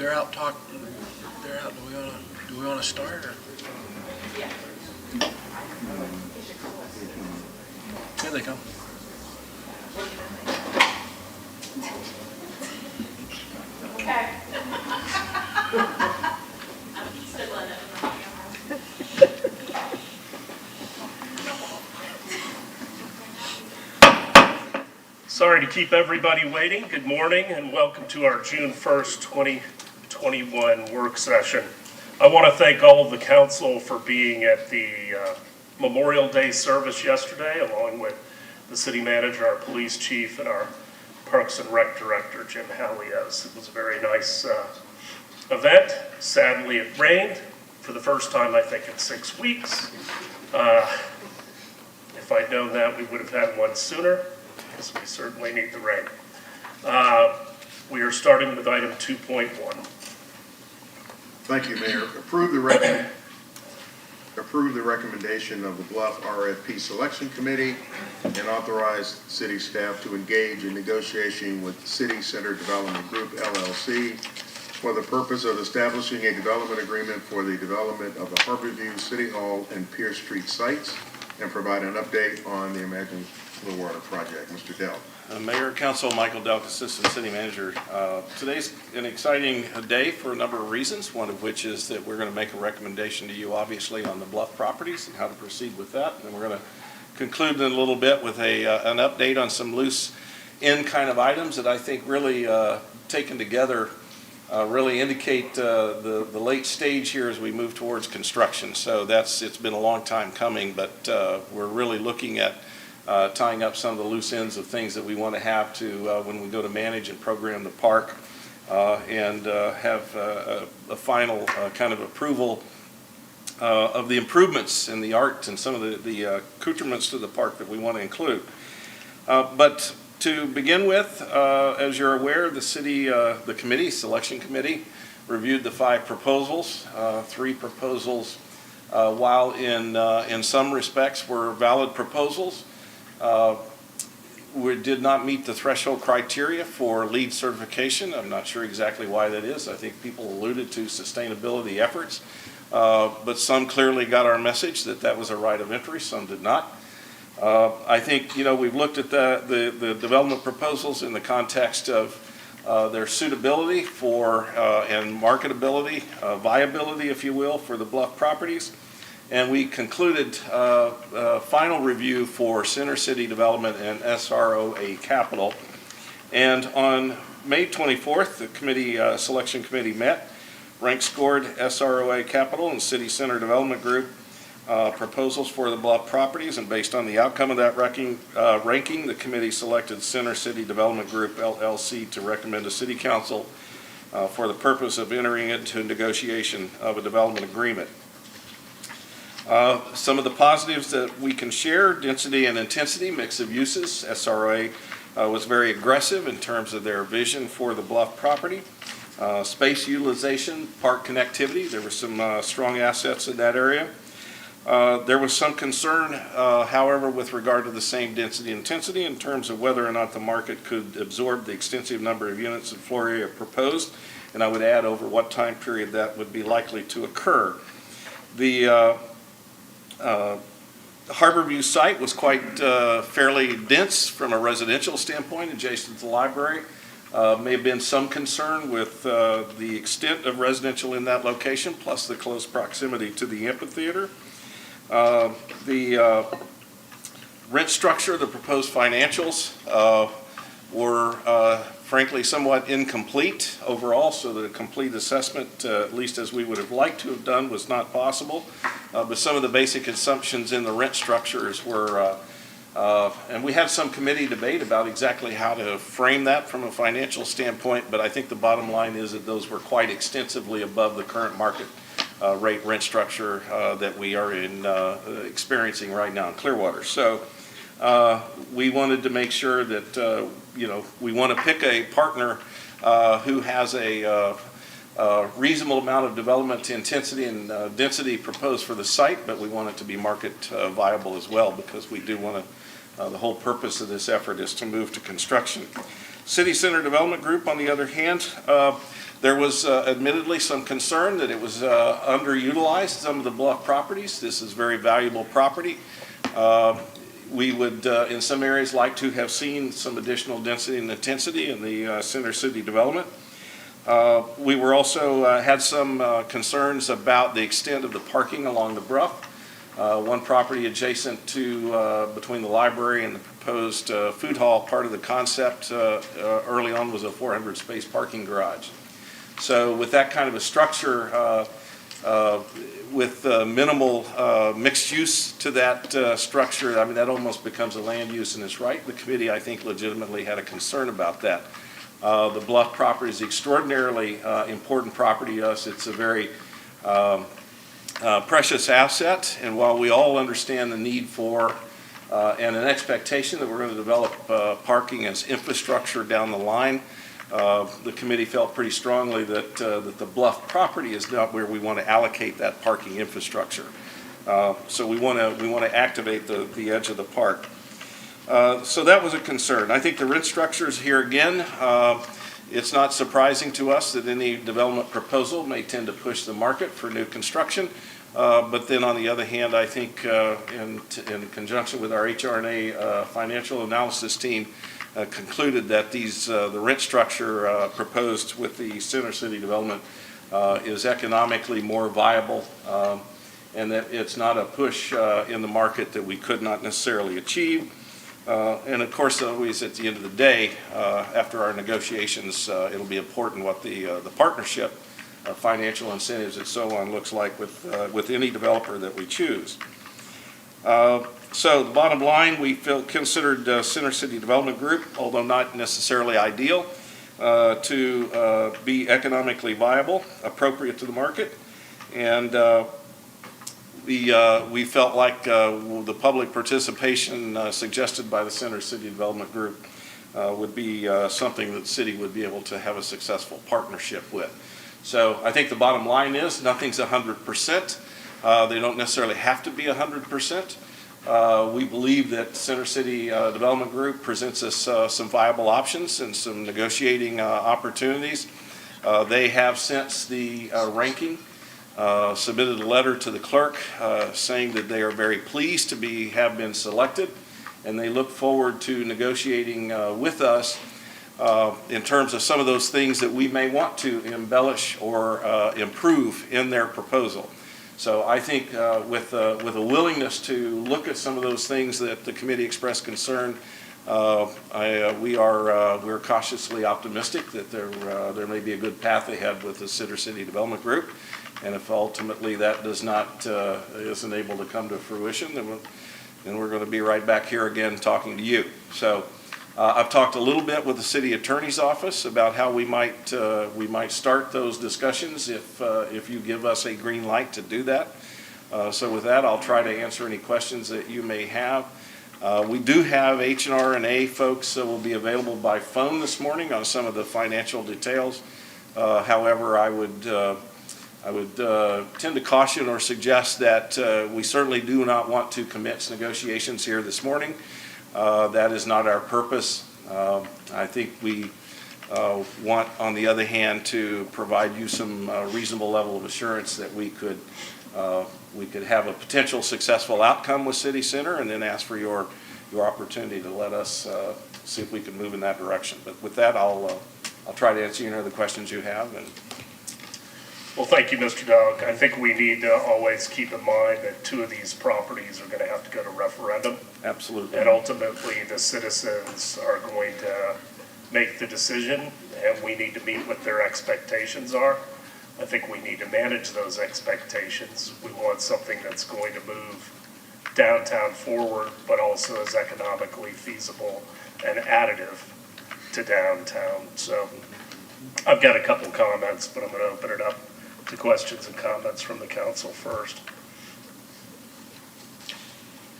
they're out talking. They're out. Do we want to start or? Yeah. Here they come. Okay. Sorry to keep everybody waiting. Good morning and welcome to our June 1st, 2021 work session. I want to thank all of the council for being at the Memorial Day service yesterday, along with the city manager, our police chief, and our Parks and Rec director, Jim Halliez. It was a very nice event. Sadly, it rained for the first time, I think, in 6 weeks. If I'd known that, we would have had one sooner, because we certainly need the rain. We are starting with item 2.1. Thank you, Mayor. Approve the recommendation of the Bluff RFP Selection Committee and authorize city staff to engage in negotiation with City Center Development Group, LLC, for the purpose of establishing a development agreement for the development of the Harborview, City Hall, and Pierce Street sites, and provide an update on the Imagine Blue Water project. Mr. Dell. Mayor, Council, Michael Delk, Assistant City Manager. Today's an exciting day for a number of reasons, one of which is that we're going to make a recommendation to you, obviously, on the Bluff properties and how to proceed with that. And we're going to conclude in a little bit with an update on some loose end kind of items that I think really, taken together, really indicate the late stage here as we move towards construction. So it's been a long time coming, but we're really looking at tying up some of the loose ends of things that we want to have to when we go to manage and program the park and have a final kind of approval of the improvements in the art and some of the accoutrements to the park that we want to include. But to begin with, as you're aware, the selection committee reviewed the 5 proposals. 3 proposals, while in some respects were valid proposals, we did not meet the threshold criteria for LEED certification. I'm not sure exactly why that is. I think people alluded to sustainability efforts, but some clearly got our message that that was a right of entry, some did not. I think, we've looked at the development proposals in the context of their suitability for and marketability, viability, if you will, for the Bluff properties. And we concluded final review for Center City Development and SROA Capital. And on May 24th, the selection committee met, rank scored SROA Capital and City Center Development Group proposals for the Bluff properties, and based on the outcome of that ranking, the committee selected Center City Development Group, LLC, to recommend to City Council for the purpose of entering into negotiation of a development agreement. Some of the positives that we can share: density and intensity, mix of uses. SROA was very aggressive in terms of their vision for the Bluff property. Space utilization, park connectivity, there were some strong assets in that area. There was some concern, however, with regard to the same density and intensity in terms of whether or not the market could absorb the extensive number of units and floor area proposed, and I would add over what time period that would be likely to occur. The Harborview site was quite fairly dense from a residential standpoint, adjacent to the library. May have been some concern with the extent of residential in that location, plus the close proximity to the amphitheater. The rent structure, the proposed financials were frankly somewhat incomplete overall, so that a complete assessment, at least as we would have liked to have done, was not possible. But some of the basic assumptions in the rent structures were, and we had some committee debate about exactly how to frame that from a financial standpoint, but I think the bottom line is that those were quite extensively above the current market rate rent structure that we are experiencing right now in Clearwater. So we wanted to make sure that we want to pick a partner who has a reasonable amount of development intensity and density proposed for the site, but we want it to be market viable as well, because we do want to, the whole purpose of this effort is to move to construction. City Center Development Group, on the other hand, There was admittedly some concern that it was underutilized, some of the bluff properties. This is very valuable property. We would, in some areas, like to have seen some additional density and intensity in the center city development. We were also had some concerns about the extent of the parking along the bluff. One property adjacent to between the library and the proposed food hall, part of the concept early on was a 400 space parking garage. So with that kind of a structure, with minimal mixed use to that structure, I mean, that almost becomes a land use in its right. The committee, I think, legitimately had a concern about that. The bluff property is extraordinarily important property to us. It's a very precious asset, and while we all understand the need for and an expectation that we're going to develop parking as infrastructure down the line, the committee felt pretty strongly that the bluff property is not where we want to allocate that parking infrastructure. So we want to activate the edge of the park. So that was a concern. I think the rent structures here again, it's not surprising to us that any development proposal may tend to push the market for new construction. But then on the other hand, I think in conjunction with our HR&A financial analysis team, concluded that the rent structure proposed with the center city development is economically more viable, and that it's not a push in the market that we could not necessarily achieve. And of course, always at the end of the day, after our negotiations, it'll be important what the partnership, financial incentives and so on looks like with any developer that we choose. So the bottom line, we considered Center City Development Group, although not necessarily ideal, to be economically viable, appropriate to the market, and we felt like the public participation suggested by the Center City Development Group would be something that the city would be able to have a successful partnership with. So I think the bottom line is nothing's 100%. They don't necessarily have to be 100%. We believe that Center City Development Group presents us some viable options and some negotiating opportunities. They have, since the ranking, submitted a letter to the clerk saying that they are very pleased to have been selected, and they look forward to negotiating with us in terms of some of those things that we may want to embellish or improve in their proposal. So I think with a willingness to look at some of those things that the committee expressed concern, we're cautiously optimistic that there may be a good path ahead with the Center City Development Group. And if ultimately that isn't able to come to fruition, then we're going to be right back here again talking to you. So I've talked a little bit with the city attorney's office about how we might start those discussions if you give us a green light to do that. So with that, I'll try to answer any questions that you may have. We do have H&R&A folks that will be available by phone this morning on some of the financial details. However, I would tend to caution or suggest that we certainly do not want to commence negotiations here this morning. That is not our purpose. I think we want, on the other hand, to provide you some reasonable level of assurance that we could have a potential successful outcome with City Center, and then ask for your opportunity to let us see if we can move in that direction. But with that, I'll try to answer any other questions you have. Well, thank you, Mr. Doug. I think we need to always keep in mind that two of these properties are going to have to go to referendum. Absolutely. And ultimately, the citizens are going to make the decision, and we need to meet what their expectations are. I think we need to manage those expectations. We want something that's going to move downtown forward, but also is economically feasible and additive to downtown. So I've got a couple comments, but I'm going to open it up to questions and comments from the council first.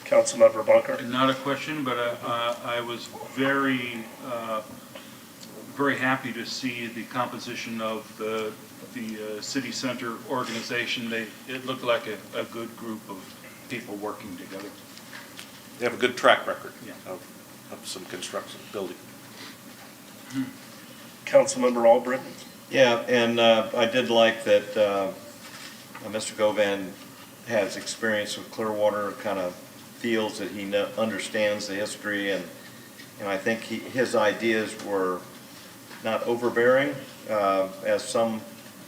Councilmember Bunker. Not a question, but I was very happy to see the composition of the city center organization. It looked like a good group of people working together. They have a good track record, yeah, of some construction building. Councilmember Albritton. Yeah, and I did like that Mr. Govan has experience with Clearwater, kind of feels that he understands the history, and I think his ideas were not overbearing, as some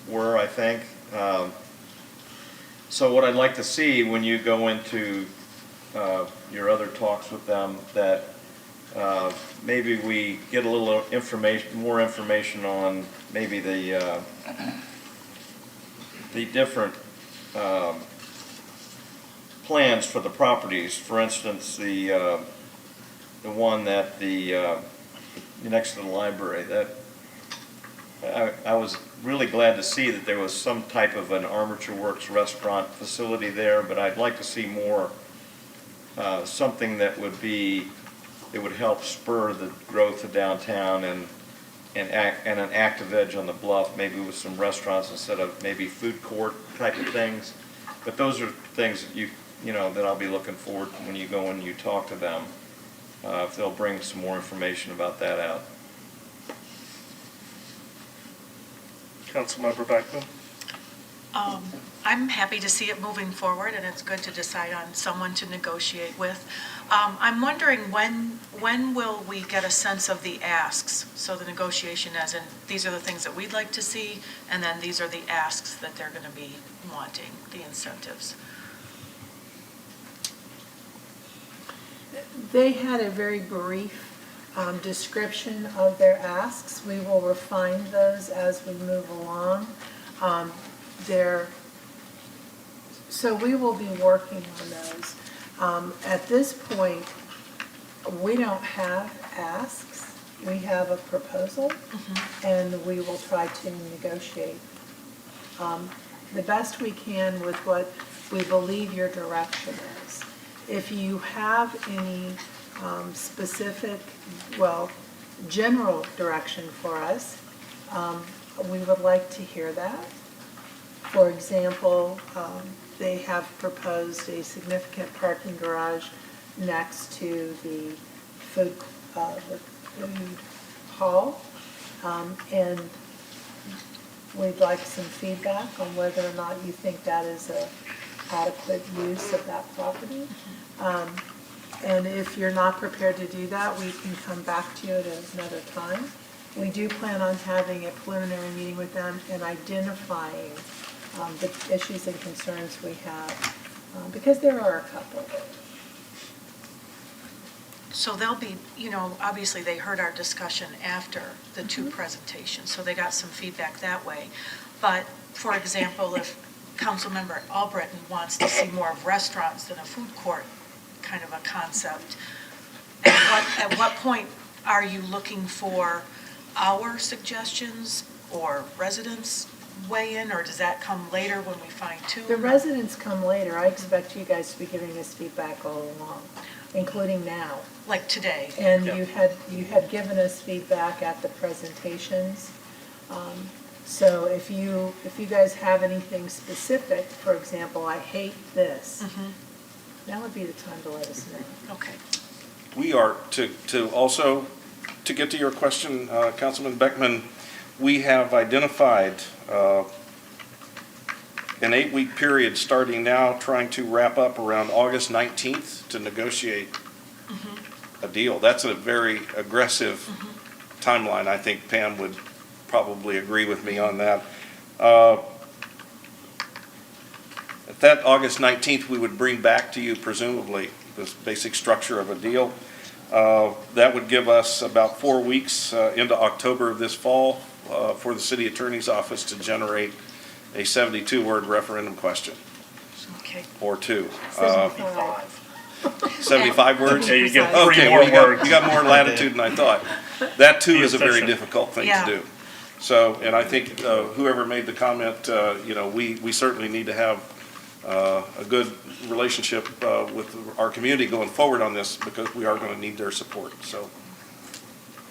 were, I think. So what I'd like to see when you go into your other talks with them, that maybe we get a little more information on maybe the different plans for the properties. For instance, the one that next to the library, that I was really glad to see that there was some type of an Armature Works restaurant facility there, but I'd like to see more, something that would help spur the growth of downtown and an active edge on the bluff, maybe with some restaurants instead of maybe food court type of things. But those are things that that I'll be looking forward to when you go and you talk to them, if they'll bring some more information about that out. Councilmember Beckman? I'm happy to see it moving forward, and it's good to decide on someone to negotiate with. I'm wondering when will we get a sense of the asks? So the negotiation as in, these are the things that we'd like to see, and then these are the asks that they're going to be wanting, the incentives. They had a very brief description of their asks. We will refine those as we move along. So we will be working on those. At this point, we don't have asks. We have a proposal, and we will try to negotiate the best we can with what we believe your direction is. If you have any specific, general direction for us, we would like to hear that. For example, they have proposed a significant parking garage next to the food hall, and we'd like some feedback on whether or not you think that is an adequate use of that property. And if you're not prepared to do that, we can come back to you at another time. We do plan on having a preliminary meeting with them and identifying the issues and concerns we have, because there are a couple. So they'll be, obviously they heard our discussion after the two presentations, so they got some feedback that way. But, for example, if Councilmember Albritton wants to see more of restaurants than a food court kind of a concept, at what point are you looking for our suggestions or residents weigh in, or does that come later when we fine tune? The residents come later. I expect you guys to be giving us feedback all along, including now. Like today? And Yeah. you had given us feedback at the presentations. So if you guys have anything specific, for example, I hate this, that would be the time to let us know. Okay. We are, to get to your question, Councilman Beckman, we have identified an 8-week period starting now, trying to wrap up around August 19th to negotiate a deal. That's a very aggressive timeline. I think Pam would probably agree with me on that. At that August 19th, we would bring back to you presumably the basic structure of a deal. That would give us about 4 weeks into October of this fall for the city attorney's office to generate a 72-word referendum question, Okay. or two. 75. 75 words? Yeah, you get Okay, three well, more words. you got more latitude than I thought. That too Be is a very efficient. difficult thing Yeah. to do. So, and I think whoever made the comment, we certainly need to have a good relationship with our community going forward on this, because we are going to need their support, so.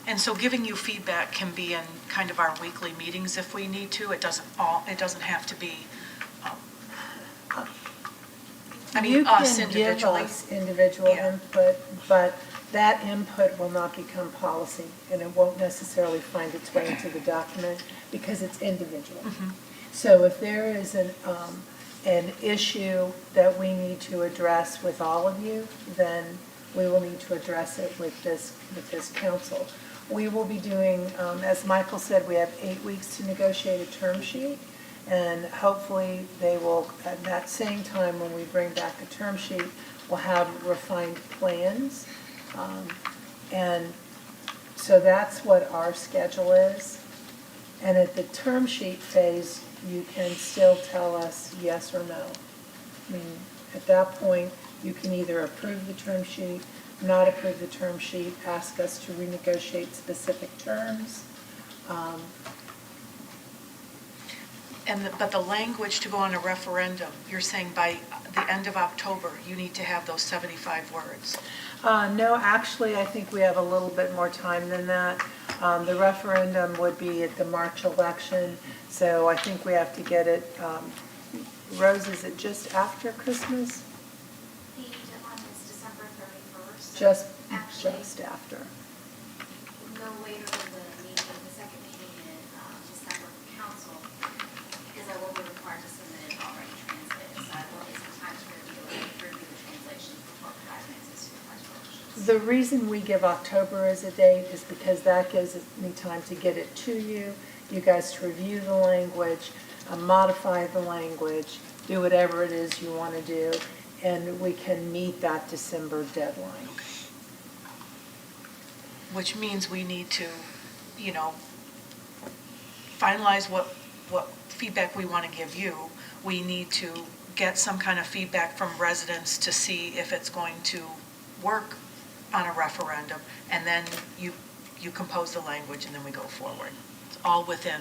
And so giving you feedback can be in kind of our weekly meetings if we need to. It doesn't have to be, You us can give individually. us individual Yeah. input, but that input will not become policy, and it won't necessarily find its way into the document because it's individual. So if there is an issue that we need to address with all of you, then we will need to address it with this council. We will be doing, as Michael said, we have 8 weeks to negotiate a term sheet, and hopefully they will, at that same time when we bring back a term sheet, we'll have refined plans. And so that's what our schedule is. And at the term sheet phase, you can still tell us yes or no. I mean, at that point, you can either approve the term sheet, not approve the term sheet, ask us to renegotiate specific terms. But the language to go on a referendum, you're saying by the end of October, you need to have those 75 words. No, actually, I think we have a little bit more time than that. The referendum would be at the March election, so I think we have to get it, Rose, is it just after Christmas? The deadline is December 31st. Just after. No later than the meeting, the second meeting in December for council, because I will be required to submit it already translated. So I will need some time to review the translations before providing it to supervisors. The reason we give October as a date is because that gives me time to get it to you, you guys to review the language, modify the language, do whatever it is you want to do, and we can meet that December deadline. Which means we need to, finalize what feedback we want to give you. We need to get some kind of feedback from residents to see if it's going to work on a referendum, and then you compose the language, and then we go forward. It's all within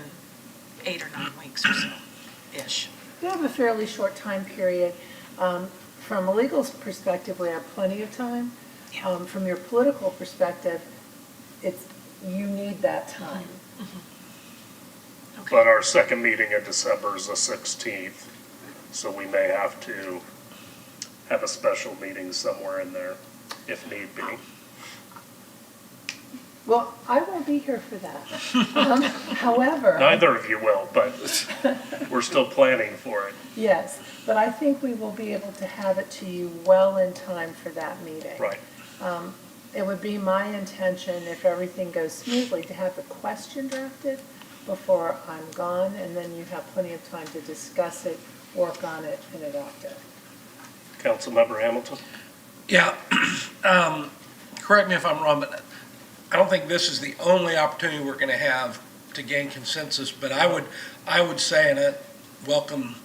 8 or 9 weeks or so-ish. We have a fairly short time period. From a legal perspective, we have plenty of time. From your political perspective, you need that time. But our second meeting in December is the 16th, so we may have to have a special meeting somewhere in there, if need be. Well, I won't be here for that. However. Neither of you will, but we're still planning for it. Yes, but I think we will be able to have it to you well in time for that meeting. Right. It would be my intention, if everything goes smoothly, to have a question drafted before I'm gone, and then you have plenty of time to discuss it, work on it, and adopt it. Councilmember Hamilton? Yeah, correct me if I'm wrong, but I don't think this is the only opportunity we're going to have to gain consensus, but I would say, and I welcome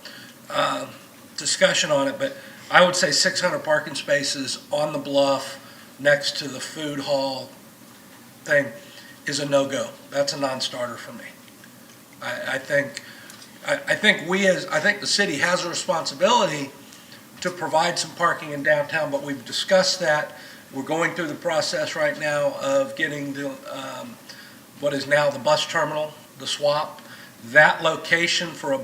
discussion on it, but I would say 600 parking spaces on the bluff next to the food hall thing is a no-go. That's a non-starter for me. I think the city has a responsibility to provide some parking in downtown, but we've discussed that. We're going through the process right now of getting the, what is now the bus terminal, the swap. That location for a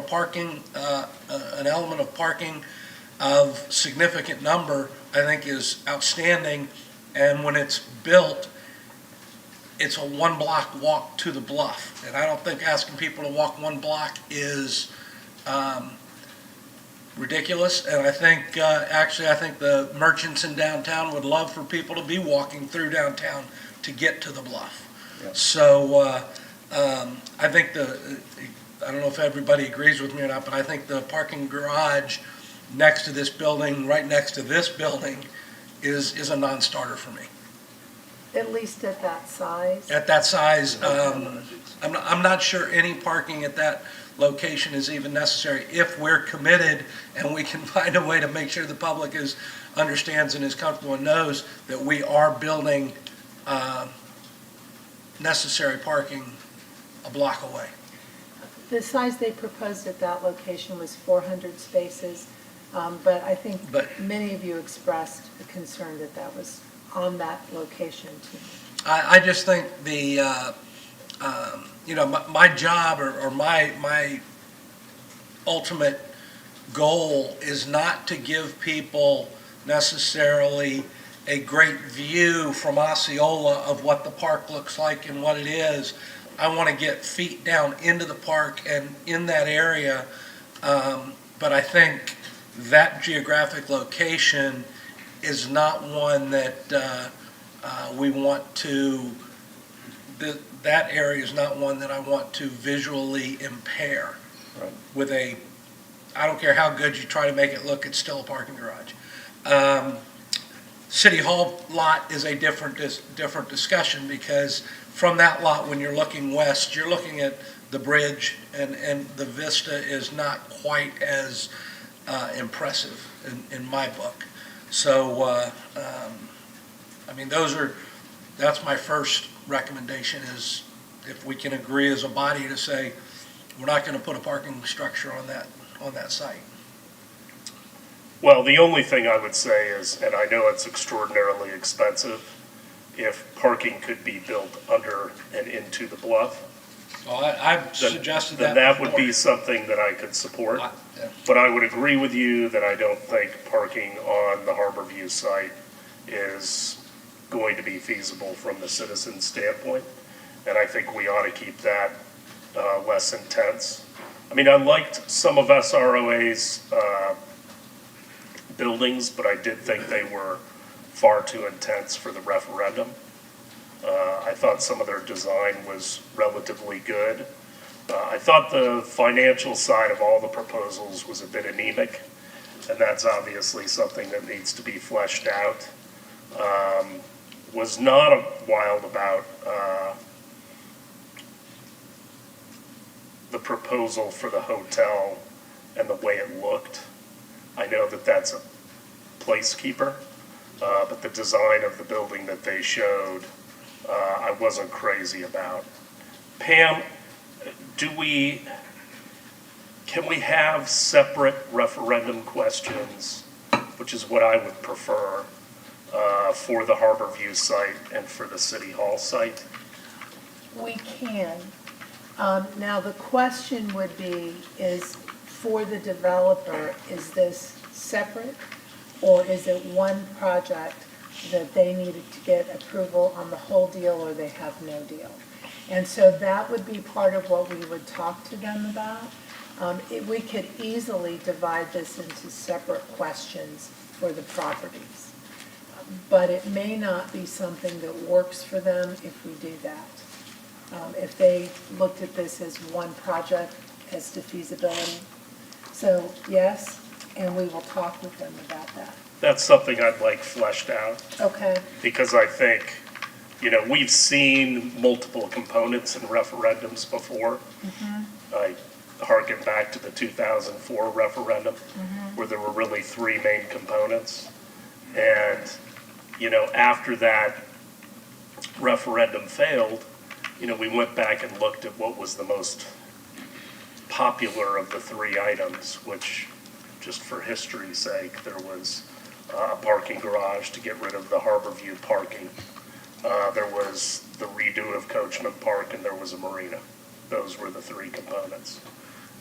parking, an element of parking of significant number, I think is outstanding. And when it's built, it's a 1 block walk to the bluff. And I don't think asking people to walk 1 block is ridiculous. And I think, I think the merchants in downtown would love for people to be walking through downtown to get to the bluff. Yep. So I think I don't know if everybody agrees with me or not, but I think the parking garage next to this building, right next to this building, is a non-starter for me. At least at that size. At that size, I'm not sure any parking at that location is even necessary if we're committed and we can find a way to make sure the public understands and is comfortable and knows that we are building necessary parking a block away. The size they proposed at that location was 400 spaces, but I think many of you expressed a concern that that was on that location too. I just think my job or my ultimate goal is not to give people necessarily a great view from Osceola of what the park looks like and what it is. I want to get feet down into the park and in that area. But I think that geographic location is not one that we want to, that area is not one that I want to visually impair Right. with a, I don't care how good you try to make it look, it's still a parking garage. City Hall lot is a different discussion, because from that lot, when you're looking west, you're looking at the bridge, and the vista is not quite as impressive in my book. So, I mean, that's my first recommendation, is if we can agree as a body to say, we're not going to put a parking structure on that site. Well, the only thing I would say is, and I know it's extraordinarily expensive, if parking could be built under and into the bluff, Well, I've suggested that then that would before. be something that I could support. Yeah. But I would agree with you that I don't think parking on the Harborview site is going to be feasible from the citizen standpoint. And I think we ought to keep that less intense. I mean, I liked some of SROA's buildings, but I did think they were far too intense for the referendum. I thought some of their design was relatively good. I thought the financial side of all the proposals was a bit anemic, and that's obviously something that needs to be fleshed out. Was not wild about the proposal for the hotel and the way it looked. I know that that's a placekeeper, but the design of the building that they showed, I wasn't crazy about. Pam, can we have separate referendum questions, which is what I would prefer, for the Harborview site and for the City Hall site? We can. Now, the question would be, is for the developer, is this separate? Or is it one project that they needed to get approval on the whole deal, or they have no deal? And so that would be part of what we would talk to them about. We could easily divide this into separate questions for the properties. But it may not be something that works for them if we do that. If they looked at this as one project as to feasibility. So, yes, and we will talk with them about that. That's something I'd like fleshed out, Okay, because I think, we've seen multiple components in referendums before. I harken back to the 2004 referendum, where there were really three main components. And, after that referendum failed, we went back and looked at what was the most popular of the three items, which, just for history's sake, there was a parking garage to get rid of the Harborview parking. There was the redo of Coachman Park, and there was a marina. Those were the three components.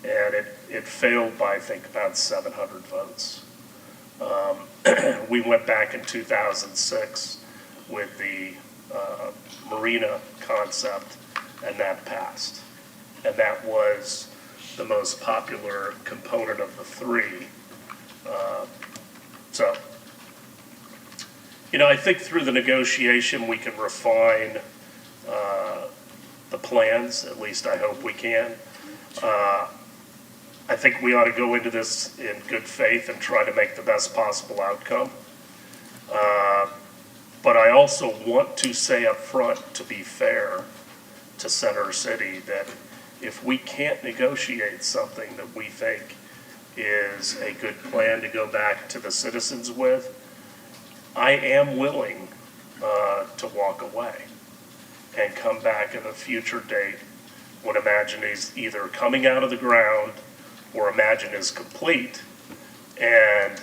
And it failed by, I think, about 700 votes. We went back in 2006 with the marina concept, and that passed. And that was the most popular component of the three. So, I think through the negotiation, we can refine the plans, at least I hope we can. I think we ought to go into this in good faith and try to make the best possible outcome. But I also want to say up front, to be fair to Center City, that if we can't negotiate something that we think is a good plan to go back to the citizens with, I am willing to walk away and come back at a future date when Imagine is either coming out of the ground or Imagine is complete, and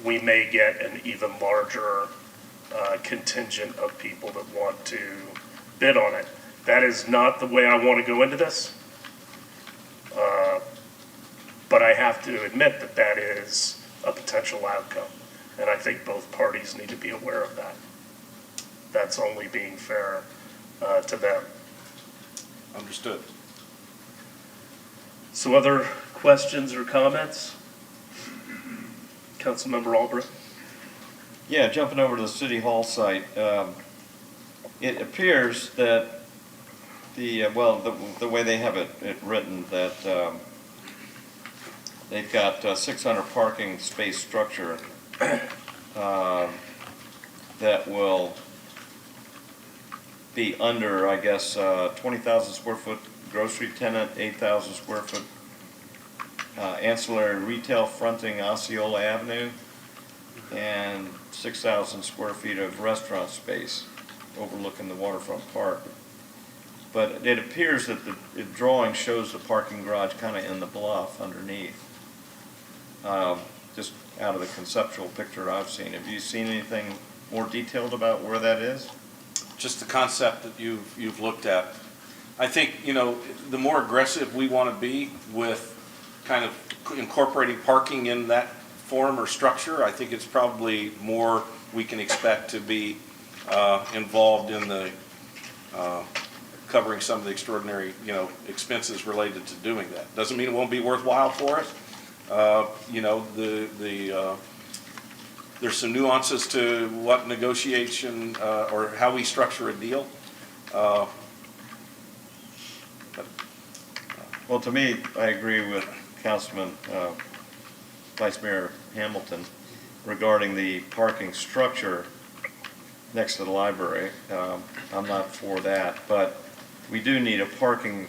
we may get an even larger contingent of people that want to bid on it. That is not the way I want to go into this. But I have to admit that that is a potential outcome. And I think both parties need to be aware of that. That's only being fair to them. Understood. So other questions or comments? Councilmember Albrecht? Yeah, jumping over to the City Hall site, it appears that the way they have it written, that they've got 600 parking space structure that will be under, I guess, 20,000 square foot grocery tenant, 8,000 square foot ancillary retail fronting Osceola Avenue, and 6,000 square feet of restaurant space overlooking the waterfront park. But it appears that the drawing shows the parking garage kind of in the bluff underneath. Just out of the conceptual picture I've seen. Have you seen anything more detailed about where that is? Just the concept that you've looked at. I think, the more aggressive we want to be with kind of incorporating parking in that form or structure, I think it's probably more we can expect to be involved in the covering some of the extraordinary, expenses related to doing that. Doesn't mean it won't be worthwhile for us. There's some nuances to what negotiation or how we structure a deal. Well, to me, I agree with Councilman Vice Mayor Hamilton regarding the parking structure next to the library. I'm not for that, but we do need a parking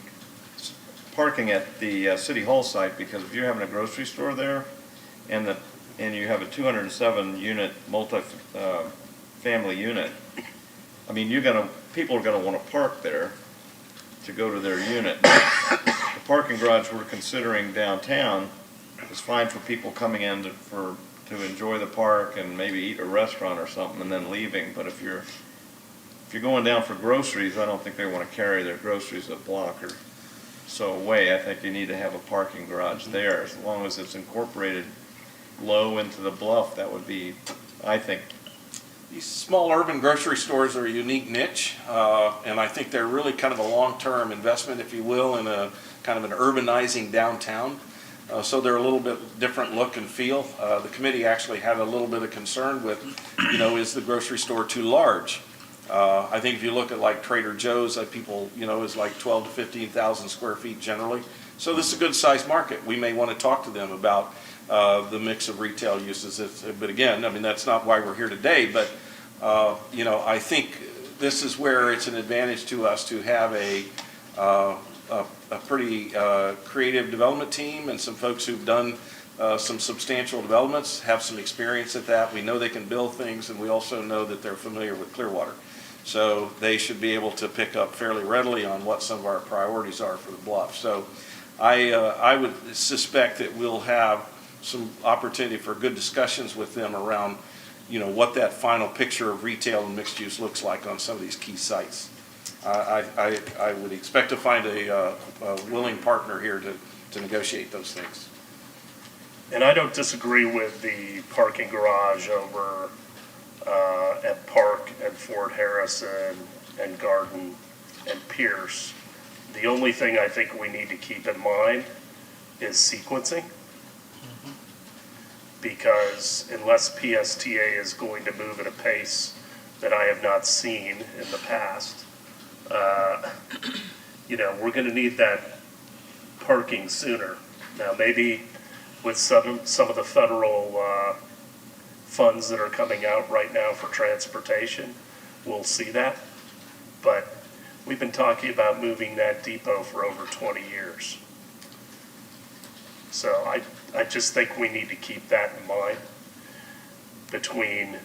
at the City Hall site, because if you're having a grocery store there and you have a 207 unit family unit, I mean, people are gonna want to park there to go to their unit. The parking garage we're considering downtown is fine for people coming in to enjoy the park and maybe eat a restaurant or something and then leaving. But if you're going down for groceries, I don't think they want to carry their groceries a block or so away. I think you need to have a parking garage there. As long as it's incorporated low into the bluff, that would be, I think. These small urban grocery stores are a unique niche, and I think they're really kind of a long-term investment, if you will, in a kind of an urbanizing downtown. So they're a little bit different look and feel. The committee actually had a little bit of concern with, is the grocery store too large? I think if you look at like Trader Joe's, people, is like 12 to 15,000 square feet generally. So this is a good sized market. We may want to talk to them about the mix of retail uses. But again, that's not why we're here today. But, I think this is where it's an advantage to us to have a pretty creative development team and some folks who've done some substantial developments, have some experience at that. We know they can build things, and we also know that they're familiar with Clearwater. So they should be able to pick up fairly readily on what some of our priorities are for the bluff. So I would suspect that we'll have some opportunity for good discussions with them around, what that final picture of retail and mixed use looks like on some of these key sites. I would expect to find a willing partner here to negotiate those things. And I don't disagree with the parking garage over at Park and Fort Harrison and Garden and Pierce. The only thing I think we need to keep in mind is sequencing. Because unless PSTA is going to move at a pace that I have not seen in the past, we're going to need that parking sooner. Now, maybe with some of the federal funds that are coming out right now for transportation, we'll see that. But we've been talking about moving that depot for over 20 years. So I just think we need to keep that in mind between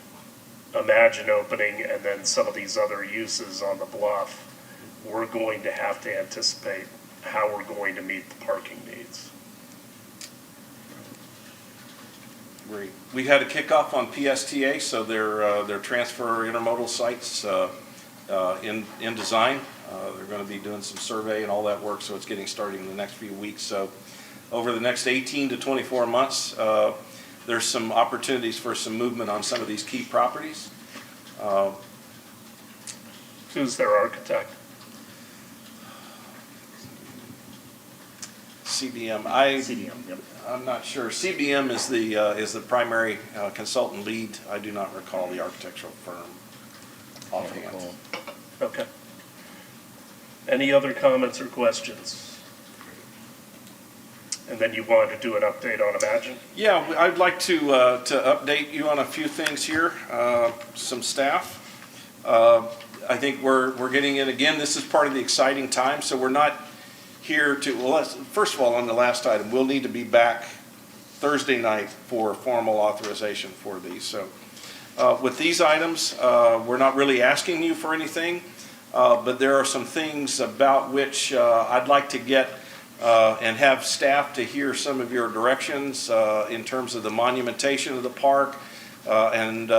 Imagine opening and then some of these other uses on the bluff. We're going to have to anticipate how we're going to meet the parking needs. We had a kickoff on PSTA, so their transfer intermodal sites in design. They're going to be doing some survey and all that work, so it's getting started in the next few weeks. So over the next 18 to 24 months, there's some opportunities for some movement on some of these key properties. Who's their architect? CBM, CDM, yep. I'm not sure. CBM is the primary consultant lead. I do not recall the architectural firm offhand. Okay. Any other comments or questions? And then you wanted to do an update on Imagine? Yeah, I'd like to update you on a few things here, some staff. I think we're getting in, again, this is part of the exciting time, so we're not here to, well, first of all, on the last item, we'll need to be back Thursday night for formal authorization for these. So with these items, we're not really asking you for anything, but there are some things about which I'd like to get and have staff to hear some of your directions in terms of the monumentation of the park, and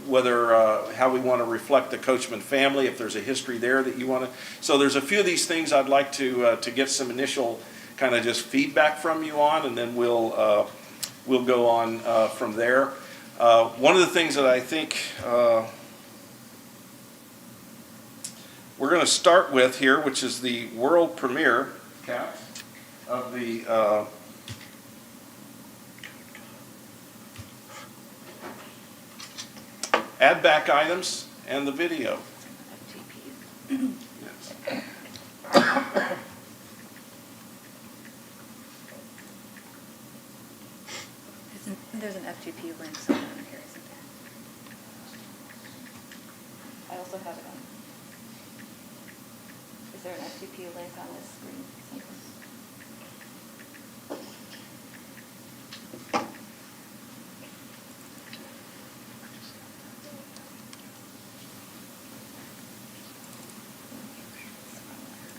whether, how we want to reflect the Coachman family, if there's a history there that you want to. So there's a few of these things I'd like to get some initial kind of just feedback from you on, and then we'll go on from there. One of the things that I think we're going to start with here, which is the world premiere, Cap, of the add back items and the video. Yes. There's an FTP link somewhere in here, isn't there? I also have it on. Is there an FTP link on this screen?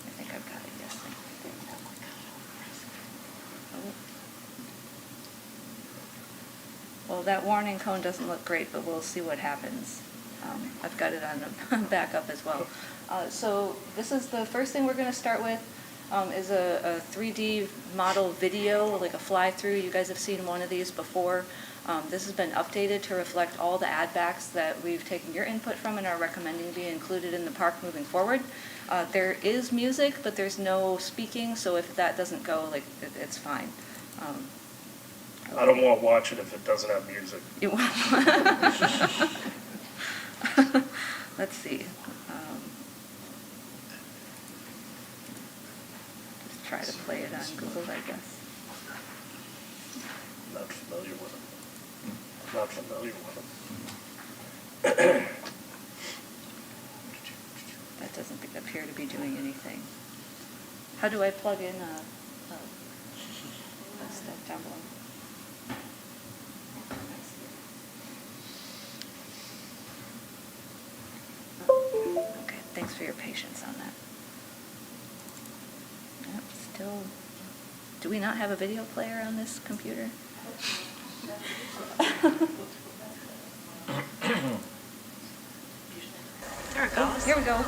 I think I've got it, yes. Well, that warning cone doesn't look great, but we'll see what happens. I've got it on the backup as well. So this is the first thing we're going to start with, is a 3D model video, like a fly-through. You guys have seen one of these before. This has been updated to reflect all the add-backs that we've taken your input from and are recommending be included in the park moving forward. There is music, but there's no speaking, so if that doesn't go, it's fine. I don't want to watch it if it doesn't have music. Let's see. Just try to play it on Google, I guess. Not familiar with them. Not familiar with them. That doesn't appear to be doing anything. How do I plug in a stuff down below? Okay, thanks for your patience on that. Yep, still, do we not have a video player on this computer? There it goes. Here we go.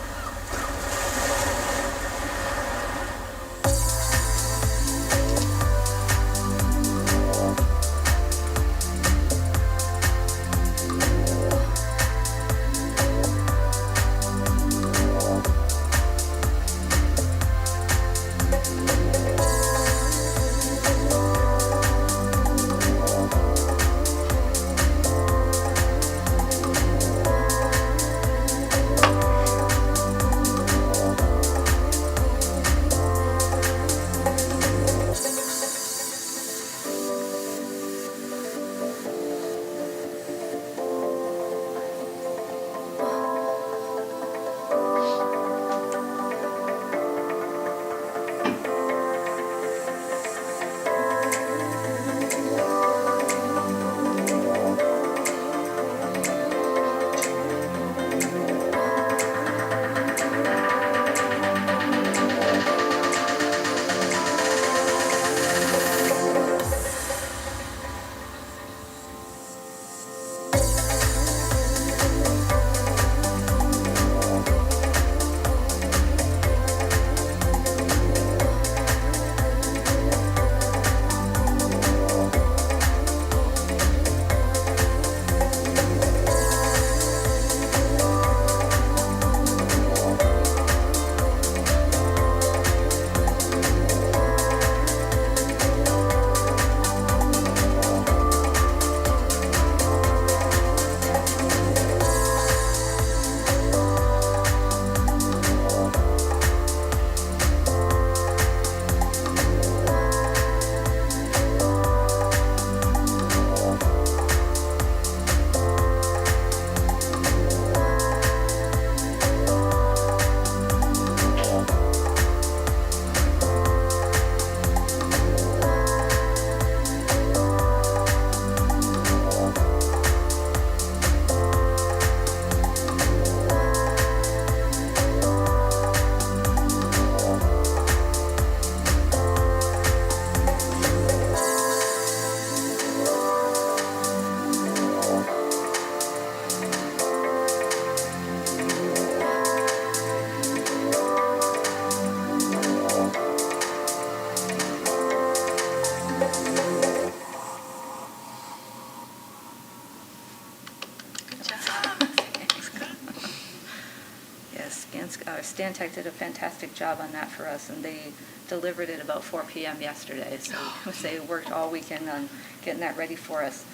Stan Tech did a fantastic job on that for us, and they delivered it about 4 p.m. yesterday. So they worked all weekend on getting that ready for us.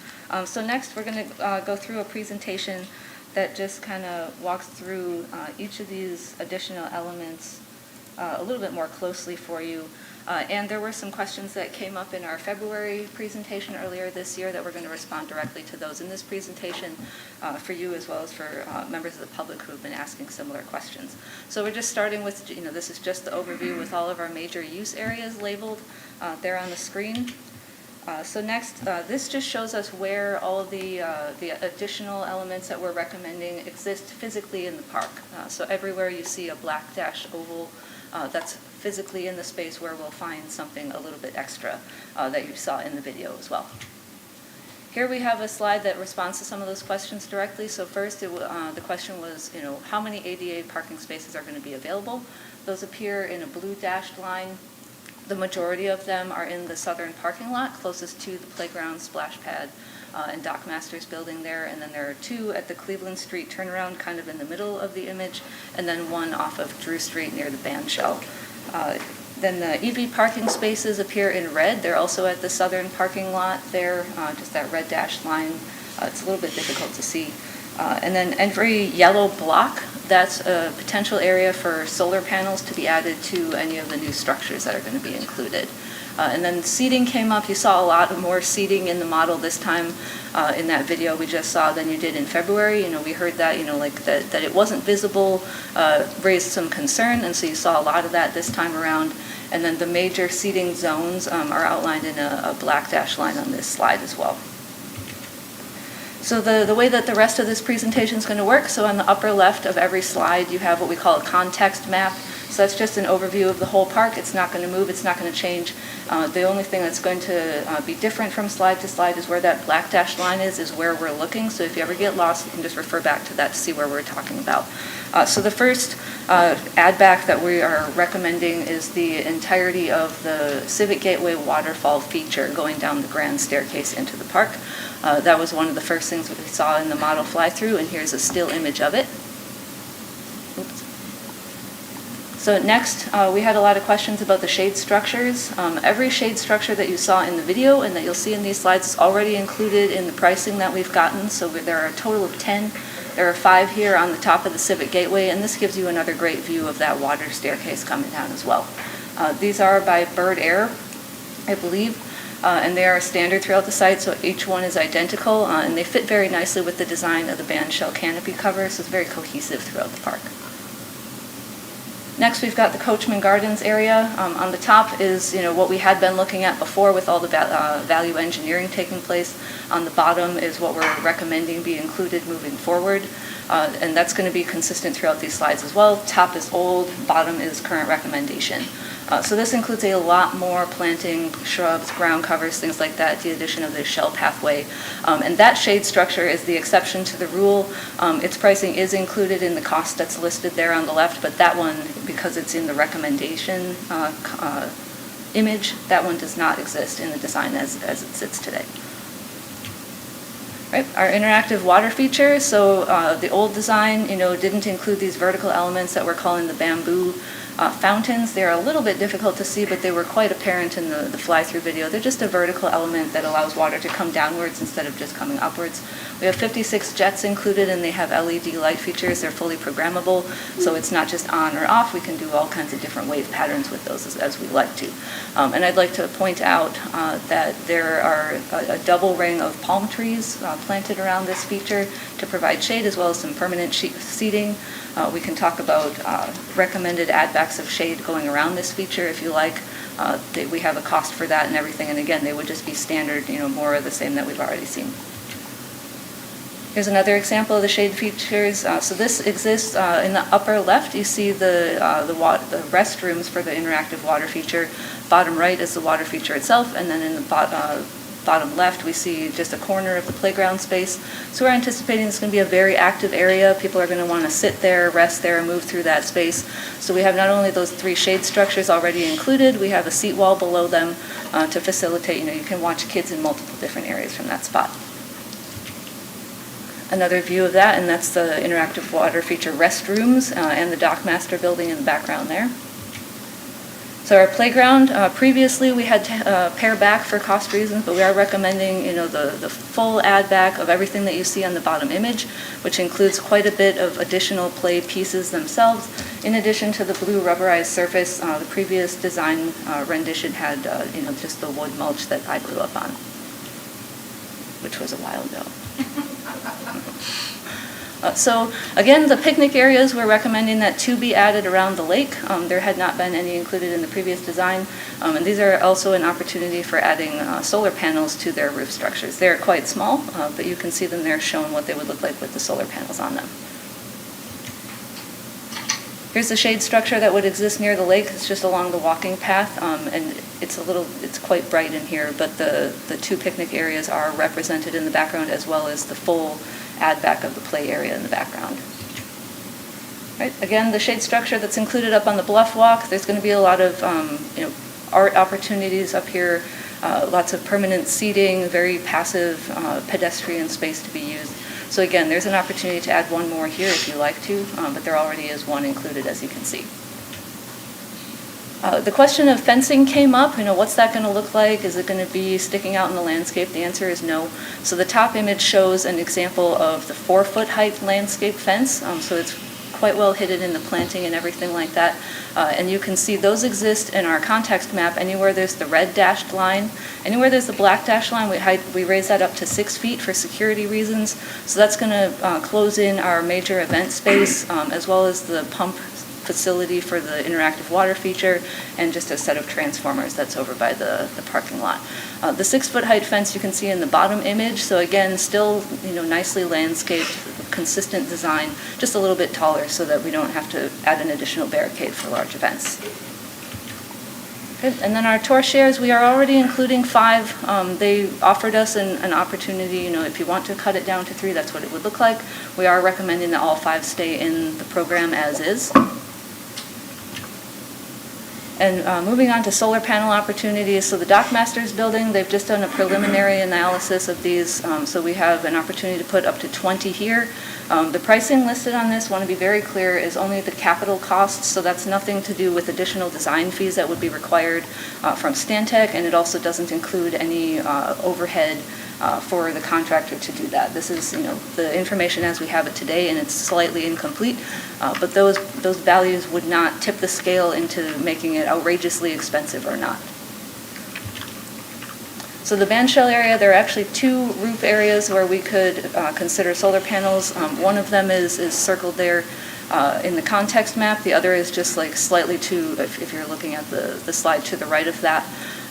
So next, we're going to go through a presentation that just kind of walks through each of these additional elements a little bit more closely for you. And there were some questions that came up in our February presentation earlier this year that we're going to respond directly to those in this presentation for you as well as for members of the public who have been asking similar questions. So we're just starting with, this is just the overview with all of our major use areas labeled there on the screen. So next, this just shows us where all of the additional elements that we're recommending exist physically in the park. So everywhere you see a black dash oval, that's physically in the space where we'll find something a little bit extra that you saw in the video as well. Here we have a slide that responds to some of those questions directly. So first, the question was, how many ADA parking spaces are going to be available? Those appear in a blue dashed line. The majority of them are in the southern parking lot, closest to the playground, splash pad, and Doc Masters building there. And then there are 2 at the Cleveland Street turnaround, kind of in the middle of the image, and then 1 off of Drew Street near the band shell. Then the EV parking spaces appear in red. They're also at the southern parking lot there, just that red dashed line. It's a little bit difficult to see. And then every yellow block, that's a potential area for solar panels to be added to any of the new structures that are going to be included. And then seating came up. You saw a lot more seating in the model this time in that video we just saw than you did in February. We heard that, that it wasn't visible, raised some concern, and so you saw a lot of that this time around. And then the major seating zones are outlined in a black dash line on this slide as well. So the way that the rest of this presentation is going to work, so on the upper left of every slide you have what we call a context map. So that's just an overview of the whole park. It's not going to move, it's not going to change. The only thing that's going to be different from slide to slide is where that black dashed line is where we're looking. So if you ever get lost, you can just refer back to that to see where we're talking about. So the first add back that we are recommending is the entirety of the Civic Gateway waterfall feature going down the grand staircase into the park. That was one of the first things that we saw in the model fly-through, and here's a still image of it. Oops. So next, we had a lot of questions about the shade structures. Every shade structure that you saw in the video and that you'll see in these slides is already included in the pricing that we've gotten. So there are a total of 10. There are 5 here on the top of the Civic Gateway, and this gives you another great view of that water staircase coming down as well. These are by Bird Air, I believe. And they are standard throughout the site, so each one is identical, and they fit very nicely with the design of the band shell canopy cover, so it's very cohesive throughout the park. Next, we've got the Coachman Gardens area. On the top is what we had been looking at before with all the value engineering taking place. On the bottom is what we're recommending be included moving forward, and that's going to be consistent throughout these slides as well. Top is old, bottom is current recommendation. So this includes a lot more planting, shrubs, ground covers, things like that, the addition of the shell pathway. And that shade structure is the exception to the rule. Its pricing is included in the cost that's listed there on the left, but that one, because it's in the recommendation image, that one does not exist in the design as it sits today. Right, our interactive water feature, so the old design, didn't include these vertical elements that we're calling the bamboo fountains. They're a little bit difficult to see, but they were quite apparent in the fly-through video. They're just a vertical element that allows water to come downwards instead of just coming upwards. We have 56 jets included, and they have LED light features. They're fully programmable, so it's not just on or off. We can do all kinds of different wave patterns with those as we like to. And I'd like to point out that there are a double ring of palm trees planted around this feature to provide shade, as well as some permanent seating. We can talk about recommended add-backs of shade going around this feature if you like. We have a cost for that and everything, and again, they would just be standard, more of the same that we've already seen. Here's another example of the shade features. So this exists in the upper left. You see the restrooms for the interactive water feature. Bottom right is the water feature itself, and then in the bottom left, we see just a corner of the playground space. So we're anticipating it's going to be a very active area. People are going to want to sit there, rest there, move through that space. So we have not only those 3 shade structures already included, we have a seat wall below them to facilitate, you can watch kids in multiple different areas from that spot. another view of that, and that's the interactive water feature restrooms and the dock master building in the background there. So our playground, previously we had to pare back for cost reasons, but we are recommending, the full add back of everything that you see on the bottom image, which includes quite a bit of additional play pieces themselves. In addition to the blue rubberized surface, the previous design rendition had, just the wood mulch that I grew up on, which was a while ago. So again, the picnic areas, we're recommending that 2 be added around the lake. There had not been any included in the previous design. And these are also an opportunity for adding solar panels to their roof structures. They're quite small, but you can see them there shown what they would look like with the solar panels on them. Here's the shade structure that would exist near the lake. It's just along the walking path, and it's quite bright in here, but the 2 picnic areas are represented in the background, as well as the full add back of the play area in the background. Right. Again, the shade structure that's included up on the bluff walk, there's going to be a lot of art opportunities up here, lots of permanent seating, very passive pedestrian space to be used. So again, there's an opportunity to add one more here if you like to, but there already is one included, as you can see. The question of fencing came up. What's that going to look like? Is it going to be sticking out in the landscape? The answer is no. So the top image shows an example of the 4-foot height landscape fence. So it's quite well hidden in the planting and everything like that. And you can see those exist in our context map. Anywhere there's the red dashed line, anywhere there's the black dashed line, we raise that up to 6 feet for security reasons. So that's going to close in our major event space, as well as the pump facility for the interactive water feature, and just a set of transformers that's over by the parking lot. The 6-foot height fence you can see in the bottom image. So again, still nicely landscaped, consistent design, just a little bit taller so that we don't have to add an additional barricade for large events. Good. And then our torch shares, we are already including 5. They offered us an opportunity, if you want to cut it down to 3, that's what it would look like. We are recommending that all 5 stay in the program as is. And moving on to solar panel opportunities, so the dockmasters building, they've just done a preliminary analysis of these, so we have an opportunity to put up to 20 here. The pricing listed on this, want to be very clear, is only the capital costs, so that's nothing to do with additional design fees that would be required from Stantec, and it also doesn't include any overhead for the contractor to do that. This is, the information as we have it today, and it's slightly incomplete, but those values would not tip the scale into making it outrageously expensive or not. So the bandshell area, there are actually 2 roof areas where we could consider solar panels. One of them is circled there in the context map. The other is just like slightly to, if you're looking at the slide to the right of that.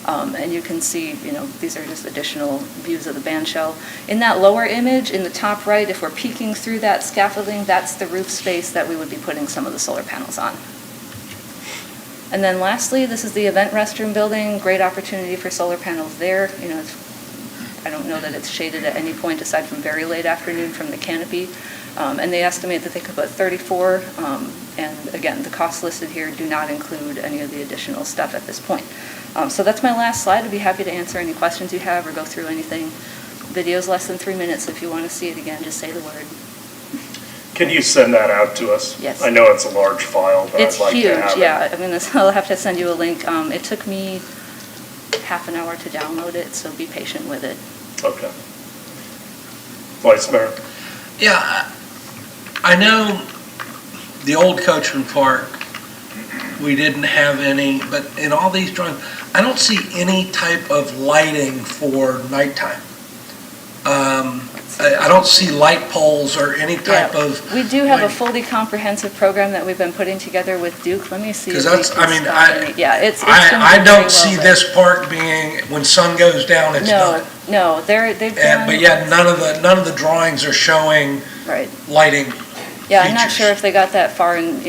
And you can see, these are just additional views of the bandshell. In that lower image, in the top right, if we're peeking through that scaffolding, that's the roof space that we would be putting some of the solar panels on. And then lastly, this is the event restroom building. Great opportunity for solar panels there. I don't know that it's shaded at any point aside from very late afternoon from the canopy. And they estimate that they could put 34. And again, the costs listed here do not include any of the additional stuff at this point. So that's my last slide. I'd be happy to answer any questions you have or go through anything. Video's less than 3 minutes. If you want to see it again, just say the word. Can you send that out to us? Yes. I know it's a large file, but It's I'd like huge, to have it. yeah. I'll have to send you a link. It took me half an hour to download it, so be patient with it. Okay. Vice Mayor? Yeah, I know the old Coachman Park, we didn't have any, but in all these drawings, I don't see any type of lighting for nighttime. I don't see light poles or any type of. We do have a lighting. fully comprehensive program that we've been putting together with Duke. Let me see. Because if we that's, can stop any- Yeah, it's gonna be I very don't well see lit. this park being, when sun goes down, it's done. No, they've done. But yet, none of the drawings are showing Right. lighting. Yeah, I'm not features. sure if they got that far, and,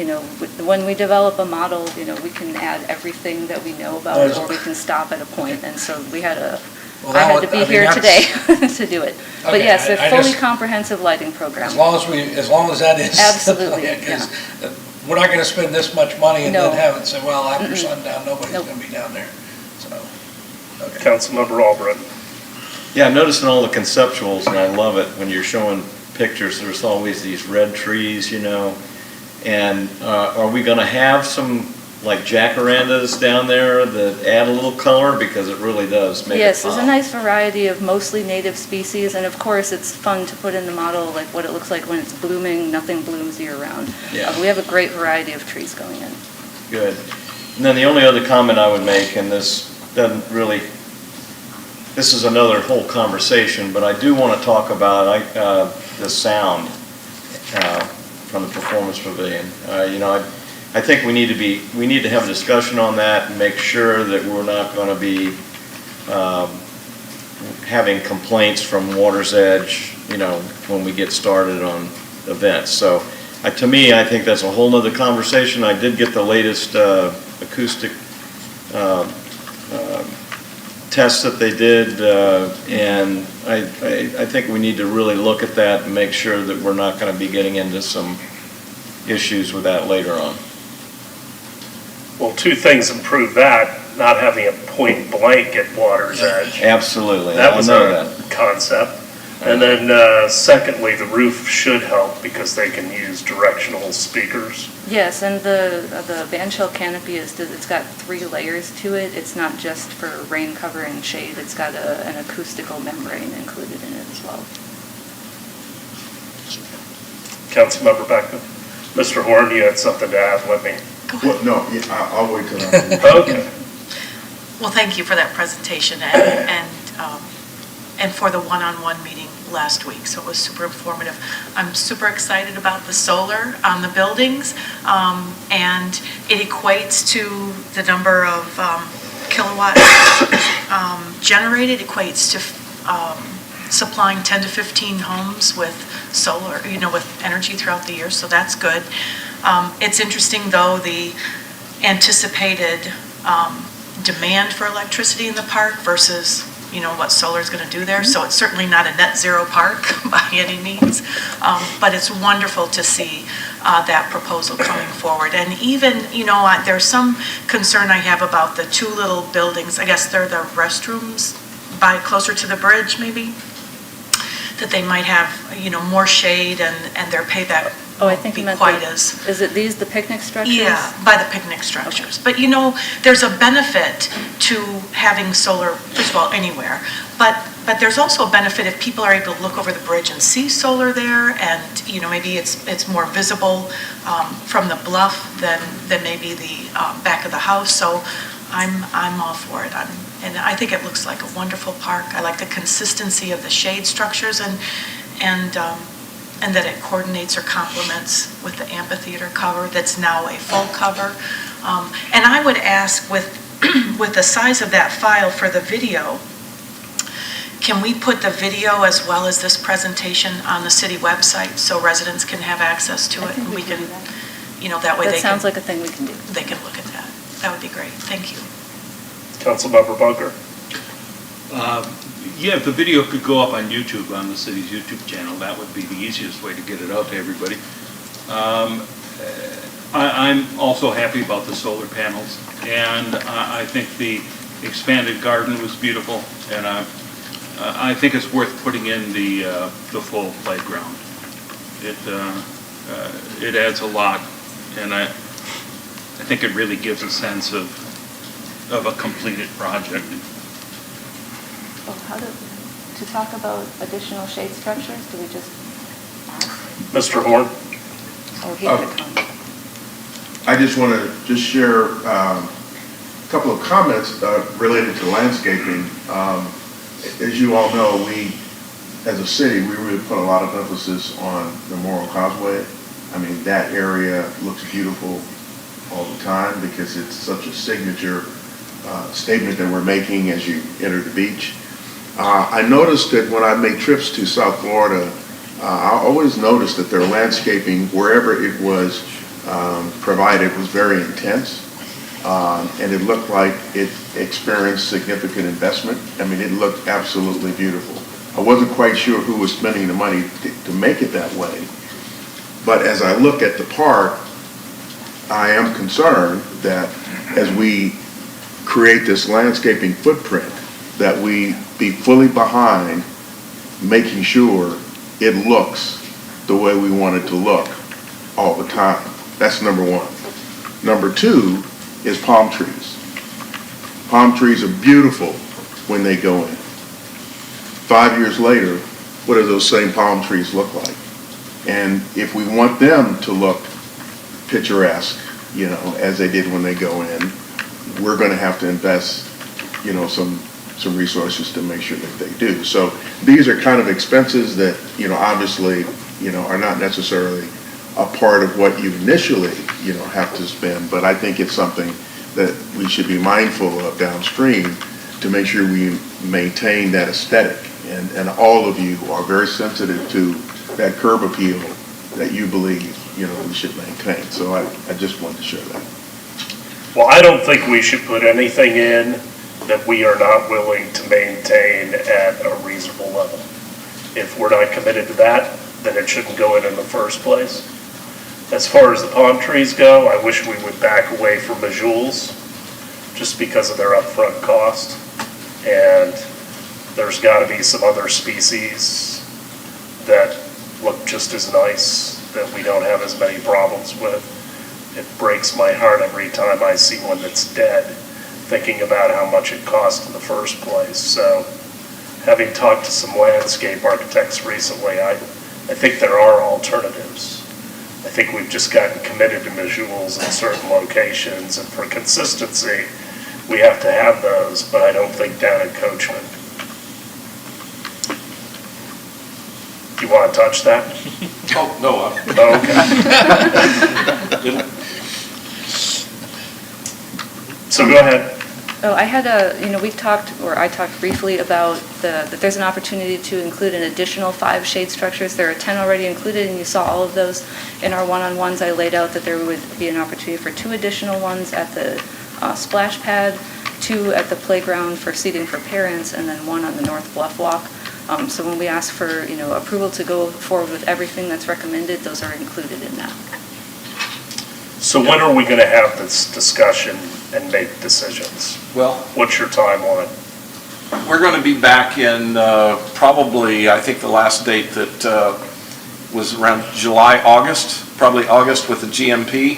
when we develop a model, we can add everything that we know about, There's- or we can stop at a point, and so we had Well, I that had would- to be I mean, here that's- today to do it. But Okay, yes, a I fully just- comprehensive lighting program. As long as that is. Absolutely, Because we're not gonna spend this much money and No. then have it say, well, after sundown, nobody's Nope. gonna be down there, so. Okay. Councilmember Albritton? Yeah, I'm noticing all the conceptuals, and I love it when you're showing pictures, there's always these red trees, you know. And are we gonna have some, like jacarandas down there that add a little color? Because it really does make it Yes, there's a pop. nice variety of mostly native species, and of course, it's fun to put in the model, like what it looks like when it's blooming, nothing blooms year-round. Yeah. We have a great variety of trees going in. Good. And then the only other comment I would make, and this doesn't really, this is another whole conversation, but I do want to talk about the sound from the Performance Pavilion. You know, I think we need to have a discussion on that and make sure that we're not going to be having complaints from Water's Edge, you know, when we get started on events. So to me, I think that's a whole nother conversation. I did get the latest acoustic tests that they did, and I think we need to really look at that and make sure that we're not going to be getting into some issues with that later on. Well, two things improve that, not having a point blank at Water's Edge. Absolutely, That I was know a that. concept. And then secondly, the roof should help because they can use directional speakers. Yes, and the bandshell canopy it's got 3 layers to it. It's not just for rain cover and shade. It's got an acoustical membrane included in it as well. Councilmember Beckham. Mr. Horn, you had something to add, let me. Well, no, yeah, I'll wait till after. Okay. Well, thank you for that presentation and for the one-on-one meeting last week. So it was super informative. I'm super excited about the solar on the buildings, and it equates to the number of kilowatts generated, equates to supplying 10 to 15 homes with solar, you know, with energy throughout the year, so that's good. It's interesting, though, the anticipated demand for electricity in the park versus, you know, what solar is going to do there. So it's certainly not a net zero park by any means, but it's wonderful to see that proposal coming forward. And even, you know, there's some concern I have about the 2 little buildings. I guess they're the restrooms by closer to the bridge, maybe, that they might have, you know, more shade and their payback Oh, I think you won't be meant quite as. Is it the picnic structures? Yeah, by the picnic structures. But you know, there's a benefit to having solar, first of all, anywhere. But there's also a benefit if people are able to look over the bridge and see solar there, and you know, maybe it's more visible from the bluff than maybe the back of the house. So I'm all for it. And I think it looks like a wonderful park. I like the consistency of the shade structures and that it coordinates or complements with the amphitheater cover that's now a full cover. And I would ask with the size of that file for the video, can we put the video as well as this presentation on the city website so residents can have access to it? And we can, you know, that way That they sounds can, like a thing we can do. they can look at that. That would be great. Thank you. Councilmember Bunker. Yeah, if the video could go up on YouTube, on the city's YouTube channel, that would be the easiest way to get it out to everybody. I'm also happy about the solar panels, and I think the expanded garden was beautiful, and I think it's worth putting in the full playground. It adds a lot, and I think it really gives a sense of a completed project. Well, to talk about additional shade structures, do we just ask? Mr. Horn. Oh, he had a comment. I just want to share a couple of comments related to landscaping. As you all know, we, as a city, we really put a lot of emphasis on the Memorial Causeway. I mean, that area looks beautiful all the time because it's such a signature statement that we're making as you enter the beach. I noticed that when I make trips to South Florida, I always noticed that their landscaping, wherever it was provided, was very intense. And it looked like it experienced significant investment. I mean, it looked absolutely beautiful. I wasn't quite sure who was spending the money to make it that way. But as I look at the park, I am concerned that as we create this landscaping footprint, that we be fully behind making sure it looks the way we want it to look all the time. That's number one. Number two is palm trees. Palm trees are beautiful when they go in. 5 years later, what do those same palm trees look like? And if we want them to look picturesque, you know, as they did when they go in, we're going to have to invest, you know, some resources to make sure that they do. So these are kind of expenses that, you know, obviously, you know, are not necessarily a part of what you initially, you know, have to spend, but I think it's something that we should be mindful of downstream to make sure we maintain that aesthetic. And all of you are very sensitive to that curb appeal that you believe, you know, we should maintain. So I just wanted to share that. Well, I don't think we should put anything in that we are not willing to maintain at a reasonable level. If we're not committed to that, then it shouldn't go in the first place. As far as the palm trees go, I wish we would back away from majules just because of their upfront cost. And there's got to be some other species that look just as nice that we don't have as many problems with. It breaks my heart every time I see one that's dead, thinking about how much it cost in the first place. So, having talked to some landscape architects recently, I think there are alternatives. I think we've just gotten committed to majules in certain locations, and for consistency, we have to have those, but I don't think down in Coachman. Do you want to touch that? Oh, no, Okay. So go ahead. Oh, I had I talked briefly about that there's an opportunity to include an additional 5 shade structures. There are 10 already included, and you saw all of those in our one-on-ones. I laid out that there would be an opportunity for 2 additional ones at the splash pad, 2 at the playground for seating for parents, and then 1 on the North Bluff Walk. So when we ask for, approval to go forward with everything that's recommended, those are included in that. So when are we going to have this discussion and make decisions? well, What's your timeline? we're going to be back in probably, I think the last date that was around July, August, probably August with the GMP.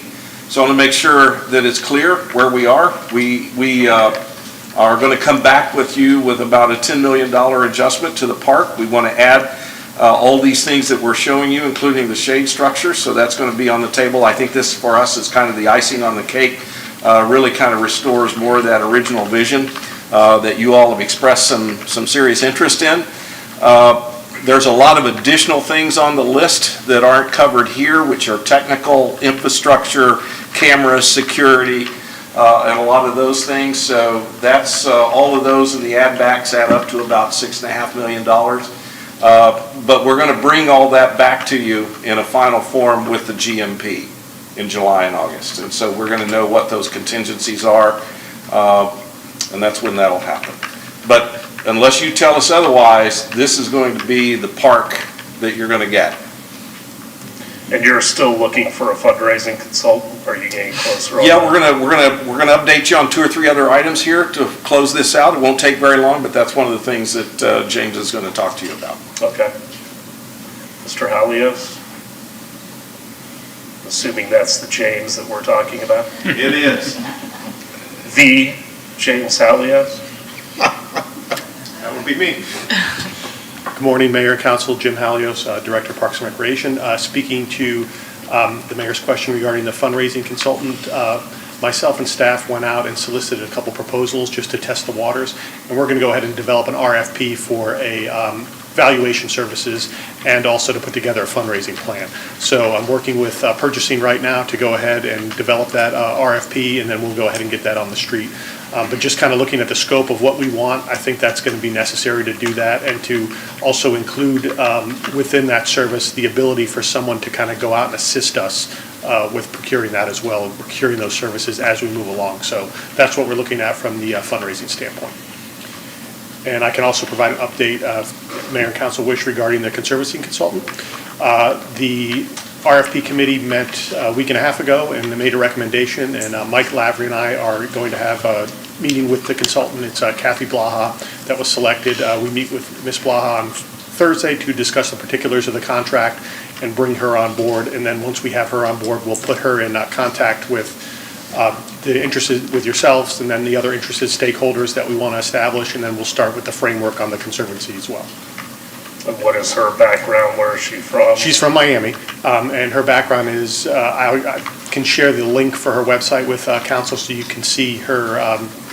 So I want to make sure that it's clear where we are. We are going to come back with you with about a $10 million adjustment to the park. We want to add all these things that we're showing you, including the shade structure, so that's going to be on the table. I think this, for us, is kind of the icing on the cake. Really kind of restores more of that original vision that you all have expressed some serious interest in. There's a lot of additional things on the list that aren't covered here, which are technical, infrastructure, cameras, security, and a lot of those things. So that's all of those, and the add backs add up to about $6.5 million. But we're going to bring all that back to you in a final form with the GMP in July and August. And so we're going to know what those contingencies are, and that's when that'll happen. But unless you tell us otherwise, this is going to be the park that you're going to get. And you're still looking for a fundraising consultant? Are you getting closer? Yeah, we're gonna update you on 2 or 3 other items here to close this out. It won't take very long, but that's one of the things that James is going to talk to you about. Okay. Mr. Halios? Assuming that's the James that we're talking about? It is. The James Halios? That would be me. Good morning, Mayor, Council. Jim Halios, Director of Parks and Recreation. Speaking to the mayor's question regarding the fundraising consultant, myself and staff went out and solicited a couple proposals just to test the waters, and we're going to go ahead and develop an RFP for a valuation services and also to put together a fundraising plan. So I'm working with purchasing right now to go ahead and develop that RFP, and then we'll go ahead and get that on the street. But just kind of looking at the scope of what we want, I think that's going to be necessary to do that, and to also include within that service the ability for someone to kind of go out and assist us with procuring that as well, and procuring those services as we move along. So that's what we're looking at from the fundraising standpoint. And I can also provide an update, Mayor and Council wish, regarding the conservancy consultant. The RFP committee met a week and a half ago and made a recommendation, and Mike Lavery and I are going to have a meeting with the consultant. It's Kathy Blaha that was selected. We meet with Ms. Blaha on Thursday to discuss the particulars of the contract and bring her on board. And then once we have her on board, we'll put her in contact with the interested, with yourselves, and then the other interested stakeholders that we want to establish, and then we'll start with the framework on the Conservancy as well. And what is her background? Where is she from? She's from Miami, and her background is, I can share the link for her website with council so you can see her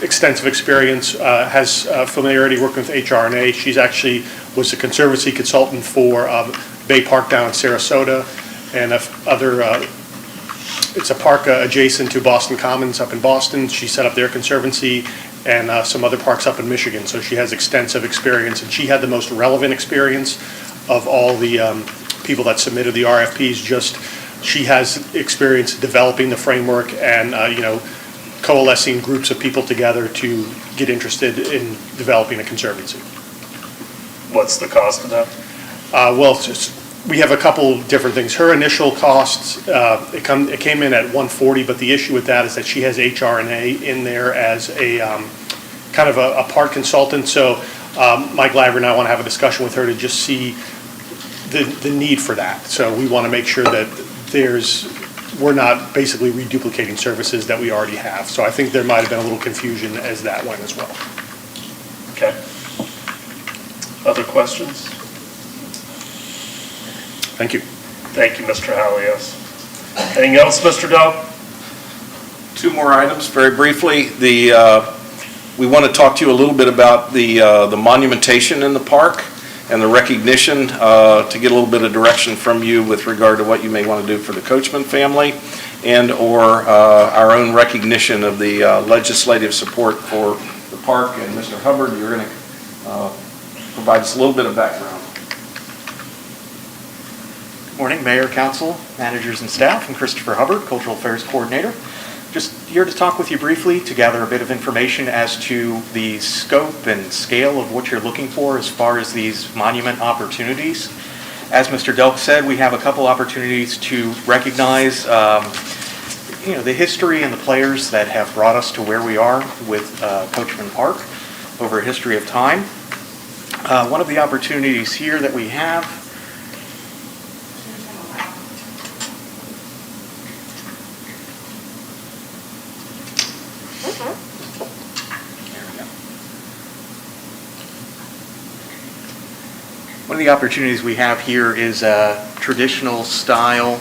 extensive experience, has familiarity working with HR&A. She's actually was a Conservancy consultant for Bay Park down in Sarasota, and it's a park adjacent to Boston Commons up in Boston. She set up their Conservancy and some other parks up in Michigan. So she has extensive experience, and she had the most relevant experience of all the people that submitted the RFPs. Just she has experience developing the framework and coalescing groups of people together to get interested in developing a Conservancy. What's the cost of that? Well, we have a couple different things. Her initial costs, it came in at $140, but the issue with that is that she has HR&A in there as a kind of a part consultant. So Mike Laver and I want to have a discussion with her to just see the need for that. So we want to make sure that we're not basically reduplicating services that we already have. So I think there might have been a little confusion as that went as well. Okay. Other questions? Thank you. Thank you, Mr. Halios. Anything else, Mr. Dell? Two more items, very briefly. We want to talk to you a little bit about the monumentation in the park and the recognition, to get a little bit of direction from you with regard to what you may want to do for the Coachman family, and/or our own recognition of the legislative support for the park. And Mr. Hubbard, you're going to provide us a little bit of background. Morning, Mayor, Council, managers, and staff. I'm Christopher Hubbard, Cultural Affairs Coordinator. Just here to talk with you briefly to gather a bit of information as to the scope and scale of what you're looking for as far as these monument opportunities. As Mr. Delk said, we have a couple opportunities to recognize the history and the players that have brought us to where we are with Coachman Park over a history of time. One of the opportunities here that we have One of the opportunities we have here is a traditional style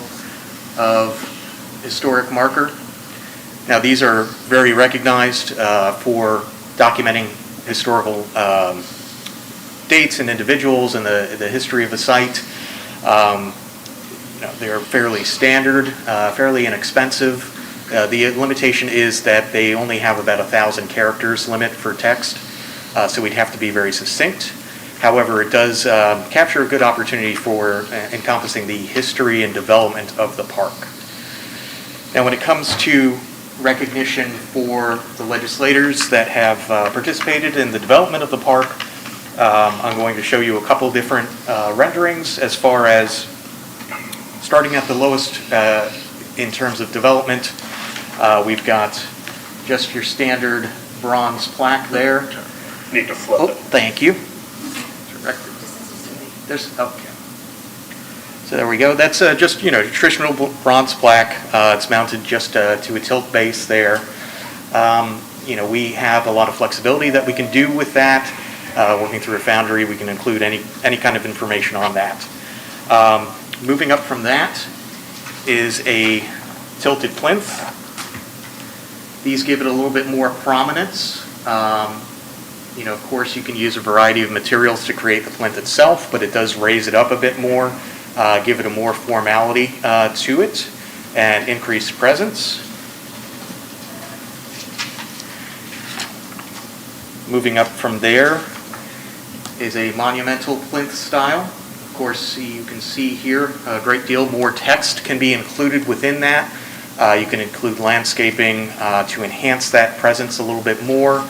of historic marker. Now, these are very recognized for documenting historical dates and individuals and the history of the site. They're fairly standard, fairly inexpensive. The limitation is that they only have about 1,000 characters limit for text, so we'd have to be very succinct. However, it does capture a good opportunity for encompassing the history and development of the park. Now, when it comes to recognition for the legislators that have participated in the development of the park, I'm going to show you a couple different renderings as far as starting at the lowest in terms of development. We've got just your standard bronze plaque there. Need to flip it. Thank you. Okay. So there we go. That's just traditional bronze plaque. It's mounted just to a tilt base there. We have a lot of flexibility that we can do with that. Working through a foundry, we can include any kind of information on that. Moving up from that is a tilted plinth. These give it a little bit more prominence. Of course, you can use a variety of materials to create the plinth itself, but it does raise it up a bit more, give it a more formality to it, and increase presence. Moving up from there is a monumental plinth style. Of course, you can see here a great deal more text can be included within that. You can include landscaping to enhance that presence a little bit more.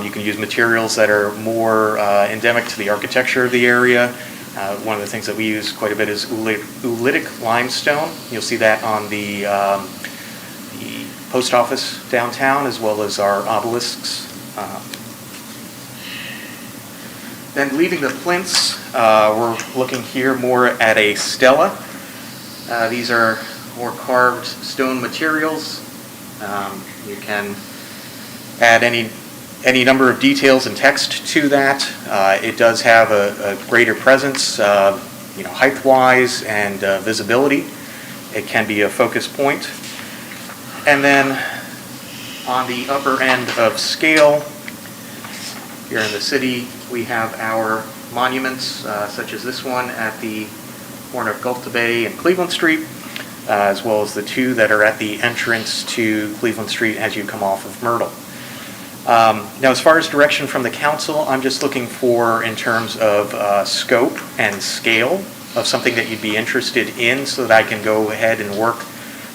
You can use materials that are more endemic to the architecture of the area. One of the things that we use quite a bit is oolitic limestone. You'll see that on the post office downtown, as well as our obelisks. Then leaving the plinths, we're looking here more at a stela. These are more carved stone materials. You can add any number of details and text to that. It does have a greater presence, height-wise and visibility. It can be a focus point. And then on the upper end of scale, here in the city, we have our monuments, such as this one at the corner of Gulf to Bay and Cleveland Street, as well as the two that are at the entrance to Cleveland Street as you come off of Myrtle. Now, as far as direction from the council, I'm just looking for, in terms of scope and scale of something that you'd be interested in, so that I can go ahead and work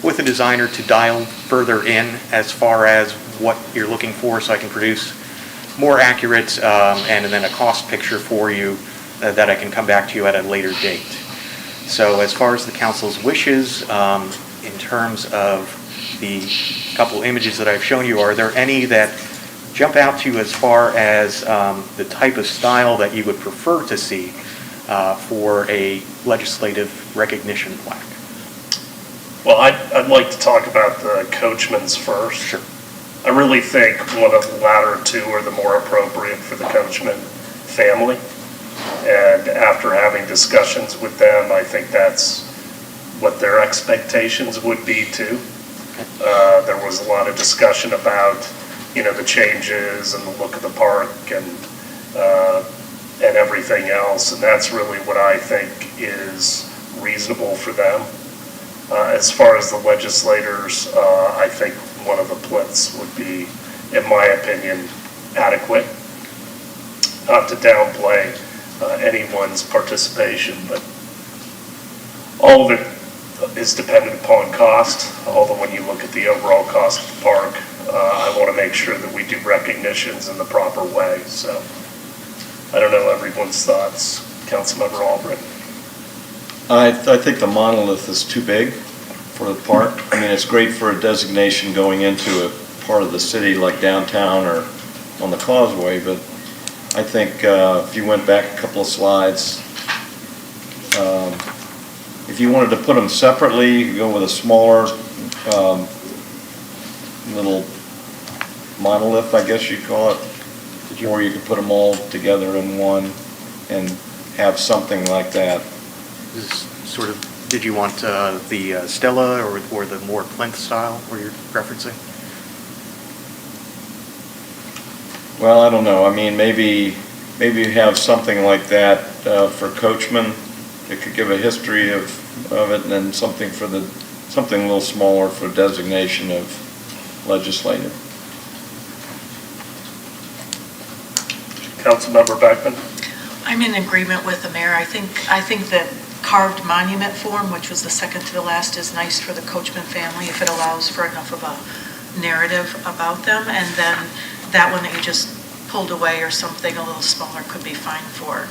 with a designer to dial further in as far as what you're looking for, so I can produce more accurate and then a cost picture for you that I can come back to you at a later date. So as far as the council's wishes, in terms of the couple images that I've shown you, are there any that jump out to you as far as the type of style that you would prefer to see for a legislative recognition plaque? Well, I'd like to talk about the coachmans first. Sure. I really think one of the latter two are the more appropriate for the Coachman family. And after having discussions with them, I think that's what their expectations would be too. There was a lot of discussion about, the changes and the look of the park and everything else. And that's really what I think is reasonable for them. As far as the legislators, I think one of the plinths would be, in my opinion, adequate. Not to downplay anyone's participation, but all of it is dependent upon cost. Although when you look at the overall cost of the park, I want to make sure that we do recognitions in the proper way. So I don't know everyone's thoughts. Councilmember Albritton. I think the monolith is too big for the park. I mean, it's great for a designation going into a part of the city like downtown or on the causeway, but I think if you went back a couple of slides, if you wanted to put them separately, you could go with a smaller little monolith, I guess you'd call it, or you could put them all together in one and have something like that. Did you want the stela or the more plinth style were you referencing? Well, I don't know. I mean, maybe you have something like that for Coachman. It could give a history of it, and then something a little smaller for designation of legislative. Councilmember Beckman. I'm in agreement with the mayor. I think that carved monument form, which was the second to the last, is nice for the Coachman family if it allows for enough of a narrative about them. And then that one that you just pulled away or something a little smaller could be fine for,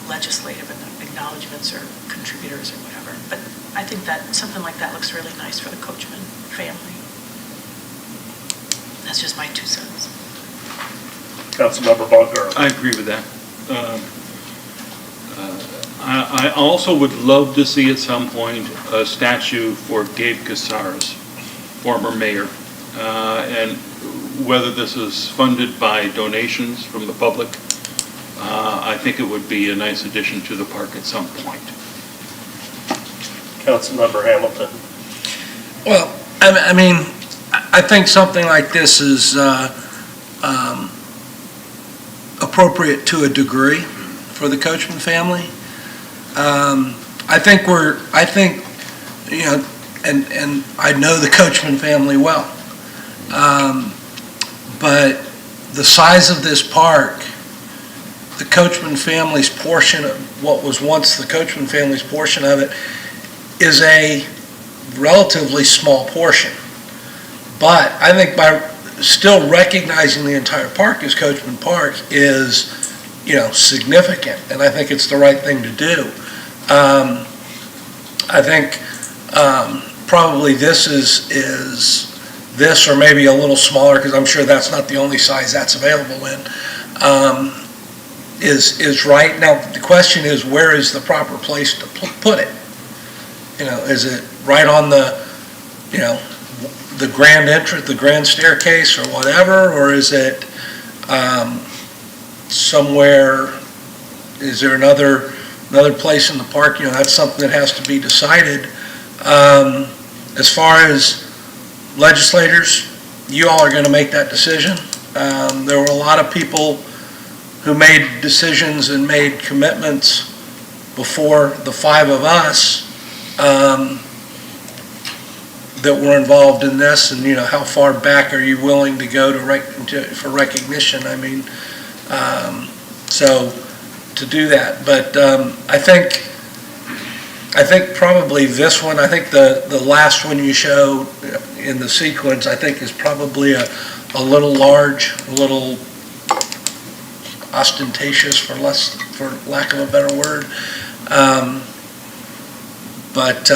legislative acknowledgements or contributors or whatever. But I think that something like that looks really nice for the Coachman family. That's just my 2 cents. Councilmember Bongar. I agree with that. I also would love to see at some point a statue for Gabe Casares, former mayor. And whether this is funded by donations from the public, I think it would be a nice addition to the park at some point. Councilmember Hamilton. Well, I think something like this is appropriate to a degree for the Coachman family. I think, and I know the Coachman family well. But the size of this park, the Coachman family's portion of what was once the Coachman family's portion of it, is a relatively small portion. But I think by still recognizing the entire park as Coachman Park is, significant, and I think it's the right thing to do. I think probably this is this, or maybe a little smaller, because I'm sure that's not the only size that's available in. is right. Now, the question is, where is the proper place to put it? You know, is it right on the, you know, the grand entrance, the grand staircase or whatever, or is it somewhere, is there another place in the park? You know, that's something that has to be decided. As far as legislators, you all are going to make that decision. There were a lot of people who made decisions and made commitments before the five of us that were involved in this, and you know, how far back are you willing to go for recognition? I mean, so to do that, but I think probably this one, I think the last one you showed in the sequence, I think is probably a little large, a little ostentatious, for lack of a better word. But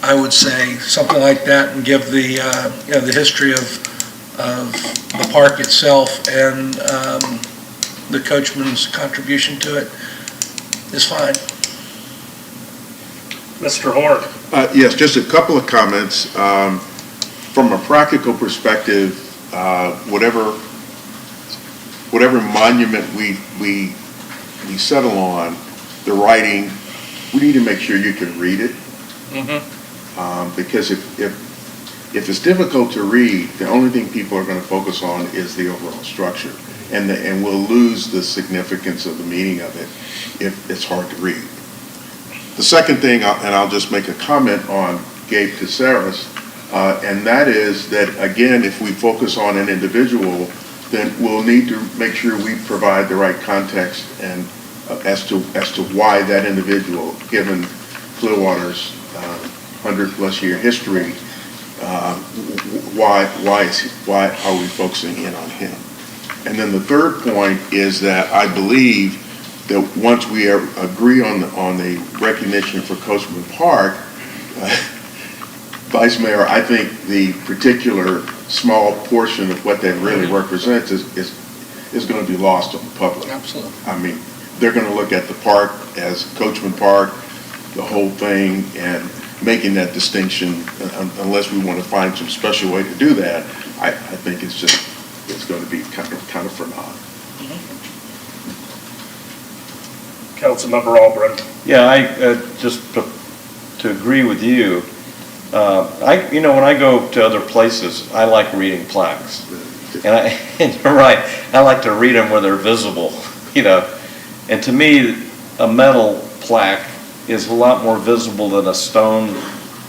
I would say something like that, and give the you know, the history of the park itself and the coachman's contribution to it is fine. Mr. Horn. Yes, just a couple of comments. From a practical perspective, whatever monument we settle on, the writing, we need to make sure you can read it. Because if it's difficult to read, the only thing people are going to focus on is the overall structure, and we'll lose the significance of the meaning of it if it's hard to read. The second thing, and I'll just make a comment on Gabe Caceres, and that is that, again, if we focus on an individual, then we'll need to make sure we provide the right context and as to why that individual, given Clearwater's 100-plus year history, why are we focusing in on him? And then the third point is that I believe that once we agree on the recognition for Coachman Park, Vice Mayor, I think the particular small portion of what that really represents is going to be lost on the public. Absolutely. I mean, they're going to look at the park as Coachman Park, the whole thing, and making that distinction, unless we want to find some special way to do that, I think it's going to be kind of for naught. Councilmember Albrecht. Yeah, just to agree with you, when I go to other places, I like reading plaques. And you're right, I like to read them where they're visible, you know. And to me, a metal plaque is a lot more visible than a stone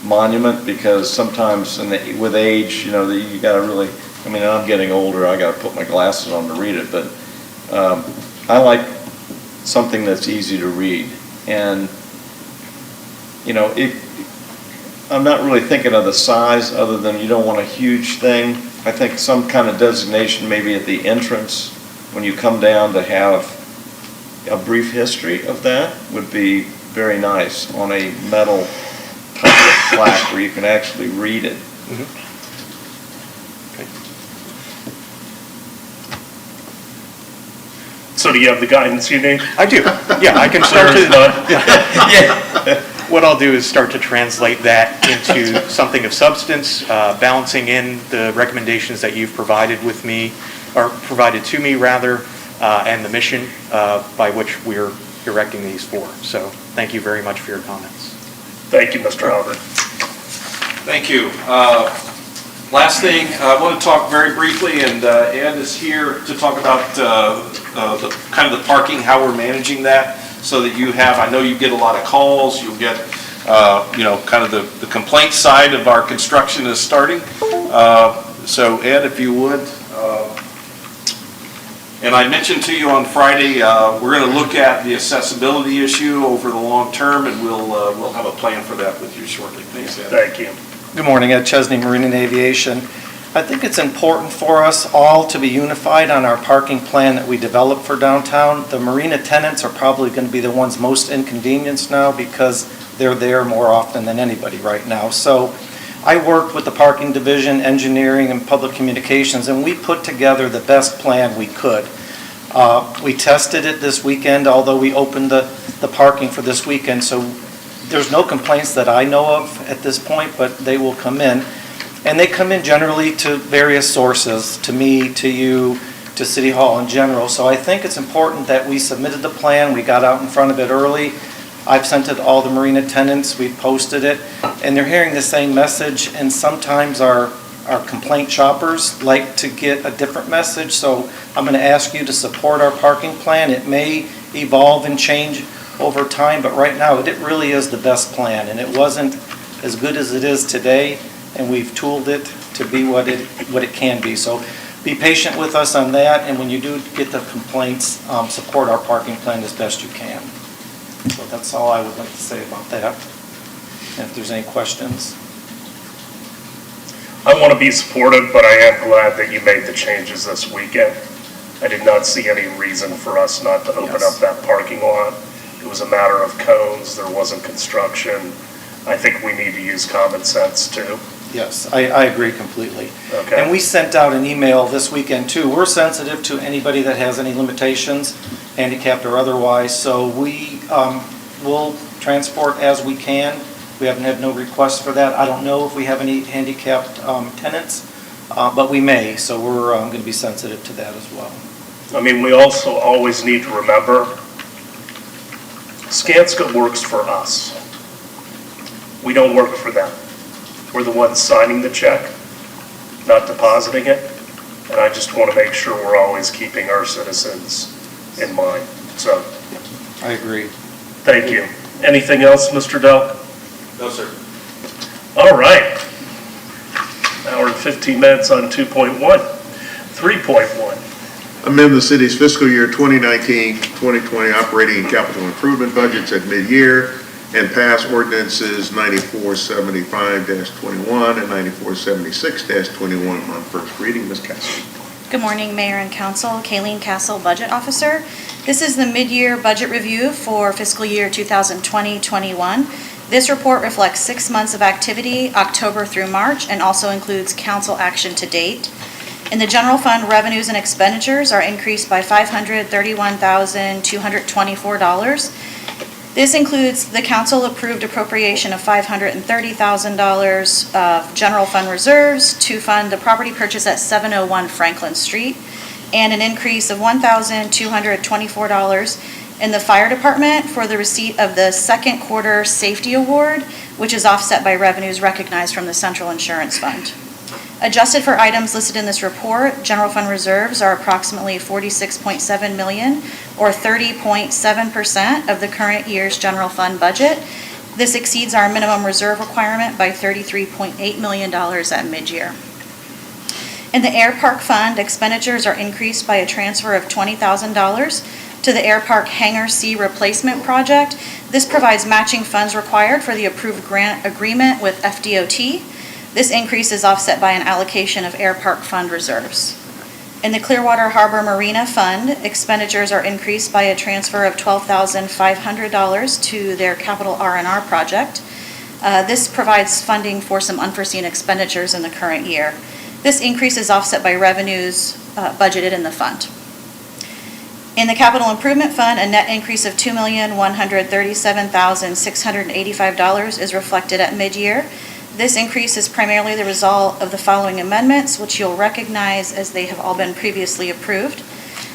monument, because sometimes with age, you know, you gotta really, I mean, I'm getting older, I gotta put my glasses on to read it, but I like something that's easy to read. And, you know, I'm not really thinking of the size, other than you don't want a huge thing. I think some kind of designation maybe at the entrance when you come down to have a brief history of that would be very nice on a metal type of plaque where you can actually read it. So do you have the guidance you need? I do. Yeah, I can start There is to. none. Yeah. What I'll do is start to translate that into something of substance, balancing in the recommendations that you've provided with me, or provided to me rather, and the mission by which we're erecting these for. So thank you very much for your comments. Thank you, Mr. Albrecht. Thank you. Last thing, I want to talk very briefly, and Ed is here to talk about kind of the parking, how we're managing that, so that you have, I know you get a lot of calls, you'll get, kind of the complaint side of our construction is starting. So Ed, if you would. And I mentioned to you on Friday, we're going to look at the accessibility issue over the long term, and we'll have a plan for that with you shortly. Thanks, Ed. Thank you. Good morning, Ed Chesney, Marine and Aviation. I think it's important for us all to be unified on our parking plan that we develop for downtown. The marina tenants are probably going to be the ones most inconvenienced now, because they're there more often than anybody right now. So I worked with the parking division, engineering, and public communications, and we put together the best plan we could. We tested it this weekend, although we opened the parking for this weekend, so there's no complaints that I know of at this point, but they will come in. And they come in generally to various sources, to me, to you, to City Hall in general. So I think it's important that we submitted the plan, we got out in front of it early. I've sent it to all the marina tenants, we posted it, and they're hearing the same message, and sometimes our complaint shoppers like to get a different message, so I'm going to ask you to support our parking plan. It may evolve and change over time, but right now, it really is the best plan, and it wasn't as good as it is today, and we've tooled it to be what it can be. So be patient with us on that, and when you do get the complaints, support our parking plan as best you can. So that's all I would like to say about that. And if there's any questions. I want to be supportive, but I am glad that you made the changes this weekend. I did not see any reason for us not to open up that parking lot. It was a matter of cones, there wasn't construction. I think we need to use common sense too. Yes, I agree completely. Okay. And we sent out an email this weekend too. We're sensitive to anybody that has any limitations, handicapped or otherwise, so we will transport as we can. We haven't had no requests for that. I don't know if we have any handicapped tenants, but we may, so we're going to be sensitive to that as well. I mean, we also always need to remember, Skanska works for us. We don't work for them. We're the ones signing the check, not depositing it. And I just want to make sure we're always keeping our citizens in mind. So, I agree. thank you. Anything else, Mr. Delk? No, sir. All right. Hour and 15 minutes on 2.1. 3.1. Amend the city's fiscal year 2019-2020 operating and capital improvement budgets at mid-year and pass ordinances 9475-21 and 9476-21 on first reading. Ms. Castle. Good morning, Mayor and Council. Kayleen Castle, Budget Officer. This is the mid-year budget review for fiscal year 2020-21. This report reflects 6 months of activity, October through March, and also includes council action to date. In the general fund, revenues and expenditures are increased by $531,224. This includes the council-approved appropriation of $530,000 of general fund reserves to fund the property purchase at 701 Franklin Street, and an increase of $1,224 in the fire department for the receipt of the second quarter safety award, which is offset by revenues recognized from the central insurance fund. Adjusted for items listed in this report, general fund reserves are approximately $46.7 million, or 30.7% of the current year's general fund budget. This exceeds our minimum reserve requirement by $33.8 million at mid-year. In the Air Park Fund, expenditures are increased by a transfer of $20,000 to the Air Park Hangar C replacement project. This provides matching funds required for the approved grant agreement with FDOT. This increase is offset by an allocation of Air Park Fund reserves. In the Clearwater Harbor Marina Fund, expenditures are increased by a transfer of $12,500 to their capital R&R project. This provides funding for some unforeseen expenditures in the current year. This increase is offset by revenues budgeted in the fund. In the Capital Improvement Fund, a net increase of $2,137,685 is reflected at mid-year. This increase is primarily the result of the following amendments, which you'll recognize as they have all been previously approved.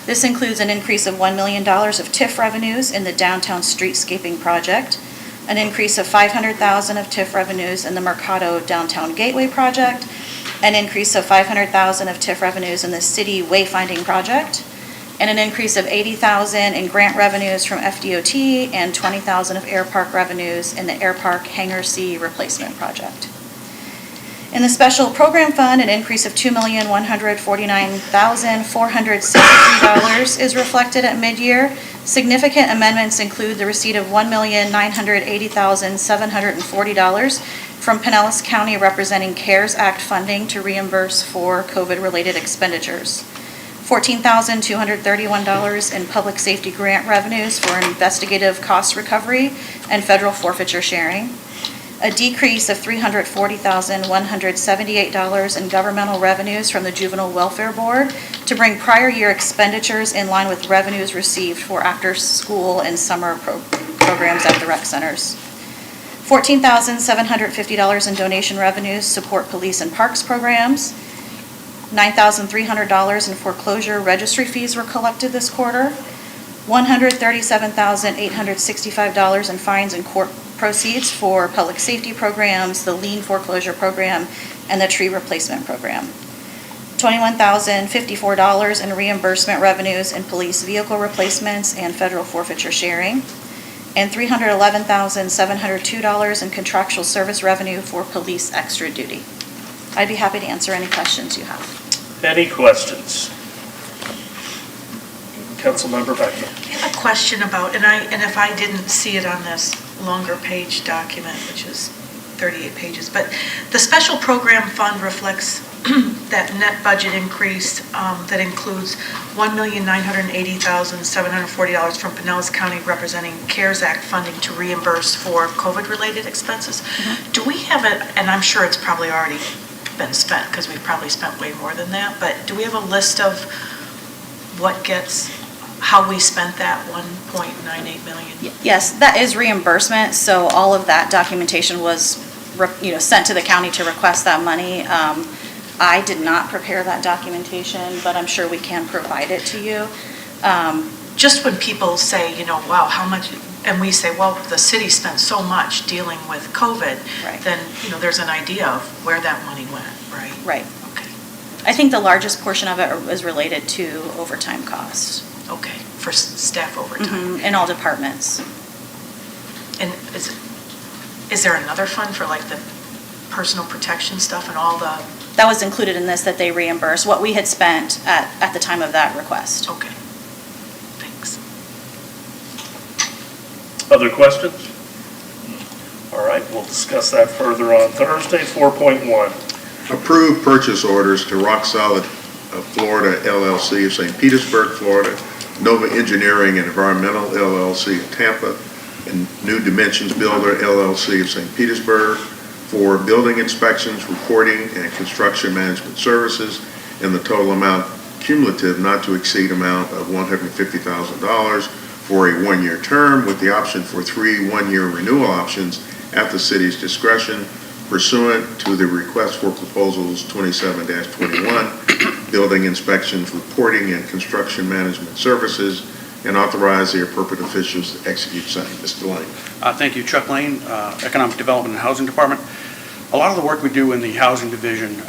This includes an increase of $1 million of TIF revenues in the downtown streetscaping project, an increase of $500,000 of TIF revenues in the Mercado Downtown Gateway project, an increase of $500,000 of TIF revenues in the city wayfinding project, and an increase of $80,000 in grant revenues from FDOT and $20,000 of Air Park revenues in the Air Park Hangar C replacement project. In the Special Program Fund, an increase of $2,149,463 is reflected at mid-year. Significant amendments include the receipt of $1,980,740 from Pinellas County representing CARES Act funding to reimburse for COVID-related expenditures. $14,231 in public safety grant revenues for investigative cost recovery and federal forfeiture sharing. a decrease of $340,178 in governmental revenues from the Juvenile Welfare Board to bring prior year expenditures in line with revenues received for after-school and summer programs at the rec centers. $14,750 in donation revenues support police and parks programs. $9,300 in foreclosure registry fees were collected this quarter. $137,865 in fines and court proceeds for public safety programs, the lien foreclosure program, and the tree replacement program. $21,054 in reimbursement revenues in police vehicle replacements and federal forfeiture sharing, and $311,702 in contractual service revenue for police extra duty. I'd be happy to answer any questions you have. Any questions? Councilmember Beckman. I have a question about, and if I didn't see it on this longer page document, which is 38 pages, but the special program fund reflects that net budget increase that includes $1,980,740 from Pinellas County representing CARES Act funding to reimburse for COVID-related expenses. Do we have it, and I'm sure it's probably already been spent because we've probably spent way more than that, but do we have a list of how we spent that 1.98 million? Yes, that is reimbursement, so all of that documentation was, sent to the county to request that money. I did not prepare that documentation, but I'm sure we can provide it to you. Just when people say, wow, how much, and we say, well, the city spent so much dealing with COVID, Right. then, there's an idea of where that money went, right? Right. Okay, I think the largest portion of it was related to overtime costs. okay, for staff overtime. In all departments. And is there another fund for like the personal protection stuff and all the, That was included in this, that they reimburse what we had spent at the time of that request. okay, thanks. Other questions? All right, we'll discuss that further on Thursday. 4.1. Approve purchase orders to Rock Solid of Florida LLC of St. Petersburg, Florida, Nova Engineering and Environmental LLC of Tampa, and New Dimensions Builder LLC of St. Petersburg for building inspections, reporting, and construction management services in the total amount cumulative not to exceed amount of $150,000 for a one-year term with the option for 3 one-year renewal options at the city's discretion pursuant to the request for proposals 27-21, building inspections, reporting, and construction management services, and authorize the appropriate officials to execute same. Mr. Lane. Thank you, Chuck Lane, Economic Development and Housing Department. A lot of the work we do in the Housing Division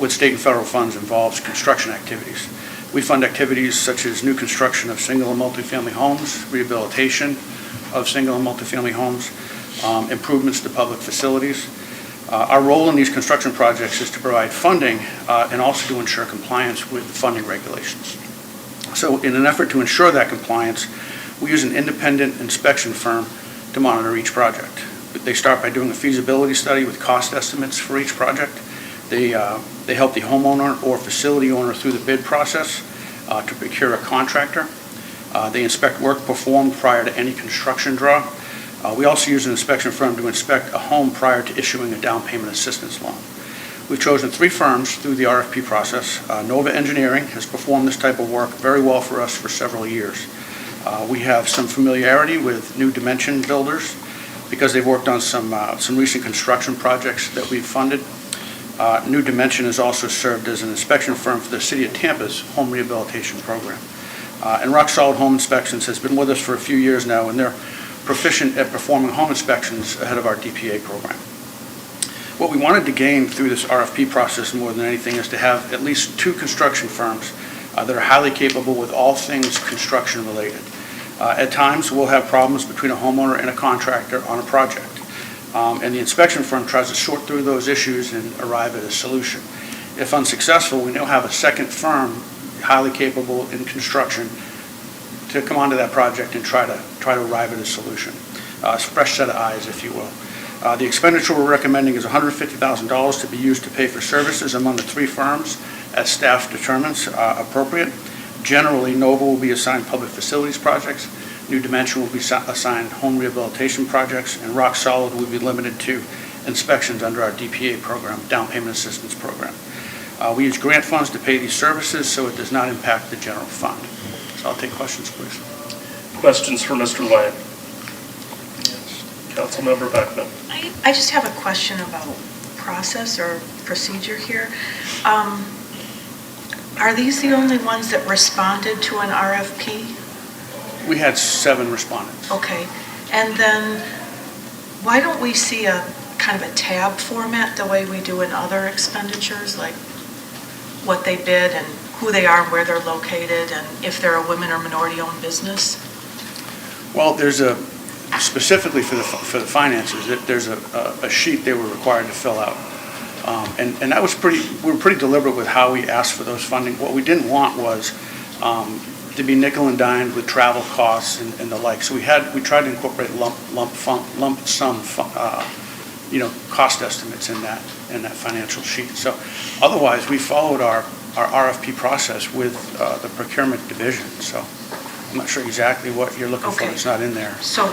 with state and federal funds involves construction activities. We fund activities such as new construction of single and multifamily homes, rehabilitation of single and multifamily homes, improvements to public facilities. Our role in these construction projects is to provide funding and also to ensure compliance with funding regulations. So in an effort to ensure that compliance, we use an independent inspection firm to monitor each project. They start by doing a feasibility study with cost estimates for each project. They help the homeowner or facility owner through the bid process to procure a contractor. They inspect work performed prior to any construction draw. We also use an inspection firm to inspect a home prior to issuing a down payment assistance loan. We've chosen 3 firms through the RFP process. Nova Engineering has performed this type of work very well for us for several years. We have some familiarity with New Dimension builders because they've worked on some recent construction projects that we've funded. New Dimension has also served as an inspection firm for the City of Tampa's home rehabilitation program. And Rock Solid Home Inspections has been with us for a few years now, and they're proficient at performing home inspections ahead of our DPA program. What we wanted to gain through this RFP process more than anything is to have at least 2 construction firms that are highly capable with all things construction related. At times, we'll have problems between a homeowner and a contractor on a project. And the inspection firm tries to sort through those issues and arrive at a solution. If unsuccessful, we now have a second firm highly capable in construction to come onto that project and try to arrive at a solution. A fresh set of eyes, if you will. The expenditure we're recommending is $150,000 to be used to pay for services among the 3 firms as staff determines appropriate. Generally, Nova will be assigned public facilities projects. New Dimension will be assigned home rehabilitation projects, and Rock Solid will be limited to inspections under our DPA program, Down Payment Assistance Program. We use grant funds to pay these services, so it does not impact the general fund. So I'll take questions, please. Questions for Mr. Lane? Councilmember Beckman. I just have a question about process or procedure here. Are these the only ones that responded to an RFP? We had 7 respondents. Okay, and then why don't we see a kind of a tab format the way we do in other expenditures, like what they bid and who they are, where they're located, and if they're a women or minority-owned business? Well, there's specifically for the finances, there's a sheet they were required to fill out. And that was we were pretty deliberate with how we asked for those funding. What we didn't want was to be nickel and dimed with travel costs and the like. So we tried to incorporate lump sum cost estimates in that financial sheet. So otherwise, we followed our RFP process with the procurement division. So I'm not sure exactly what you're looking for. Okay. It's not in there. So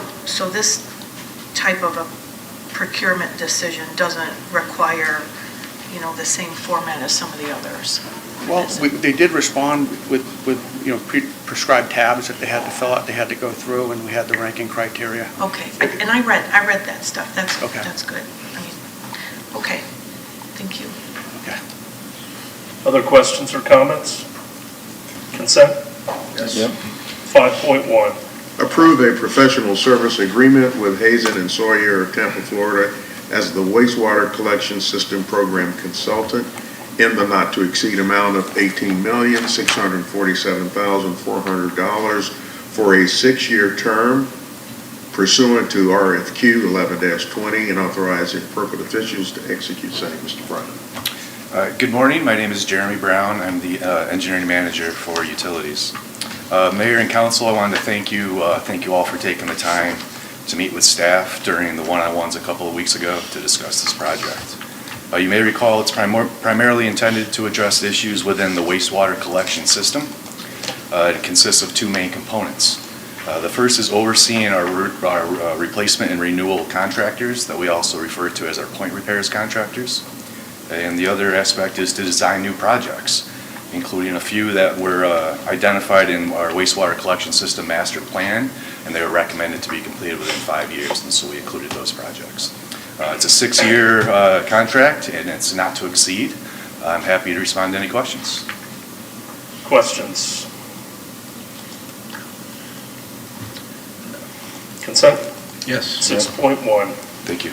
this type of a procurement decision doesn't require, the same format as some of the others? Well, they did respond with prescribed tabs that they had to fill out, they had to go through, and we had the ranking criteria. Okay, and I read that stuff. Okay. That's good. Okay, thank you. Okay. Other questions or comments? Consent? Yes. Yep. 5.1. Approve a professional service agreement with Hazen and Sawyer of Tampa, Florida as the wastewater collection system program consultant in the not-to-exceed amount of $18,647,400 for a 6-year term pursuant to RFQ 11-20 and authorize the appropriate officials to execute same. Mr. Brown. Good morning. My name is Jeremy Brown. I'm the engineering manager for utilities. Mayor and council, I wanted to thank you all for taking the time to meet with staff during the one-on-ones a couple of weeks ago to discuss this project. You may recall it's primarily intended to address issues within the wastewater collection system. It consists of 2 main components. The first is overseeing our replacement and renewal contractors that we also refer to as our point repairs contractors. And the other aspect is to design new projects, including a few that were identified in our wastewater collection system master plan, and they were recommended to be completed within 5 years, and so we included those projects. It's a 6-year contract, and it's not to exceed. I'm happy to respond to any questions. Questions? Consent? Yes. 6.1. Thank you.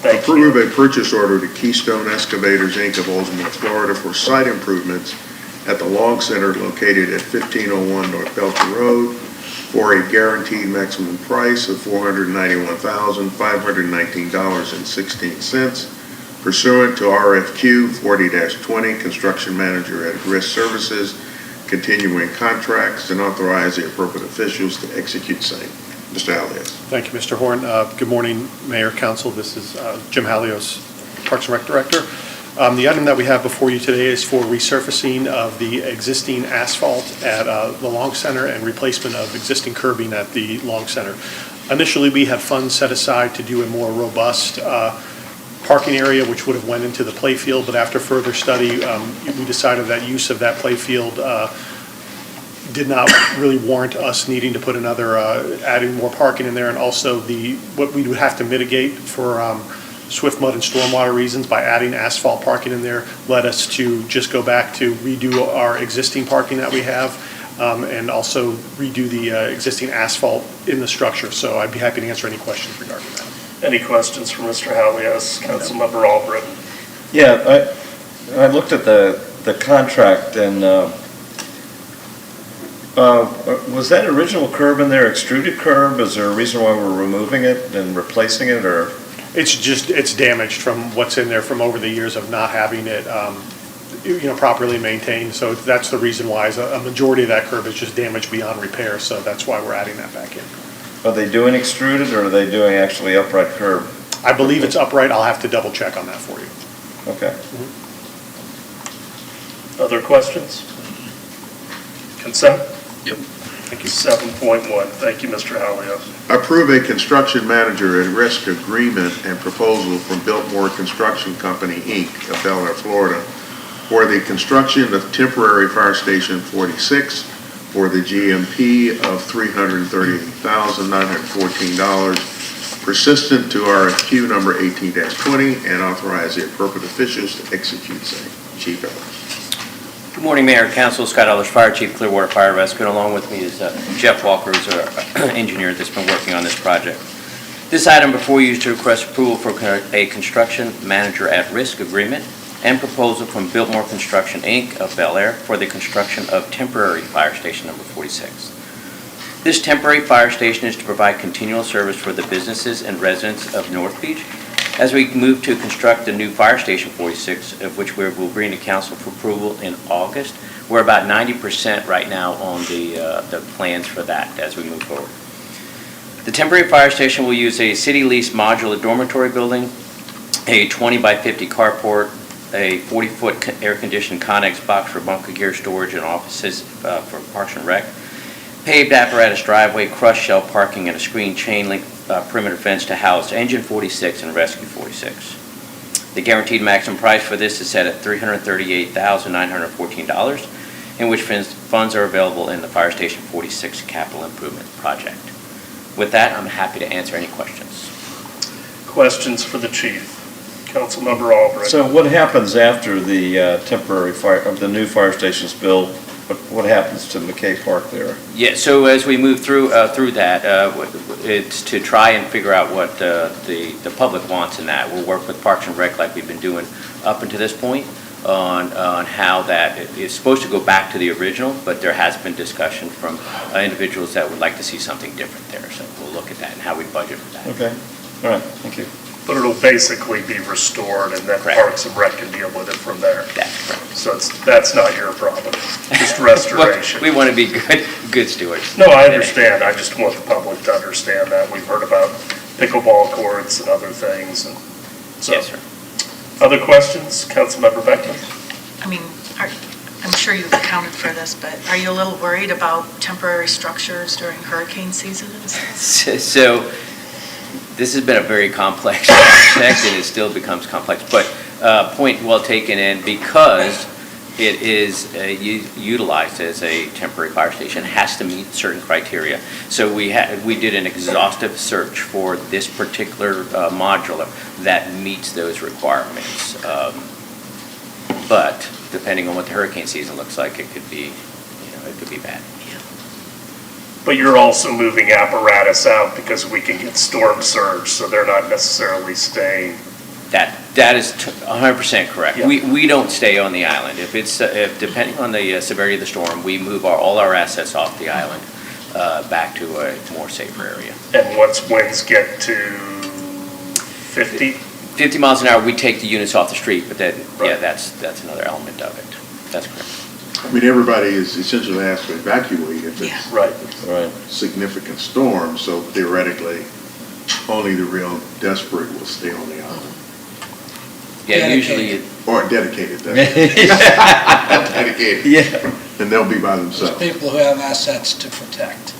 Thank Approve you. a purchase order to Keystone Excavators, Inc. of Oldsmobile, Florida for site improvements at the Long Center located at 1501 North Belcher Road for a guaranteed maximum price of $491,519.16 pursuant to RFQ 40-20, Construction Manager at Risk Services, continuing contracts, and authorize the appropriate officials to execute same. Mr. Alias. Thank you, Mr. Horn. Good morning, Mayor, Council. This is Jim Halios, Parks and Rec Director. The item that we have before you today is for resurfacing of the existing asphalt at the Long Center and replacement of existing curbing at the Long Center. Initially, we had funds set aside to do a more robust parking area, which would have went into the playfield, but after further study, we decided that use of that playfield did not really warrant us needing to put another, adding more parking in there, and also what we would have to mitigate for swift mud and stormwater reasons by adding asphalt parking in there led us to just go back to redo our existing parking that we have, and also redo the existing asphalt in the structure. So I'd be happy to answer any questions regarding that. Any questions for Mr. Halias? Councilmember Albritton. Yeah, I looked at the contract, and was that original curb in there extruded curb? Is there a reason why we're removing it and replacing it, or? It's damaged from what's in there from over the years of not having it, properly maintained. So that's the reason why a majority of that curb is just damaged beyond repair. So that's why we're adding that back in. Are they doing extruded, or are they doing actually upright curb? I believe it's upright. I'll have to double check on that for you. Okay. Other questions? Consent? Yep. Thank you. 7.1, thank you, Mr. Halio. Approve a construction manager at risk agreement and proposal from Biltmore Construction Company, Inc. of Bel Air, Florida, for the construction of temporary fire station 46 for the GMP of $338,914 persistent to RFQ number 18-20 and authorize the appropriate officials to execute same. Chief Ellis. Good morning, Mayor and Council. Scott Ellis, Fire Chief, Clearwater Fire Rescue, and along with me is Jeff Walker, who's our engineer that's been working on this project. This item before you is to request approval for a construction manager at risk agreement and proposal from Biltmore Construction, Inc. of Bel Air for the construction of temporary fire station number 46. This temporary fire station is to provide continual service for the businesses and residents of North Beach as we move to construct the new fire station 46, of which we will bring to council for approval in August. We're about 90% right now on the plans for that as we move forward. The temporary fire station will use a city leased modular dormitory building, a 20 by 50 carport, a 40-foot air-conditioned Connex box for bunker gear storage and offices for Parks and Rec, paved apparatus driveway, crushed shell parking, and a screened chain link perimeter fence to house Engine 46 and Rescue 46. The guaranteed maximum price for this is set at $338,914, in which funds are available in the Fire Station 46 capital improvement project. With that, I'm happy to answer any questions. Questions for the chief? Councilmember Albrecht. So what happens after the temporary fire, the new fire station's built? What happens to McKay Park there? Yeah, so as we move through that, it's to try and figure out what the public wants in that. We'll work with Parks and Rec like we've been doing up until this point on how that is supposed to go back to the original, but there has been discussion from individuals that would like to see something different there. So we'll look at that and how we budget for that. Okay, all right, thank you. But it'll basically be restored, and then Correct. Parks and Rec can deal with it from there. That's correct. So that's not your problem, just restoration. We want to be good stewards. No, I understand. I just want the public to understand that. We've heard about pickleball courts and other things. And so, Yes, sir. other questions? Councilmember Beckman? I mean, I'm sure you've accounted for this, but are you a little worried about temporary structures during hurricane season and stuff? So this has been a very complex project, and it still becomes complex. But point well taken, and because it is utilized as a temporary fire station, it has to meet certain criteria. So we did an exhaustive search for this particular modular that meets those requirements. But depending on what the hurricane season looks like, it could be bad. But you're also moving apparatus out because we can get storm surge, so they're not necessarily staying. That is 100% correct. Yeah. We don't stay on the island. If depending on the severity of the storm, we move all our assets off the island back to a more safer area. And once winds get to 50? 50 miles an hour, we take the units off the street, but then, Right. yeah, that's another element of it. That's correct. I mean, everybody is essentially asked to evacuate if it's Right. Right. significant storm, so theoretically, only the real desperate will stay on the island. Yeah, usually, Or dedicated, dedicated. Yeah. And they'll be by There's themselves. people who have assets to protect.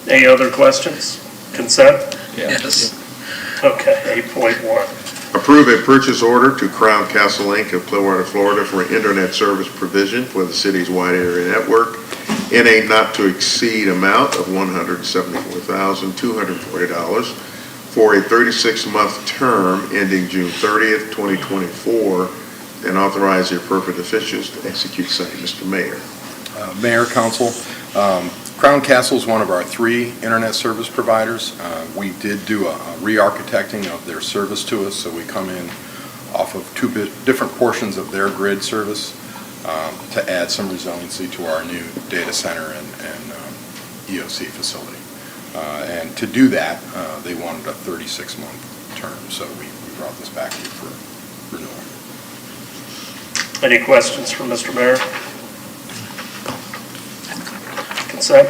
Any other questions? Consent? Yes. Okay, 8.1. Approve a purchase order to Crown Castle Inc. of Clearwater, Florida for internet service provision for the city's wide area network in a not-to-exceed amount of $174,240 for a 36-month term ending June 30th, 2024, and authorize the appropriate officials to execute same. Mr. Mayor. Mayor, Council, Crown Castle is one of our 3 internet service providers. We did do a re-architecting of their service to us, so we come in off of 2 different portions of their grid service to add some resiliency to our new data center and EOC facility. And to do that, they wanted a 36-month term, so we brought this back to you for renewal. Any questions from Mr. Mayor? Consent?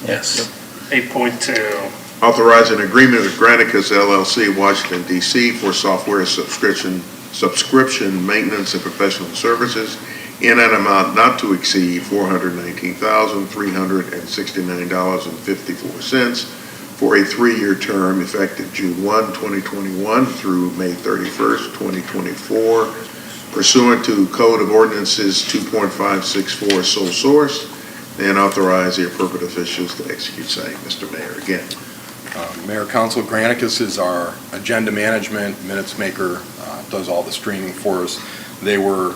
Yes. 8.2. Authorize an agreement with Granicus LLC, Washington, D.C. for software subscription maintenance and professional services in an amount not to exceed $419,369.54 for a 3-year term effective June 1, 2021 through May 31st, 2024, pursuant to Code of Ordinances 2.564 sole source, and authorize the appropriate officials to execute same. Mr. Mayor, again. Mayor, Council, Granicus is our agenda management, minutes maker, does all the streaming for us. They were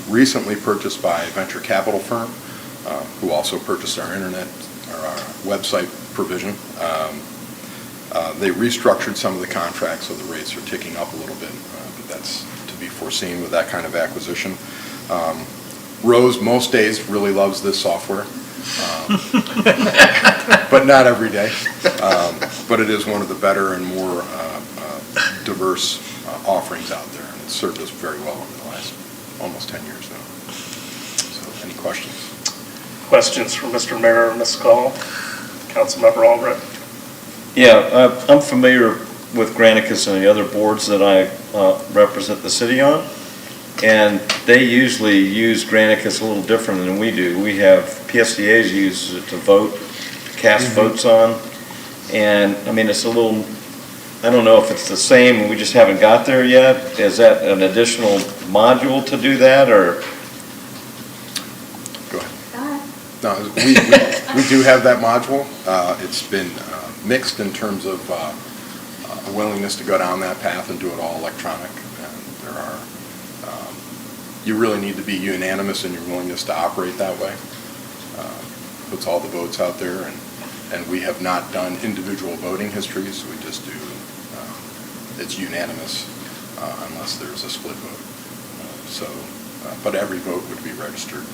recently purchased by a venture capital firm who also purchased our internet, or our website provision. They restructured some of the contracts, so the rates are ticking up a little bit, but that's to be foreseen with that kind of acquisition. Rose, most days, really loves this software, but not every day. But it is one of the better and more diverse offerings out there, and it's served us very well over the last almost 10 years now. So, any questions? Questions for Mr. Mayor or Ms. Call? Councilmember Albrecht? Yeah, I'm familiar with Granicus and the other boards that I represent the city on, and they usually use Granicus a little different than we do. We have PSDAs use it to vote, cast votes on, and I mean, it's a little, I don't know if it's the same, we just haven't got there yet. Is that an additional module to do that, or? Go ahead. No, we do have that module. It's been mixed in terms of a willingness to go down that path and do it all electronic. And there are, you really need to be unanimous in your willingness to operate that way. Puts all the votes out there, and we have not done individual voting histories. We just do, it's unanimous unless there's a split vote. But every vote would be registered.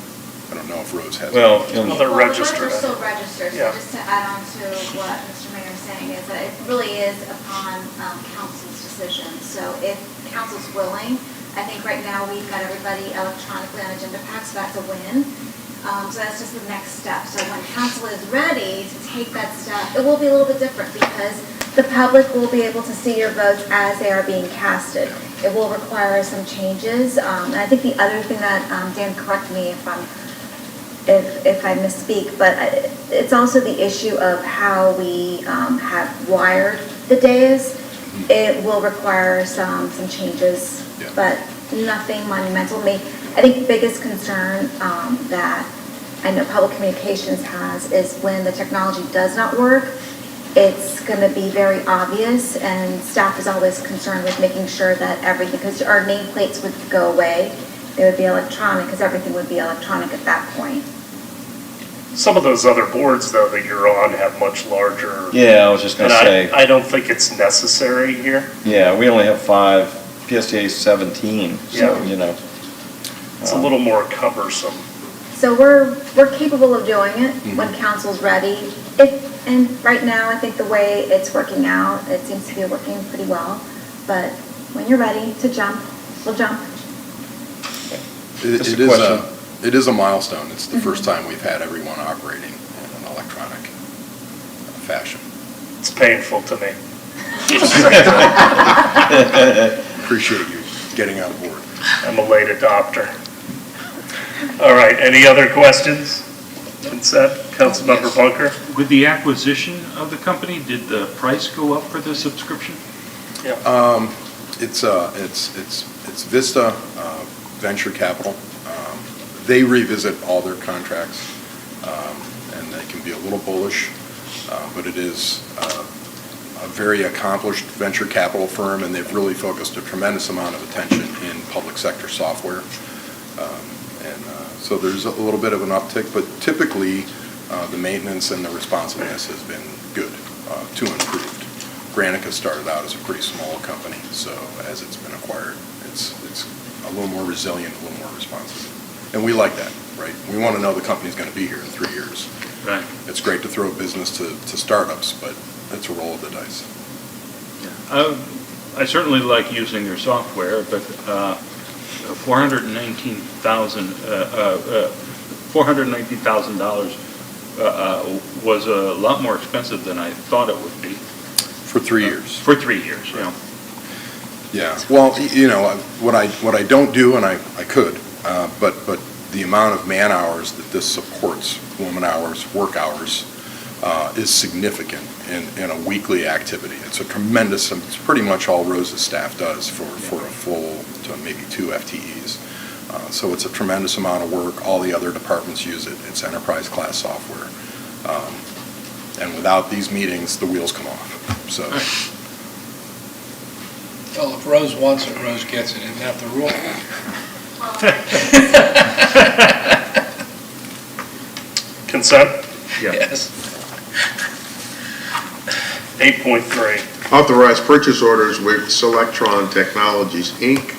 I don't know if Rose has. Well, they're Well, registered. the votes are still registered, so Yeah. just to add on to what Mr. Mayor is saying, is that it really is upon council's decision. So if council's willing, I think right now we've got everybody electronically on agenda packs, so that's a win. So that's just the next step. So when council is ready to take that step, it will be a little bit different because the public will be able to see your votes as they are being casted. It will require some changes. And I think the other thing that, Dan, correct me if I misspeak, but it's also the issue of how we have wired the days. It will require some changes, but nothing monumental. I think the biggest concern that I know public communications has is when the technology does not work, it's going to be very obvious, and staff is always concerned with making sure that everything, because our nameplates would go away, they would be electronic, because everything would be electronic at that point. Some of those other boards, though, that you're on have much larger. Yeah, I was just going to say. I don't think it's necessary here. Yeah, we only have 5, PSDA 17, so, Yeah. you know. It's a little more cumbersome. So we're capable of doing it when council's ready. And right now, I think the way it's working out, it seems to be working pretty well. But when you're ready to jump, we'll jump. Just a question. It is a milestone. It's the first time we've had everyone operating in an electronic fashion. It's painful to me. Appreciate you getting on board. I'm a late adopter. All right, any other questions? Consent, Councilmember Bunker? With the acquisition of the company, did the price go up for the subscription? It's Vista Venture Capital. They revisit all their contracts, and they can be a little bullish, but it is a very accomplished venture capital firm, and they've really focused a tremendous amount of attention in public sector software. So there's a little bit of an uptick, but typically the maintenance and the responsiveness has been good to improved. Granicus started out as a pretty small company, so as it's been acquired, it's a little more resilient, a little more responsive. And we like that, right? We want to know the company's going to be here in 3 years. Right. It's great to throw business to startups, but it's a roll of the dice. I certainly like using their software, but $419,000 was a lot more expensive than I thought it would be. For 3 years. For 3 years, yeah. Yeah, well, you know, what I don't do, and I could, but the amount of man hours that this supports, woman hours, work hours, is significant in a weekly activity. It's a tremendous, it's pretty much all Rose's staff does for a full to maybe 2 FTEs. So it's a tremendous amount of work. All the other departments use it. It's enterprise class software. And without these meetings, the wheels come off. So. Well, if Rose wants it, Rose gets it. Isn't that the rule? Consent? Yes. 8.3. Authorized purchase orders with Selectron Technologies, Inc.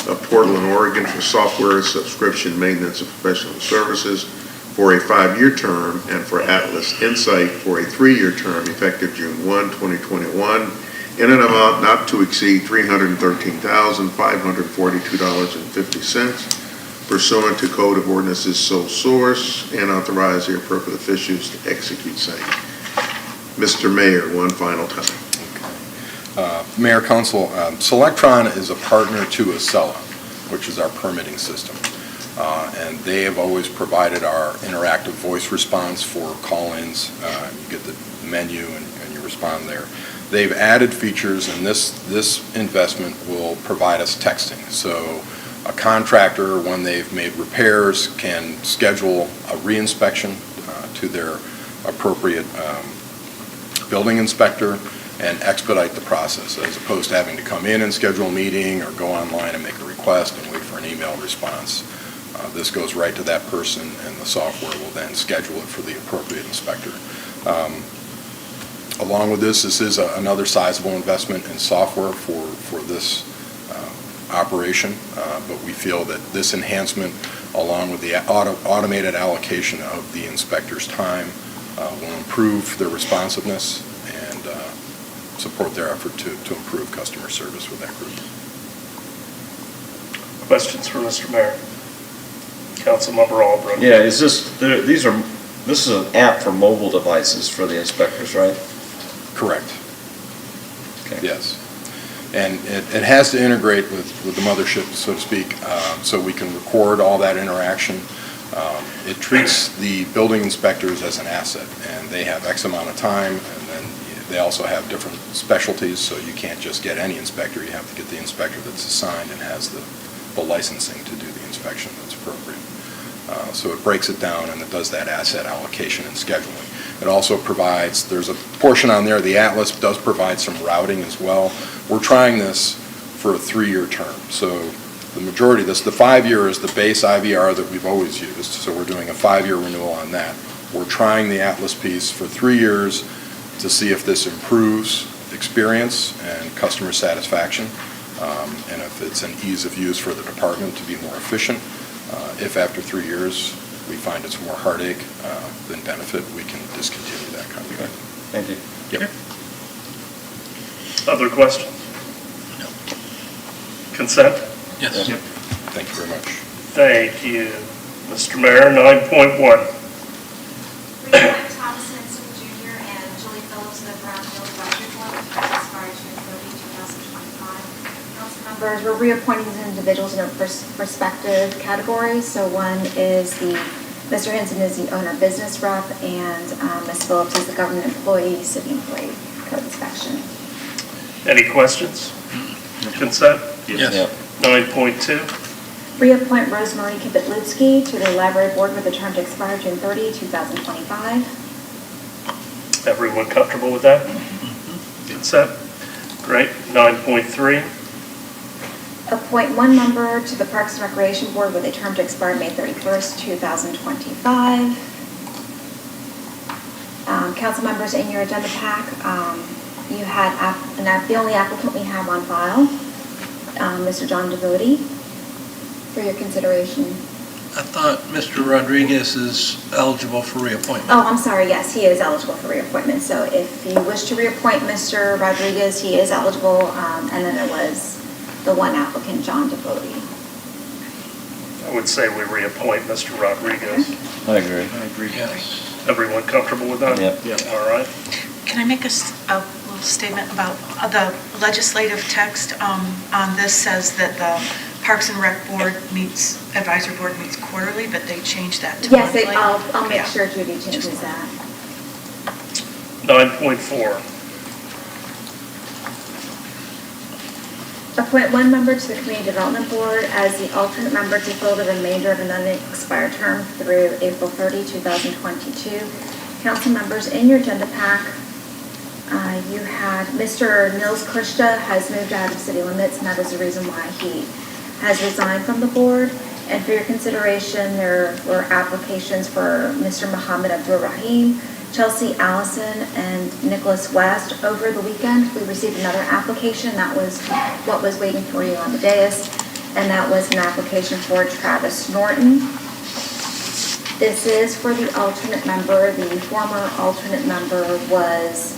of Portland, Oregon for software subscription maintenance and professional services for a 5-year term and for Atlas Insight for a 3-year term effective June 1, 2021, in an amount not to exceed $313,542.50 pursuant to Code of Ordinances sole source, and authorize the appropriate officials to execute same. Mr. Mayor, one final time. Mayor, Council, Selectron is a partner to Acela, which is our permitting system. And they have always provided our interactive voice response for call-ins. You get the menu and you respond there. They've added features, and this investment will provide us texting. So a contractor, when they've made repairs, can schedule a reinspection to their appropriate building inspector and expedite the process, as opposed to having to come in and schedule a meeting or go online and make a request and wait for an email response. This goes right to that person, and the software will then schedule it for the appropriate inspector. Along with this is another sizable investment in software for this operation, but we feel that this enhancement, along with the automated allocation of the inspector's time, will improve their responsiveness and support their effort to improve customer service with that group. Questions for Mr. Mayor? Councilmember Albrecht? Yeah, is this, this is an app for mobile devices for the inspectors, right? Correct. Okay. Yes. And it has to integrate with the mothership, so to speak, so we can record all that interaction. It treats the building inspectors as an asset, and they have X amount of time, and then they also have different specialties, so you can't just get any inspector. You have to get the inspector that's assigned and has the licensing to do the inspection that's appropriate. So it breaks it down, and it does that asset allocation and scheduling. It also provides, there's a portion on there, the Atlas does provide some routing as well. We're trying this for a 3-year term. So the majority of this, the 5-year is the base IVR that we've always used. So we're doing a 5-year renewal on that. We're trying the Atlas piece for 3 years to see if this improves experience and customer satisfaction, and if it's an ease of use for the department to be more efficient. If after 3 years we find it's more heartache than benefit, we can discontinue that contract. Thank you. Yep. Other questions? No. Consent? Yes. Yep. Thank you very much. Thank you, Mr. Mayor. 9.1. Reappoint Thomas Henson Jr. and Julie Phillips to the Brown Hill Advisory Board, term expired June 30, 2025. Council members, we're reappointing these individuals in a respective categories. So one is Mr. Henson is the owner business rep, and Ms. Phillips is the government employee, city employee, code inspection. Any questions? Consent? Yes. 9.2. Reappoint Rosemarie Kibitlutsky to the library board with a term to expire June 30, 2025. Everyone comfortable with that? Consent? Great. 9.3. Appoint one member to the Parks and Recreation Board with a term to expire May 31st, 2025. Council members, in your agenda pack, you had the only applicant we have on file, Mr. John Devotie, for your consideration. I thought Mr. Rodriguez is eligible for reappointment. Oh, I'm sorry, yes, he is eligible for reappointment. So if you wish to reappoint Mr. Rodriguez, he is eligible, and then there was the one applicant, John Devotie. I would say we reappoint Mr. Rodriguez. I agree. Yes. Everyone comfortable with that? Yep. All right. Can I make a little statement about the legislative text on this says that the Parks and Rec Board meets, Advisory Board meets quarterly, but they changed that to Yes, monthly. I'll make Yeah. sure Judy changes that. 9.4. Appoint one member to the Community Development Board as the alternate member to fill the remainder of an unexpired term through April 30, 2022. Council members, in your agenda pack, you had Mr. Nils Kushta has moved out of city limits, and that is the reason why he has resigned from the board. And for your consideration, there were applications for Mr. Muhammad Abdul Rahim, Chelsea Allison, and Nicholas West. Over the weekend, we received another application. That was what was waiting for you on the dais, and that was an application for Travis Norton. This is for the alternate member. The former alternate member was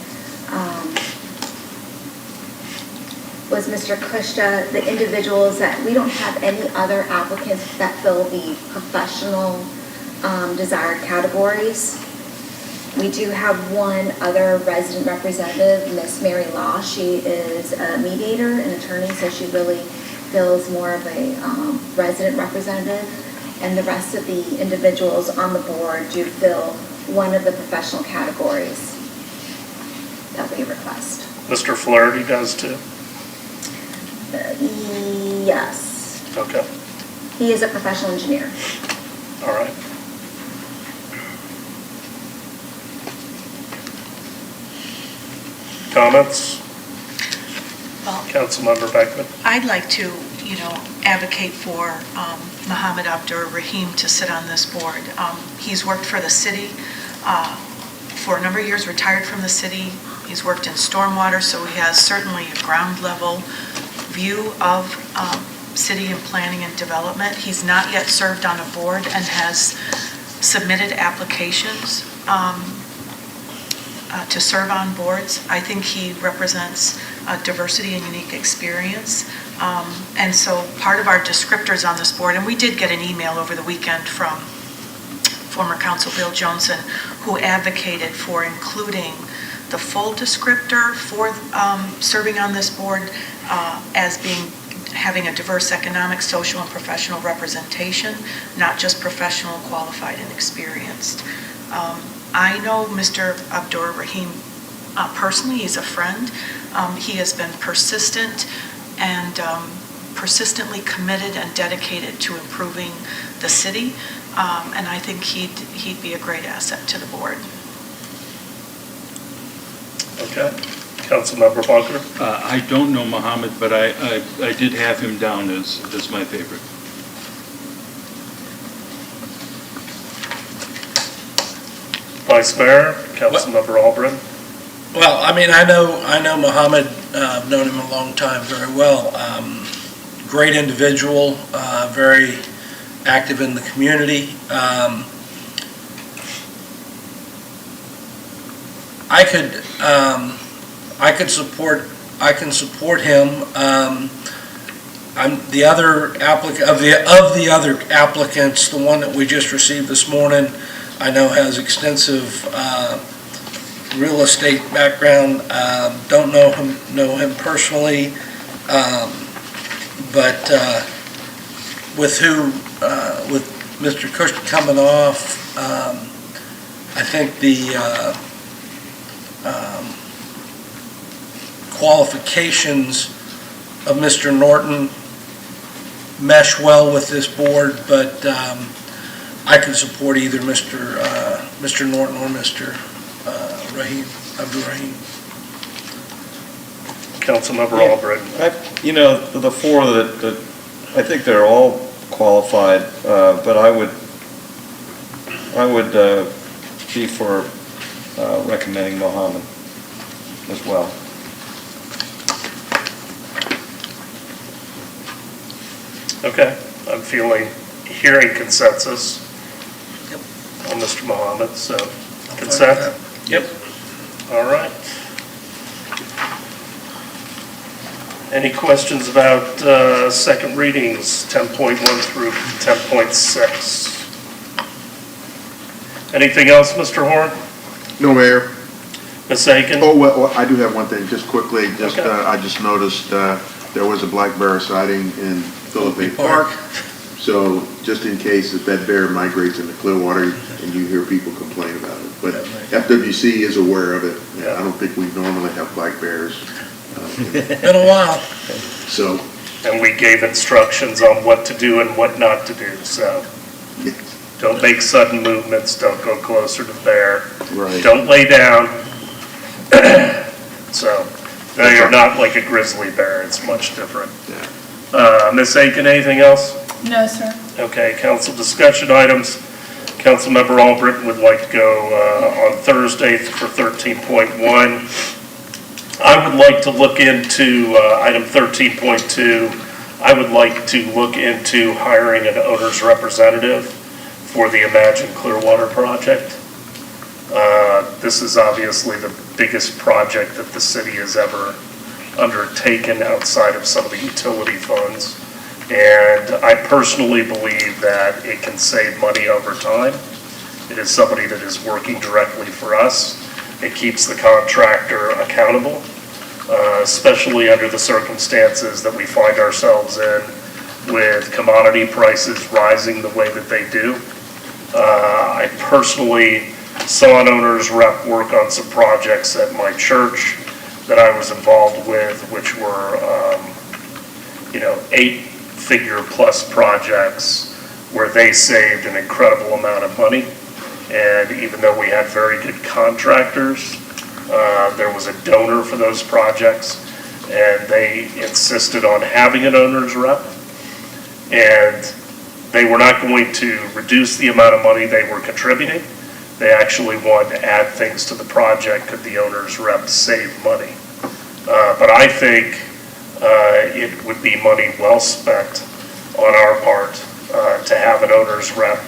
Mr. Kushta. The individuals that, we don't have any other applicants that fill the professional desired categories. We do have one other resident representative, Miss Mary Law. She is a mediator and attorney, so she really fills more of a resident representative. And the rest of the individuals on the board do fill one of the professional categories that we request. Mr. Flaherty does too? Yes. Okay, He is a professional engineer. all right. Comments? Well, Councilmember Beckman? I'd like to, advocate for Muhammad Abdur Rahim to sit on this board. He's worked for the city for a number of years, retired from the city. He's worked in stormwater, so he has certainly a ground level view of city and planning and development. He's not yet served on a board and has submitted applications to serve on boards. I think he represents diversity and unique experience. And so part of our descriptors on this board, and we did get an email over the weekend from former Council Bill Johnson, who advocated for including the full descriptor for serving on this board as having a diverse economic, social, and professional representation, not just professional, qualified, and experienced. I know Mr. Abdur Rahim personally. He's a friend. He has been persistent and persistently committed and dedicated to improving the city, and I think he'd be a great asset to the board. Okay. Councilmember Bunker? I don't know Mohammed, but I did have him down as my favorite. Vice Mayor, Councilmember Albritton? Well, I mean, I know Muhammad, I've known him a long time very well. Great individual, very active in the community. I can support him. I'm the other applicant, of the other applicants, the one that we just received this morning, I know has extensive real estate background. Don't know him personally, but with Mr. Cush coming off, I think the qualifications of Mr. Norton mesh well with this board, but I can support either Mr. Norton or Mr. Rahim, Abdur Rahim. Councilmember Albritton? The four that, I think they're all qualified, but I would be for recommending Mohammed as well. Okay, I'm hearing consensus on Mr. Mohammed, so consent? Yep. All right. Any questions about second readings, 10.1 through 10.6? Anything else, Mr. Horn? No, Mayor. Ms. Aiken? Oh, well, I do have one thing, just quickly, Okay. I just noticed there was a black bear sighting in Philip A. Park. So just in case that bear migrates into Clearwater and you hear people complain about it. But FWC is aware of it. I don't think we normally have black bears. Been a while. So, And we gave instructions on what to do and what not to do, so don't make sudden movements, don't go closer to the bear. right. Don't lay down. So, no, you're not like a grizzly bear, it's much different. Ms. Aiken, anything else? No, sir. Okay, council discussion items. Councilmember Albritton would like to go on Thursday for 13.1. I would like to look into item 13.2. I would like to look into hiring an owner's representative for the Imagine Clearwater project. This is obviously the biggest project that the city has ever undertaken outside of some of the utility funds. And I personally believe that it can save money over time. It is somebody that is working directly for us. It keeps the contractor accountable, especially under the circumstances that we find ourselves in with commodity prices rising the way that they do. I personally saw an owner's rep work on some projects at my church that I was involved with, which were, 8-figure plus projects where they saved an incredible amount of money. And even though we had very good contractors, there was a donor for those projects, and they insisted on having an owner's rep. And they were not going to reduce the amount of money they were contributing. They actually wanted to add things to the project could the owner's rep save money. But I think it would be money well spent on our part to have an owner's rep.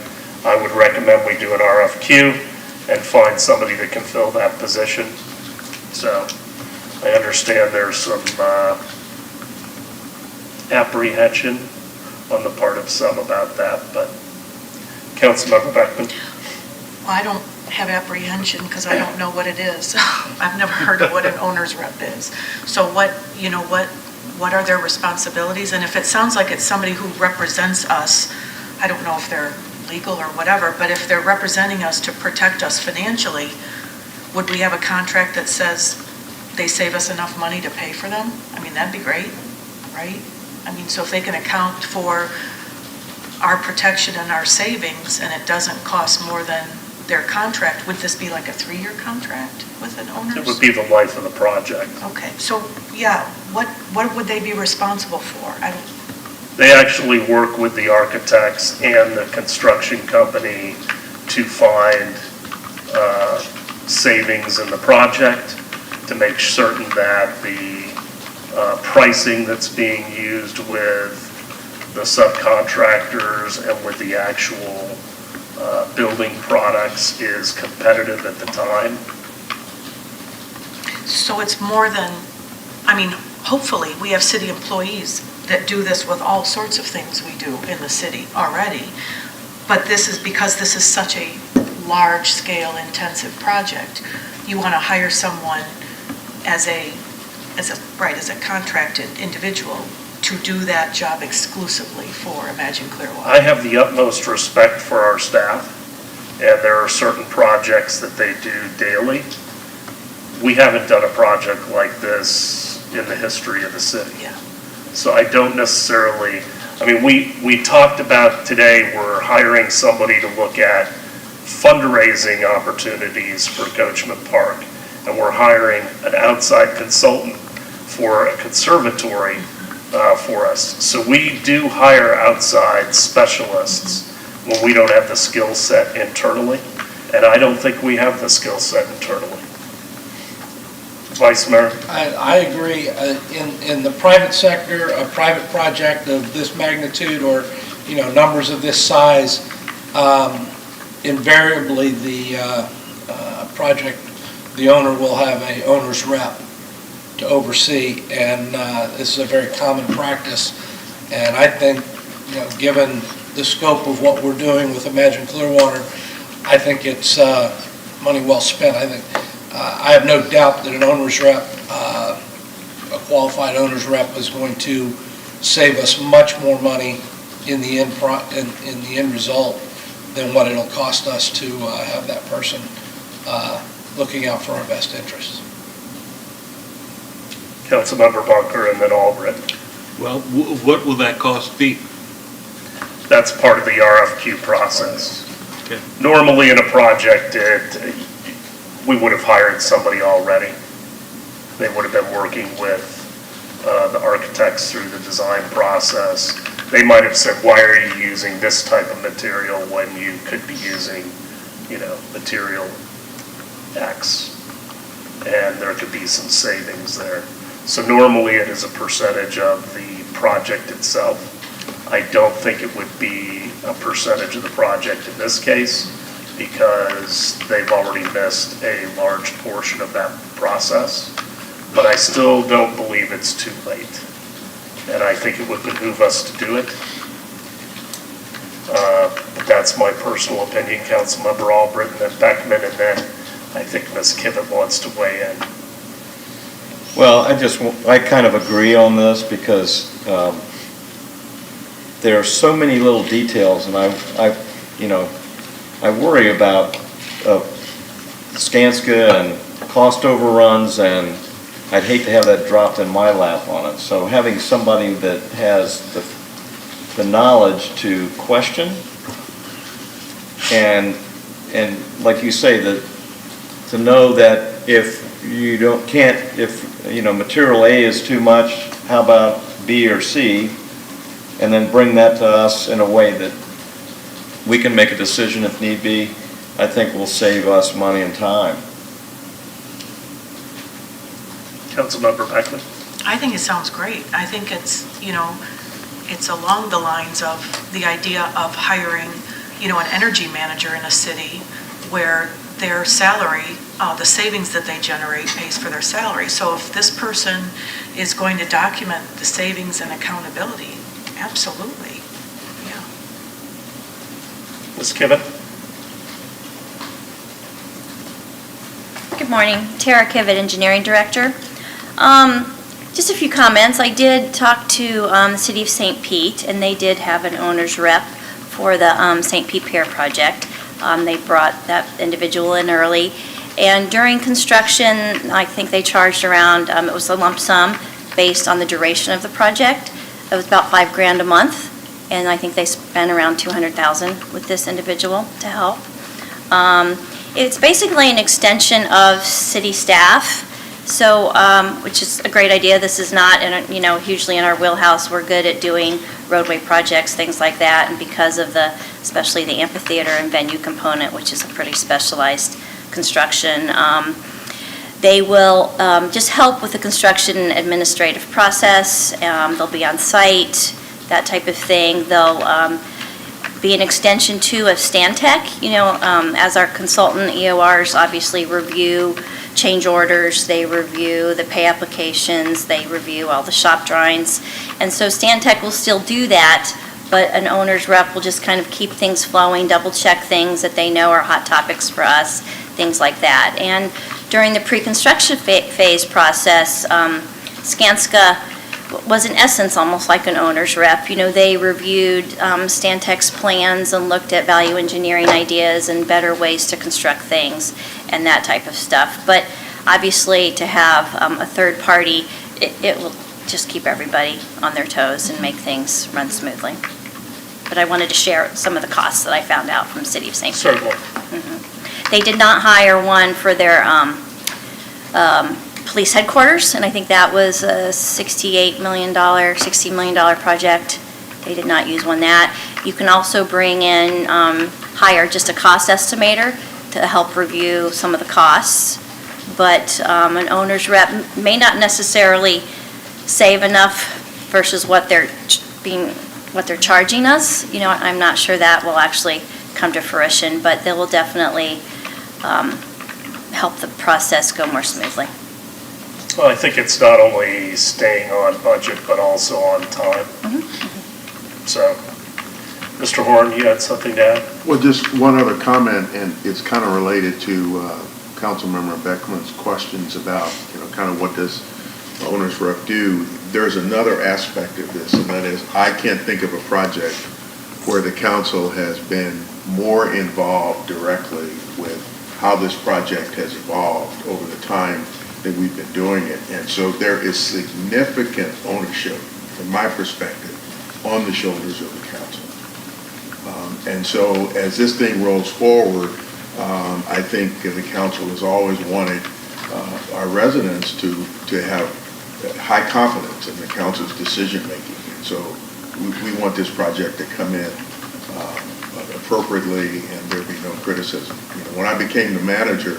I would recommend we do an RFQ and find somebody that can fill that position. So I understand there's some apprehension on the part of some about that, but Councilmember Beckman. Well, I don't have apprehension because I don't know what it is. I've never heard of what an owner's rep is. So what are their responsibilities? And if it sounds like it's somebody who represents us, I don't know if they're legal or whatever, but if they're representing us to protect us financially, would we have a contract that says they save us enough money to pay for them? I mean, that'd be great, right? I mean, so if they can account for our protection and our savings and it doesn't cost more than their contract, would this be like a 3-year contract with an owner's? It would be the life of the project. Okay, so, yeah, what would they be responsible for? They actually work with the architects and the construction company to find savings in the project, to make certain that the pricing that's being used with the subcontractors and with the actual building products is competitive at the time. So it's more than, I mean, hopefully, we have city employees that do this with all sorts of things we do in the city already. But this is because this is such a large-scale intensive project. You want to hire someone as a contracted individual to do that job exclusively for Imagine Clearwater. I have the utmost respect for our staff, and there are certain projects that they do daily. We haven't done a project like this in the history of the city. Yeah. So I don't necessarily, I mean, we talked about today, we're hiring somebody to look at fundraising opportunities for Coachman Park, and we're hiring an outside consultant for a conservatory for us. So we do hire outside specialists when we don't have the skill set internally, and I don't think we have the skill set internally. Vice Mayor? I agree. In the private sector, a private project of this magnitude or, numbers of this size, invariably the project, the owner will have a owner's rep to oversee, and this is a very common practice. And I think, given the scope of what we're doing with Imagine Clearwater, I think it's money well spent. I have no doubt that an owner's rep, a qualified owner's rep, is going to save us much more money in the in the end result than what it'll cost us to have that person looking out for our best interests. Councilmember Bunker and then Albritton. Well, what will that cost be? That's part of the RFQ process. Okay. Normally in a project, we would have hired somebody already. They would have been working with the architects through the design process. They might have said, why are you using this type of material when you could be using, material X? And there could be some savings there. So normally it is a percentage of the project itself. I don't think it would be a percentage of the project in this case because they've already missed a large portion of that process. But I still don't believe it's too late. And I think it would behoove us to do it. But that's my personal opinion. Councilmember Albritton and Beckman, and then I think Ms. Kivett wants to weigh in. Well, I kind of agree on this because there are so many little details, and I worry about Skanska and cost overruns, and I'd hate to have that dropped in my lap on it. So having somebody that has the knowledge to question and like you say, to know that if material A is too much, how about B or C? And then bring that to us in a way that we can make a decision if need be, I think will save us money and time. Councilmember Beckman. I think it sounds great. I think it's, it's along the lines of the idea of hiring, an energy manager in a city where their salary, the savings that they generate pays for their salary. So if this person is going to document the savings and accountability, absolutely, yeah. Ms. Kivett. Good morning. Tara Kivett, Engineering Director. Just a few comments. I did talk to the City of St. Pete, and they did have an owner's rep for the St. Pete Pier project. They brought that individual in early. And during construction, I think they charged around, it was a lump sum based on the duration of the project. It was about $5,000 a month, and I think they spent around $200,000 with this individual to help. It's basically an extension of city staff, so which is a great idea. This is not, hugely in our wheelhouse. We're good at doing roadway projects, things like that, and because of especially the amphitheater and venue component, which is a pretty specialized construction. They will just help with the construction administrative process. They'll be on site, that type of thing. They'll be an extension too of Stantec. As our consultant, EORs obviously review change orders, they review the pay applications, they review all the shop drawings. And so Stantec will still do that, but an owner's rep will just kind of keep things flowing, double check things that they know are hot topics for us, things like that. And during the pre-construction phase process, Skanska was in essence almost like an owner's rep. They reviewed Stantec's plans and looked at value engineering ideas and better ways to construct things and that type of stuff. But obviously to have a third party, it will just keep everybody on their toes and make things run smoothly. But I wanted to share some of the costs that I found out from City of St. Pete. Certainly. They did not hire one for their police headquarters, and I think that was a $60 million project. They did not use one that. You can also bring in, hire just a cost estimator to help review some of the costs. But an owner's rep may not necessarily save enough versus what they're charging us. I'm not sure that will actually come to fruition, but they will definitely help the process go more smoothly. Well, I think it's not only staying on budget, but also on time. So, Mr. Horn, you had something to add? Well, just one other comment, and it's kind of related to Councilmember Beckman's questions about, kind of what does the owner's rep do. there's another aspect of this, and that is I can't think of a project where the council has been more involved directly with how this project has evolved over the time that we've been doing it. And so there is significant ownership, from my perspective, on the shoulders of the council. And so as this thing rolls forward, I think the council has always wanted our residents to have high confidence in the council's decision-making. And so we want this project to come in appropriately and there be no criticism. You know, when I became the manager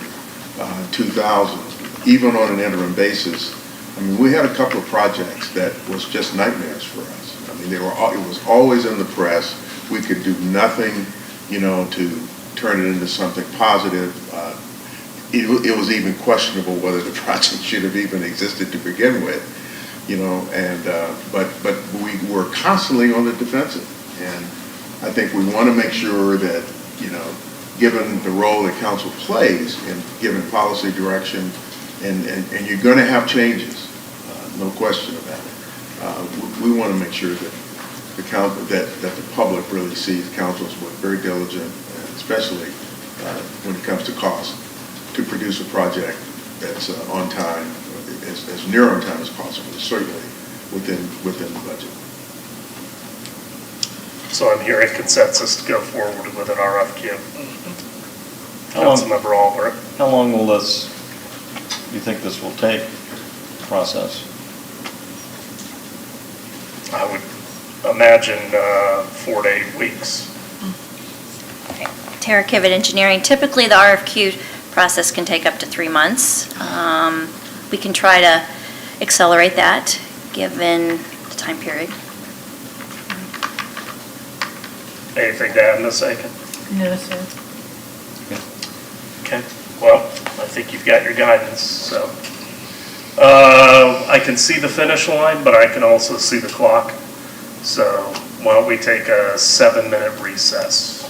in 2000, even on an interim basis, I mean, we had a couple of projects that was just nightmares for us. I mean, it was always in the press. We could do nothing, you know, to turn it into something positive. It was even questionable whether the project should have even existed to begin with, you know. And but we were constantly on the defensive, and I think we want to make sure that, you know, given the role that council plays in giving policy direction, and you're going to have changes, no question about it. We want to make sure that the public really sees council's work very diligent, especially when it comes to cost, to produce a project that's on time, as near on time as possible, certainly within the budget. So I'm hearing consensus to go forward with an RFQ. How long- Councilmember Albrecht. How long will this, you think this will take, process? I would imagine 4 to 8 weeks. Tara Kivett, Engineering. Typically, the RFQ process can take up to 3 months. We can try to accelerate that, given the time period. Anything to add, Ms. Aiken? No, sir. Okay, well, I think you've got your guidance, so. I can see the finish line, but I can also see the clock. So why don't we take a 7-minute recess?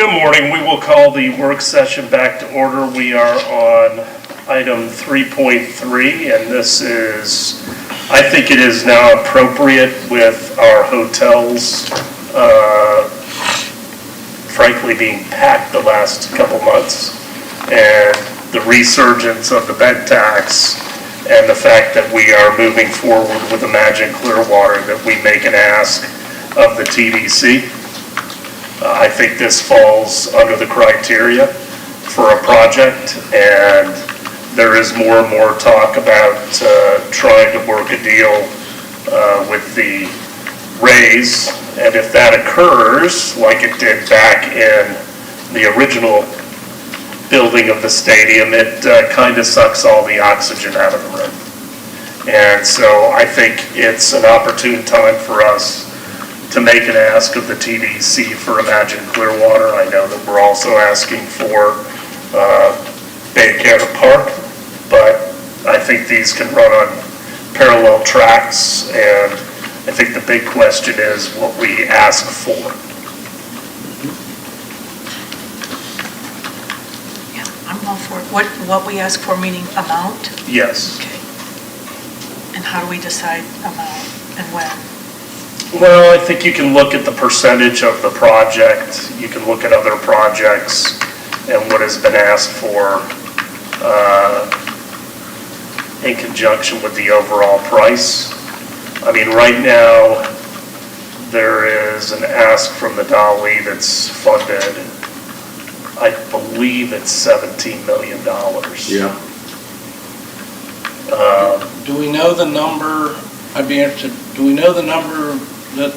Good morning. We will call the work session back to order. We are on item 3.3, and this is, I think it is now appropriate with our hotels, frankly, being packed the last couple months, and the resurgence of the bed tax, and the fact that we are moving forward with Imagine Clearwater, that we make an ask of the TDC. I think this falls under the criteria for a project, and there is more and more talk about trying to work a deal with the Rays, and if that occurs, like it did back in the original building of the stadium, it kind of sucks all the oxygen out of the room. And so I think it's an opportune time for us to make an ask of the TDC for Imagine Clearwater. I know that we're also asking for Baycare Park, but I think these can run on parallel tracks, and I think the big question is what we ask for. Yeah, I'm all for it. What we ask for, meaning amount? Yes. Okay. And how do we decide amount and when? Well, I think you can look at the percentage of the project, you can look at other projects and what has been asked for in conjunction with the overall price. I mean, right now, there is an ask from the Dolly that's funded, I believe it's $17 million. Yeah. Do we know the number, I'd be interested, do we know the number that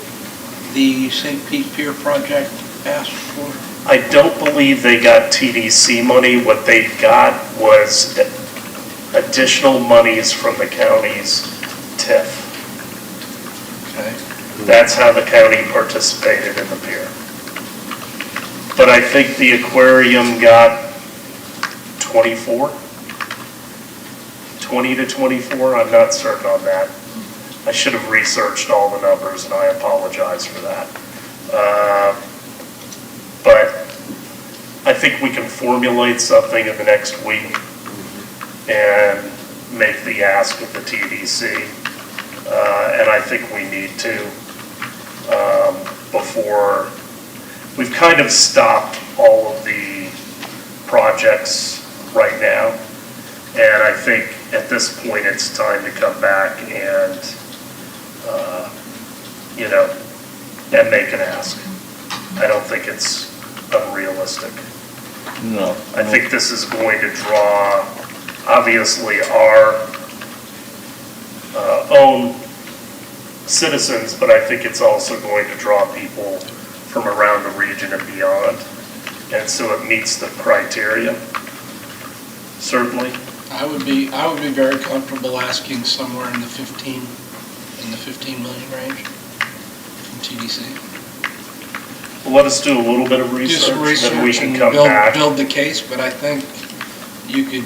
the St. Pete Pier project asked for? I don't believe they got TDC money. What they got was additional monies from the county's TIF. Okay. That's how the county participated in the pier. But I think the aquarium got 20 to 24, I'm not certain on that. I should have researched all the numbers, and I apologize for that. But I think we can formulate something in the next week and make the ask of the TDC. And I think we need to, before, we've kind of stopped all of the projects right now. And I think at this point, it's time to come back and, and make an ask. I don't think it's unrealistic. No. I think this is going to draw, obviously, our own citizens, but I think it's also going to draw people from around the region and beyond. And so it meets the criteria, certainly. I would be very comfortable asking somewhere in the 15 million range from TDC. Well, let us do a little bit of Do research, some then we research can and come back. build the case, but I think you could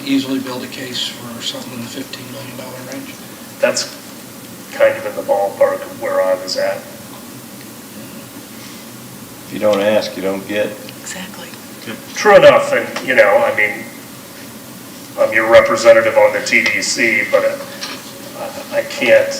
easily build a case for something in the $15 million range. That's kind of in the ballpark of where I was at. If you don't ask, you don't get. Exactly. True enough, and, I mean, I'm your representative on the TDC, but I can't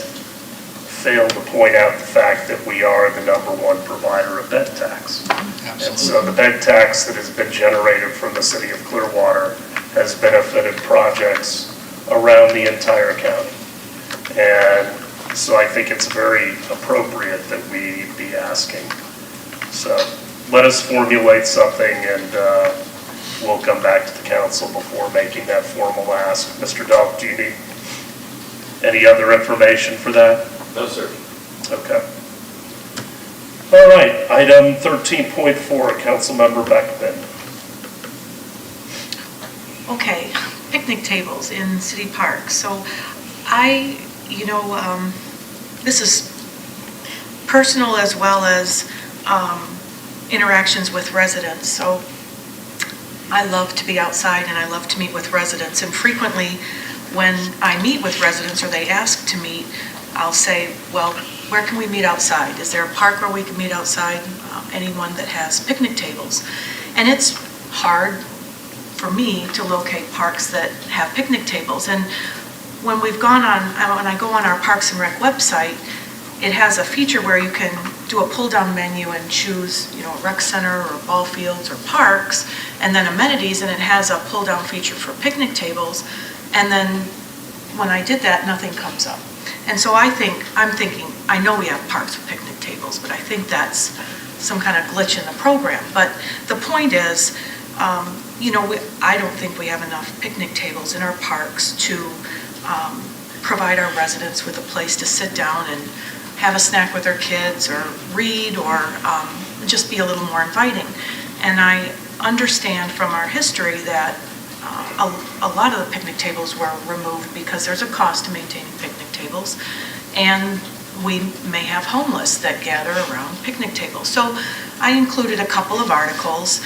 fail to point out the fact that we are the #1 provider of bed tax. And so the bed tax that has been generated from the city of Clearwater has benefited projects around the entire county. And so I think it's very appropriate that we be asking. So let us formulate something, and we'll come back to the council before making that formal ask. Mr. Delk, do you need any other information for that? No, sir. Okay. All right, item 13.4, Councilmember Beckman. Okay, picnic tables in city parks. So this is personal as well as interactions with residents. So I love to be outside and I love to meet with residents. And frequently when I meet with residents or they ask to meet, I'll say, well, where can we meet outside? Is there a park where we can meet outside? anyone that has picnic tables. And it's hard for me to locate parks that have picnic tables. And when we've gone on, when I go on our Parks and Rec website, it has a feature where you can do a pull-down menu and choose, a rec center or ball fields or parks, and then amenities, and it has a pull-down feature for picnic tables. And then when I did that, nothing comes up. And so I'm thinking, I know we have parks with picnic tables, but I think that's some kind of glitch in the program. But the point is, I don't think we have enough picnic tables in our parks to provide our residents with a place to sit down and have a snack with their kids or read or just be a little more inviting. And I understand from our history that a lot of the picnic tables were removed because there's a cost to maintaining picnic tables, and we may have homeless that gather around picnic tables. So I included a couple of articles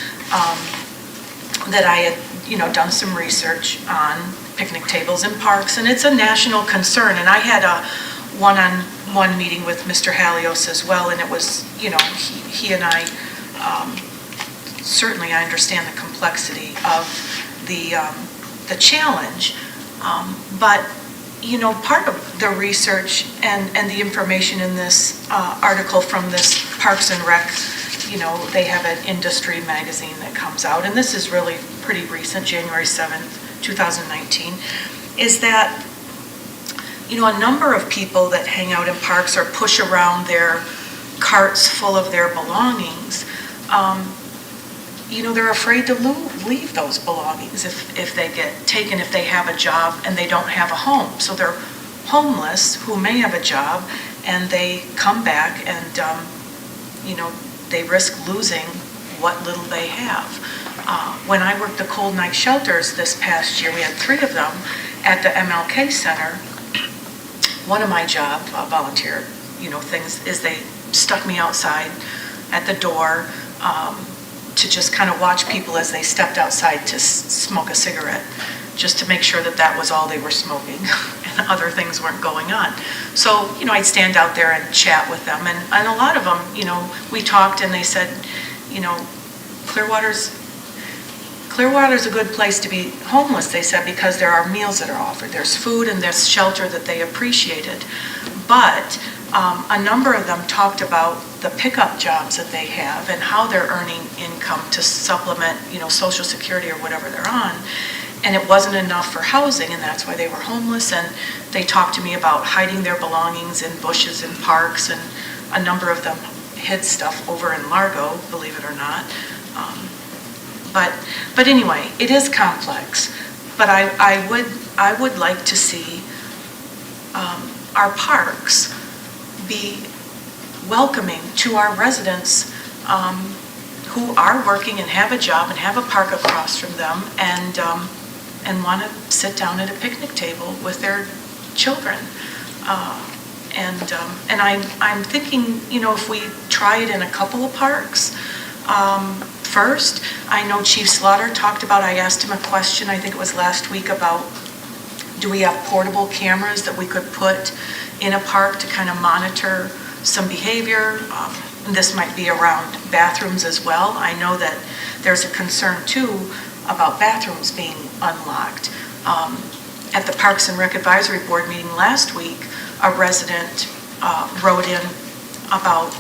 that I had, done some research on picnic tables in parks, and it's a national concern. And I had a one-on-one meeting with Mr. Halios as well, and it was, he and I, certainly I understand the complexity of the challenge, but part of the research and the information in this article from this Parks and Rec, they have an industry magazine that comes out, and this is really pretty recent, January 7th, 2019, is that a number of people that hang out in parks or push around their carts full of their belongings, they're afraid to leave those belongings if they get taken, if they have a job and they don't have a home. So they're homeless who may have a job, and they come back and, they risk losing what little they have. When I worked the cold night shelters this past year, we had 3 of them at the MLK Center. One of my job, volunteer, things is they stuck me outside at the door to just kind of watch people as they stepped outside to smoke a cigarette, just to make sure that that was all they were smoking and other things weren't going on. So, I'd stand out there and chat with them, and a lot of them, we talked, and they said, Clearwater's a good place to be homeless, they said, because there are meals that are offered. There's food and there's shelter that they appreciated. But a number of them talked about the pickup jobs that they have and how they're earning income to supplement, Social Security or whatever they're on. And it wasn't enough for housing, and that's why they were homeless. And they talked to me about hiding their belongings in bushes and parks, and a number of them hid stuff over in Largo, believe it or not. But anyway, it is complex. But I would like to see our parks be welcoming to our residents who are working and have a job and have a park across from them, and want to sit down at a picnic table with their children. And I'm thinking, if we try it in a couple of parks. First, I know Chief Slaughter talked about, I asked him a question, I think it was last week, about do we have portable cameras that we could put in a park to kind of monitor some behavior? This might be around bathrooms as well. I know that there's a concern too about bathrooms being unlocked. At the Parks and Rec Advisory Board meeting last week, a resident wrote in about,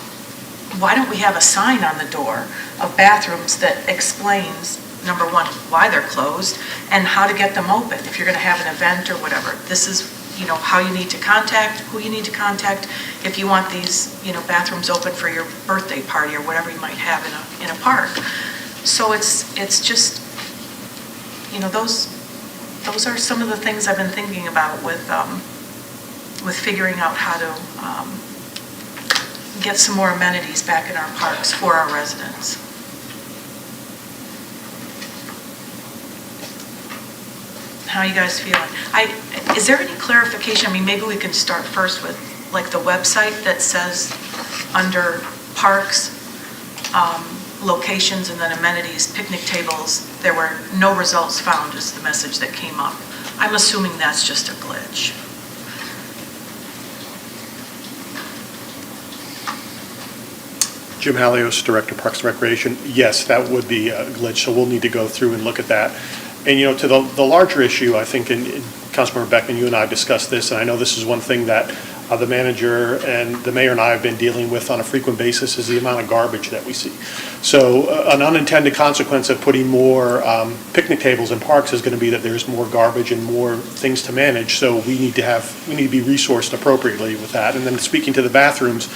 why don't we have a sign on the door of bathrooms that explains, number one, why they're closed and how to get them open. If you're going to have an event or whatever, this is, how you need to contact, who you need to contact if you want these, bathrooms open for your birthday party or whatever you might have in a park. So it's just, those are some of the things I've been thinking about with figuring out how to get some more amenities back in our parks for our residents. How are you guys feeling? Is there any clarification? Maybe we can start first with the website that says under parks, locations, and then amenities, picnic tables, there were no results found is the message that came up. I'm assuming that's just a glitch. Jim Halios, Director Parks and Recreation. Yes, that would be a glitch, so we'll need to go through and look at that. And, to the larger issue, I think, and Councilmember Beckman, you and I discussed this, and I know this is one thing that the manager and the mayor and I have been dealing with on a frequent basis, is the amount of garbage that we see. So an unintended consequence of putting more picnic tables in parks is going to be that there's more garbage and more things to manage. So we need to be resourced appropriately with that. And then speaking to the bathrooms,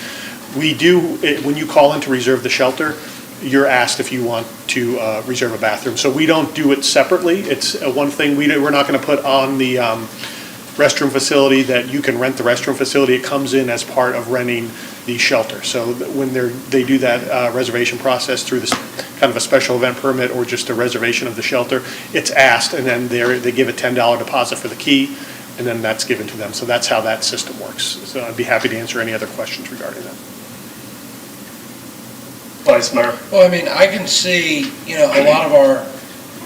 we do, when you call in to reserve the shelter, you're asked if you want to reserve a bathroom. So we don't do it separately. It's one thing we're not going to put on the restroom facility that you can rent the restroom facility. It comes in as part of renting the shelter. So when they do that reservation process through this kind of a special event permit or just a reservation of the shelter, it's asked, and then they give a $10 deposit for the key, and then that's given to them. So that's how that system works. So I'd be happy to answer any other questions regarding that. Vice Mayor. Well, I mean, I can see, a lot of our,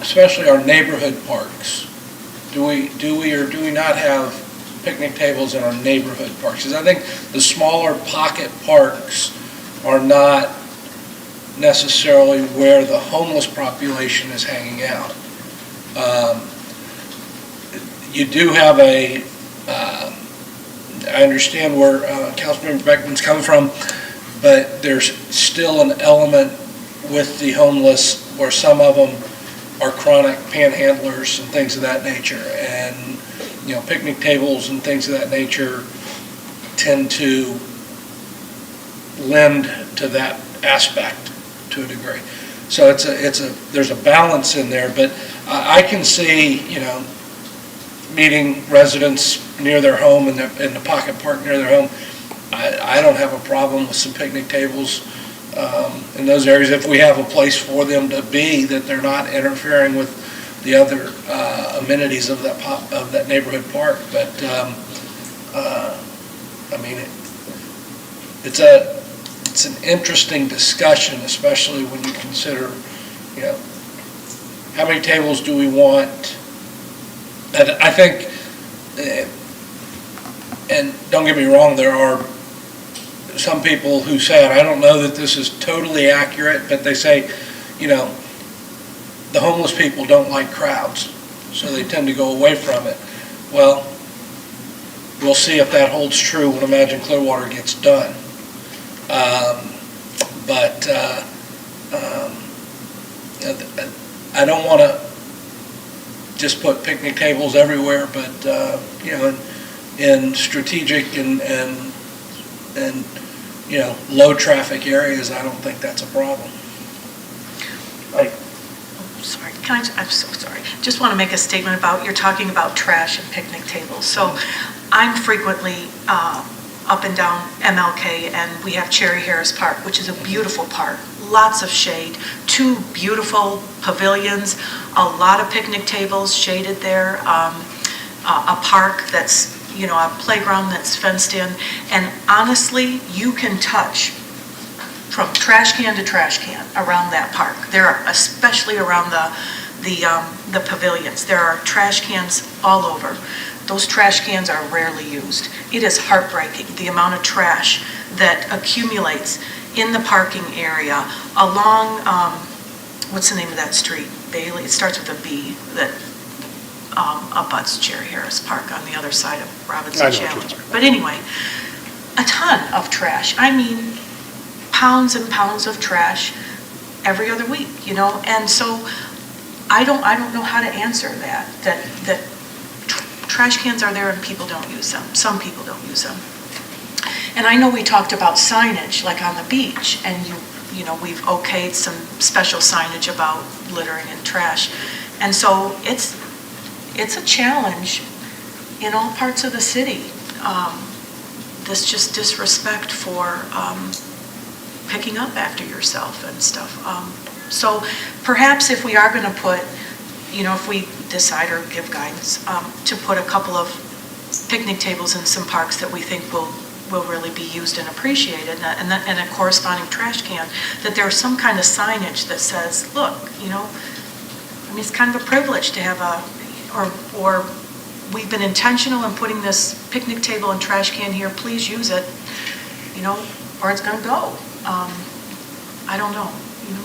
especially our neighborhood parks, do we or do we not have picnic tables in our neighborhood parks? Because I think the smaller pocket parks are not necessarily where the homeless population is hanging out. You do have I understand where Councilmember Beckman's coming from, but there's still an element with the homeless where some of them are chronic panhandlers and things of that nature. And, picnic tables and things of that nature tend to lend to that aspect to a degree. So there's a balance in there, but I can see, meeting residents near their home in the pocket park near their home. I don't have a problem with some picnic tables in those areas if we have a place for them to be, that they're not interfering with the other amenities of that neighborhood park. But I mean, it's an interesting discussion, especially when you consider, how many tables do we want? And I think, and don't get me wrong, there are some people who said, I don't know that this is totally accurate, but they say, the homeless people don't like crowds, so they tend to go away from it. Well, we'll see if that holds true when Imagine Clearwater gets done. But I don't want to just put picnic tables everywhere, but in strategic and low traffic areas, I don't think that's a problem. Sorry, I'm so sorry. Just want to make a statement about, you're talking about trash and picnic tables. So I'm frequently up and down MLK, and we have Cherry Harris Park, which is a beautiful park, lots of shade, 2 beautiful pavilions, a lot of picnic tables shaded there, a park that's, a playground that's fenced in, and honestly, you can touch from trash can to trash can around that park. There are, especially around the pavilions, there are trash cans all over. Those trash cans are rarely used. It is heartbreaking, the amount of trash that accumulates in the parking area along, what's the name of that street? Bailey, it starts with a B, that abuts Cherry Harris Park on the other side of Robinson Challenge. But anyway, a ton of trash. I mean, pounds and pounds of trash every other week, and so I don't know how to answer that trash cans are there and people don't use them. Some people don't use them. And I know we talked about signage, like on the beach, and we've okayed some special signage about littering and trash. And so it's a challenge in all parts of the city. This just disrespect for picking up after yourself and stuff. So perhaps if we are going to put, if we decide or give guidance to put a couple of picnic tables in some parks that we think will really be used and appreciated, and a corresponding trash can, that there's some kind of signage that says, look, it's kind of a privilege to have or we've been intentional in putting this picnic table and trash can here, please use it, or it's going to go. I don't know, you know.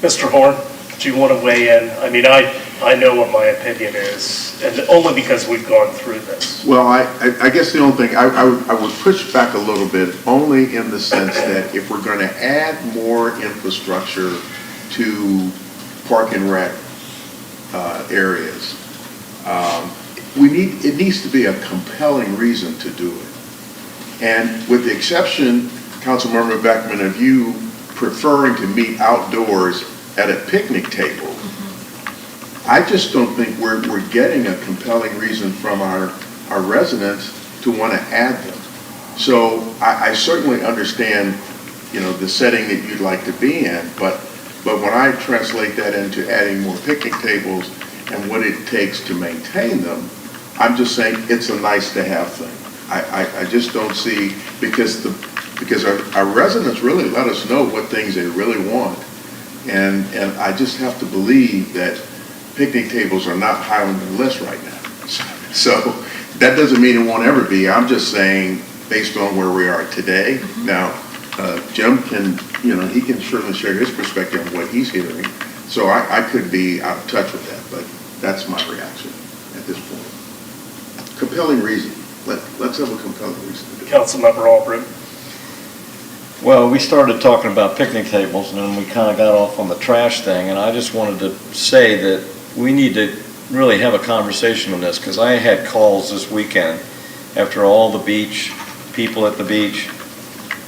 Mr. Horn, do you want to weigh in? I mean, I know what my opinion is, and only because we've gone through this. Well, I guess the only thing, I would push back a little bit, only in the sense that if we're going to add more infrastructure to park and rec areas, it needs to be a compelling reason to do it. And with the exception, Councilmember Beckman, of you preferring to meet outdoors at a picnic table, I just don't think we're getting a compelling reason from our residents to want to add them. So I certainly understand, the setting that you'd like to be in, but when I translate that into adding more picnic tables and what it takes to maintain them, I'm just saying it's a nice to have thing. I just don't see, because our residents really let us know what things they really want. And I just have to believe that picnic tables are not high on the list right now. So that doesn't mean it won't ever be. I'm just saying, based on where we are today. Now, Jim can, he can certainly share his perspective on what he's hearing. So I could be out of touch with that, but that's my reaction at this point. Compelling reason. Let's have a compelling reason to do it. Councilmember Albritton? Well, we started talking about picnic tables, and then we kind of got off on the trash thing, and I just wanted to say that we need to really have a conversation on this, because I had calls this weekend after all the beach, people at the beach,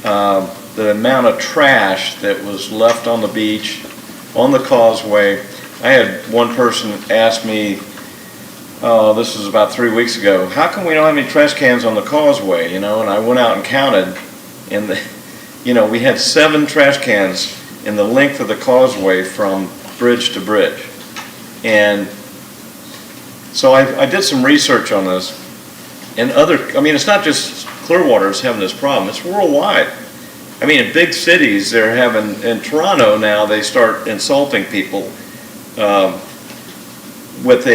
the amount of trash that was left on the beach, on the causeway. I had one person ask me, this was about 3 weeks ago, how come we don't have any trash cans on the causeway, and I went out and counted, and we had 7 trash cans in the length of the causeway from bridge to bridge. And so I did some research on this, and it's not just Clearwater is having this problem, it's worldwide. In big cities, they're having, in Toronto now, they start insulting people with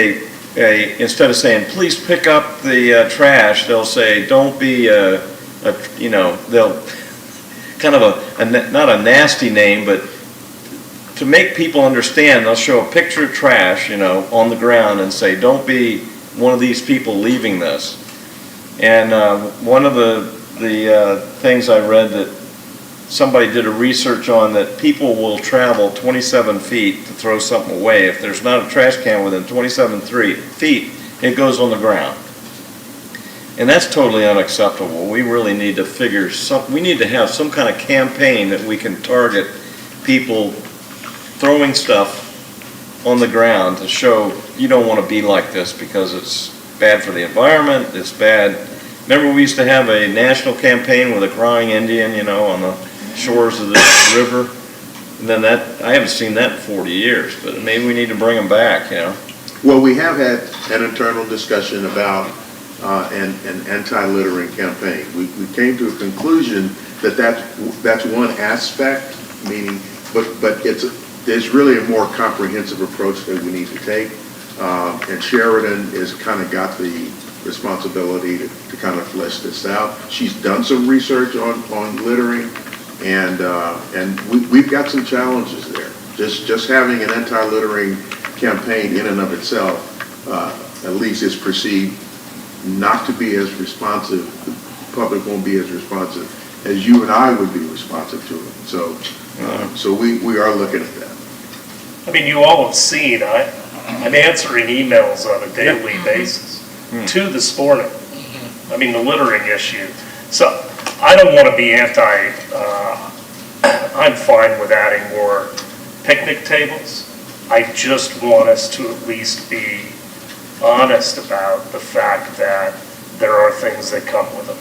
instead of saying, please pick up the trash, they'll say, don't be, they'll kind of not a nasty name, but to make people understand, they'll show a picture of trash, on the ground and say, don't be one of these people leaving this. And one of the things I read that somebody did a research on, that people will travel 27 feet to throw something away. If there's not a trash can within 27 feet, it goes on the ground. And that's totally unacceptable. We really need to we need to have some kind of campaign that we can target people throwing stuff on the ground to show you don't want to be like this because it's bad for the environment, it's bad. Remember we used to have a national campaign with a crying Indian, on the shores of the river? And then I haven't seen that in 40 years, but maybe we need to bring them back, Well, we have had an internal discussion about an anti-littering campaign. We came to a conclusion that's one aspect, meaning, but there's really a more comprehensive approach that we need to take. And Sheridan has kind of got the responsibility to kind of flesh this out. She's done some research on littering, and we've got some challenges there. Just having an anti-littering campaign in and of itself, at least is perceived not to be as responsive. The public won't be as responsive as you and I would be responsive to it. So we are looking at that. You all have seen, I'm answering emails on a daily basis to this morning. The littering issue. So I don't want to be I'm fine with adding more picnic tables. I just want us to at least be honest about the fact that there are things that come with them.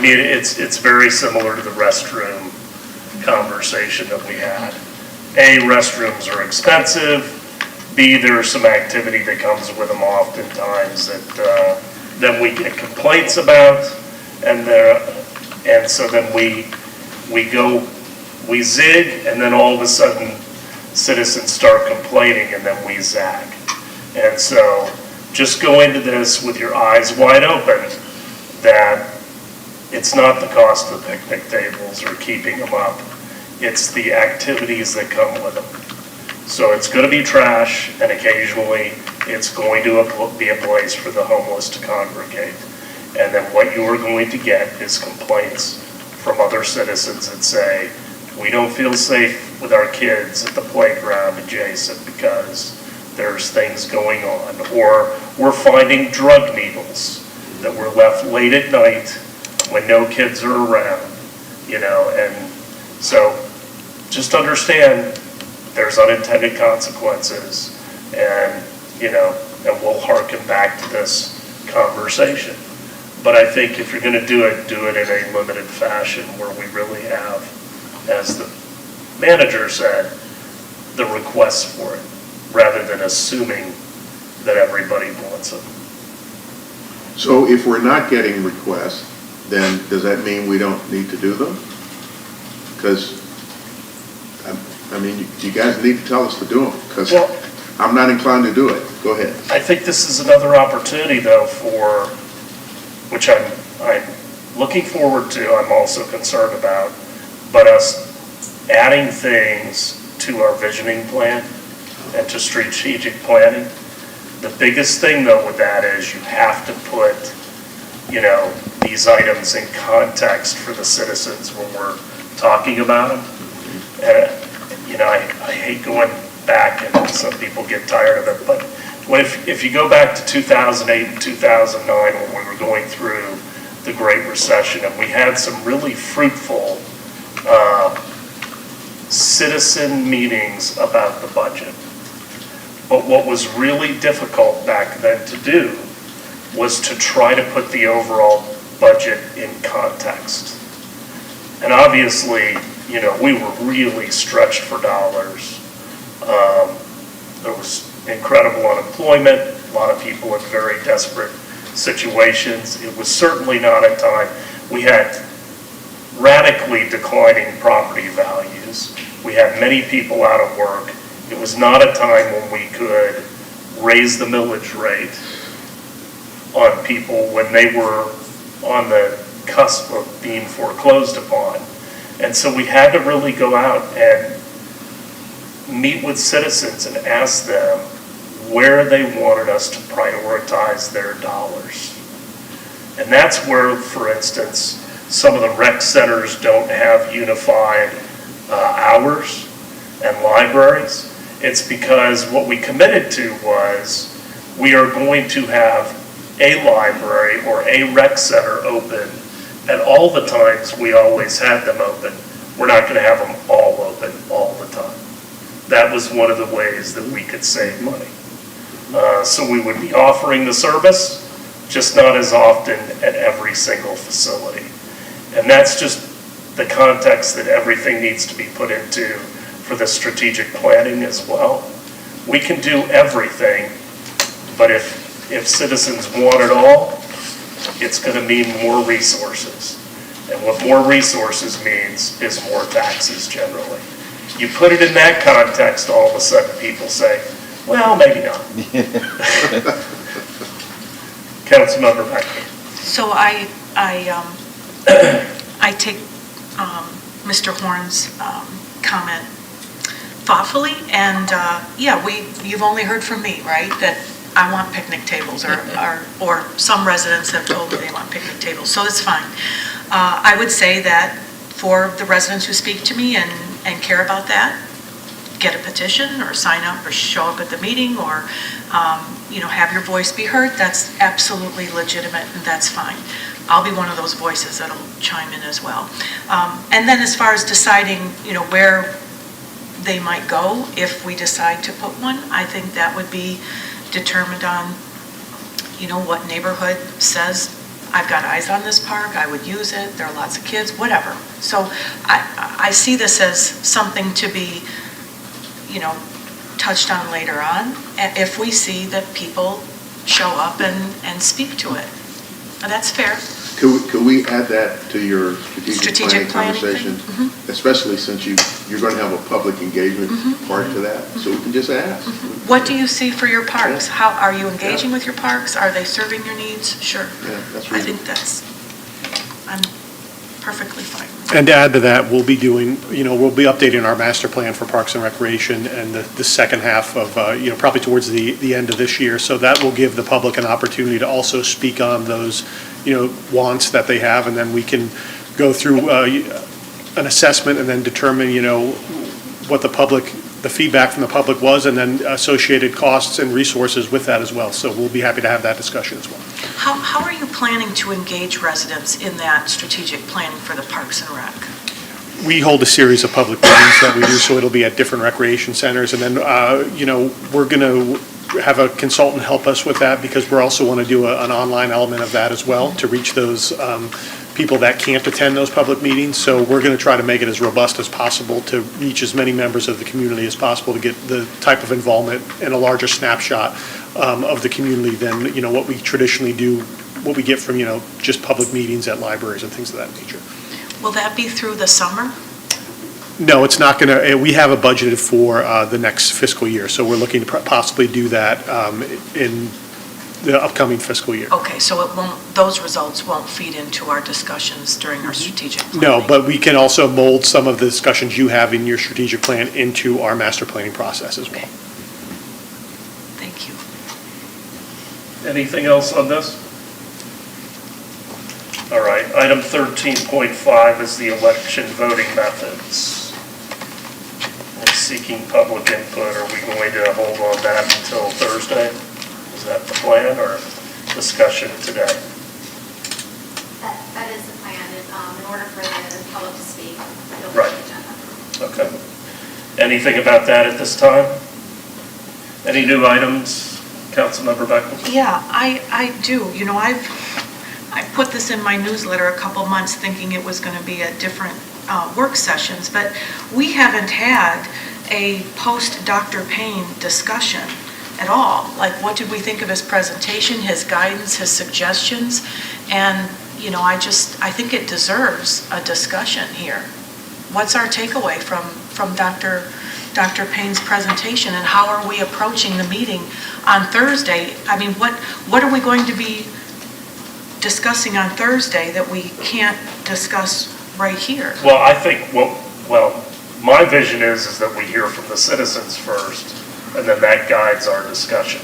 It's very similar to the restroom conversation that we had. A, restrooms are expensive. B, there's some activity that comes with them oftentimes that then we get complaints about, and so then we zig, and then all of a sudden citizens start complaining, and then we zag. And so just go into this with your eyes wide open that It's not the cost of the picnic tables or keeping them up. It's the activities that come with them. So it's going to be trash, and occasionally it's going to be a place for the homeless to congregate. And then what you are going to get is complaints from other citizens that say, we don't feel safe with our kids at the playground adjacent because there's things going on. Or we're finding drug needles that were left late at night when no kids are around, and so just understand there's unintended consequences, and we'll harken back to this conversation. But I think if you're going to do it in a limited fashion where we really have, as the manager said, the request for it, rather than assuming that everybody wants it. So if we're not getting requests, then does that mean we don't need to do them? Because, you guys need to tell us to do them, because I'm not inclined to do it. Go ahead. I think this is another opportunity, though, which I'm looking forward to, I'm also concerned about, but us adding things to our visioning plan and to strategic planning. The biggest thing, though, with that is you have to put, these items in context for the citizens when we're talking about them. And, I hate going back, and some people get tired of it, but if you go back to 2008 and 2009 when we were going through the Great Recession, and we had some really fruitful citizen meetings about the budget. But what was really difficult back then to do was to try to put the overall budget in context. And obviously, we were really stretched for dollars. There was incredible unemployment, a lot of people in very desperate situations. It was certainly not a time. We had radically declining property values. We had many people out of work. It was not a time when we could raise the millage rate on people when they were on the cusp of being foreclosed upon. And so we had to really go out and meet with citizens and ask them where they wanted us to prioritize their dollars. And that's where, for instance, some of the rec centers don't have unified hours and libraries. It's because what we committed to was we are going to have a library or a rec center open at all the times we always had them open. We're not going to have them all open all the time. That was one of the ways that we could save money. So we would be offering the service, just not as often at every single facility. And that's just the context that everything needs to be put into for the strategic planning as well. We can do everything, but if citizens want it all, it's going to mean more resources. And what more resources means is more taxes generally. You put it in that context, all of a sudden people say, well, maybe not. Councilmember Becker. So I take Mr. Horn's comment thoughtfully, and you've only heard from me, right? That I want picnic tables, or some residents have told me they want picnic tables, so it's fine. I would say that for the residents who speak to me and care about that, get a petition or sign up or show up at the meeting or have your voice be heard. That's absolutely legitimate, and that's fine. I'll be one of those voices that'll chime in as well. And then as far as deciding where they might go if we decide to put one, I think that would be determined on what neighborhood says, I've got eyes on this park, I would use it, there are lots of kids, whatever. So I see this as something to be touched on later on, if we see that people show up and speak to it. Now, that's fair. Could we add that to your strategic planning conversation? Mm-hmm. Especially since you're going to have a public engagement part to that, so we can just ask. What do you see for your parks? How are you engaging with your parks? Are they serving your needs? Sure. Yeah, that's I reasonable. think I'm perfectly fine. And to add to that, we'll be doing, we'll be updating our master plan for Parks and Recreation and the second half of, probably towards the end of this year. So that will give the public an opportunity to also speak on those, wants that they have, and then we can go through an assessment and then determine, what the feedback from the public was, and then associated costs and resources with that as well. So we'll be happy to have that discussion as well. How are you planning to engage residents in that strategic planning for the Parks and Rec? We hold a series of public meetings that we do, so it'll be at different recreation centers. And then, we're going to have a consultant help us with that, because we also want to do an online element of that as well to reach those people that can't attend those public meetings. So we're going to try to make it as robust as possible to reach as many members of the community as possible to get the type of involvement and a larger snapshot of the community than, what we traditionally do, what we get from, just public meetings at libraries and things of that nature. Will that be through the summer? No, it's not going to, we have a budgeted for the next fiscal year, so we're looking to possibly do that in the upcoming fiscal year. Okay, so those results won't feed into our discussions during our strategic planning? No, but we can also mold some of the discussions you have in your strategic plan into our master planning process as well. Okay. Thank you. Anything else on this? All right, item 13.5 is the election voting methods. We're seeking public input. Are we going to hold on that until Thursday? Is that the plan, or discussion today? That is the plan, in order for the public to speak, you'll Right. the agenda. Okay. Anything about that at this time? Any new items, Councilmember Beckman? Yeah, I do. I put this in my newsletter a couple months thinking it was going to be at different work sessions, but we haven't had a post-Dr. Payne discussion at all. Like, what did we think of his presentation, his guidance, his suggestions? And, I think it deserves a discussion here. What's our takeaway from Dr. Payne's presentation, and how are we approaching the meeting on Thursday? I mean, what are we going to be discussing on Thursday that we can't discuss right here? Well, I think, my vision is that we hear from the citizens first, and then that guides our discussion.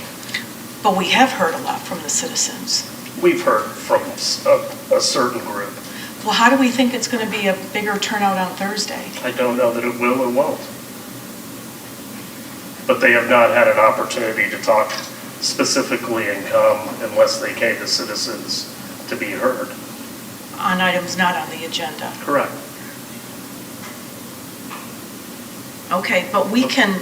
But we have heard a lot from the citizens. We've heard from a certain group. Well, how do we think it's going to be a bigger turnout on Thursday? I don't know that it will or won't. But they have not had an opportunity to talk specifically and come unless they came to citizens to be heard. On items not on the agenda. Correct. Okay, but we can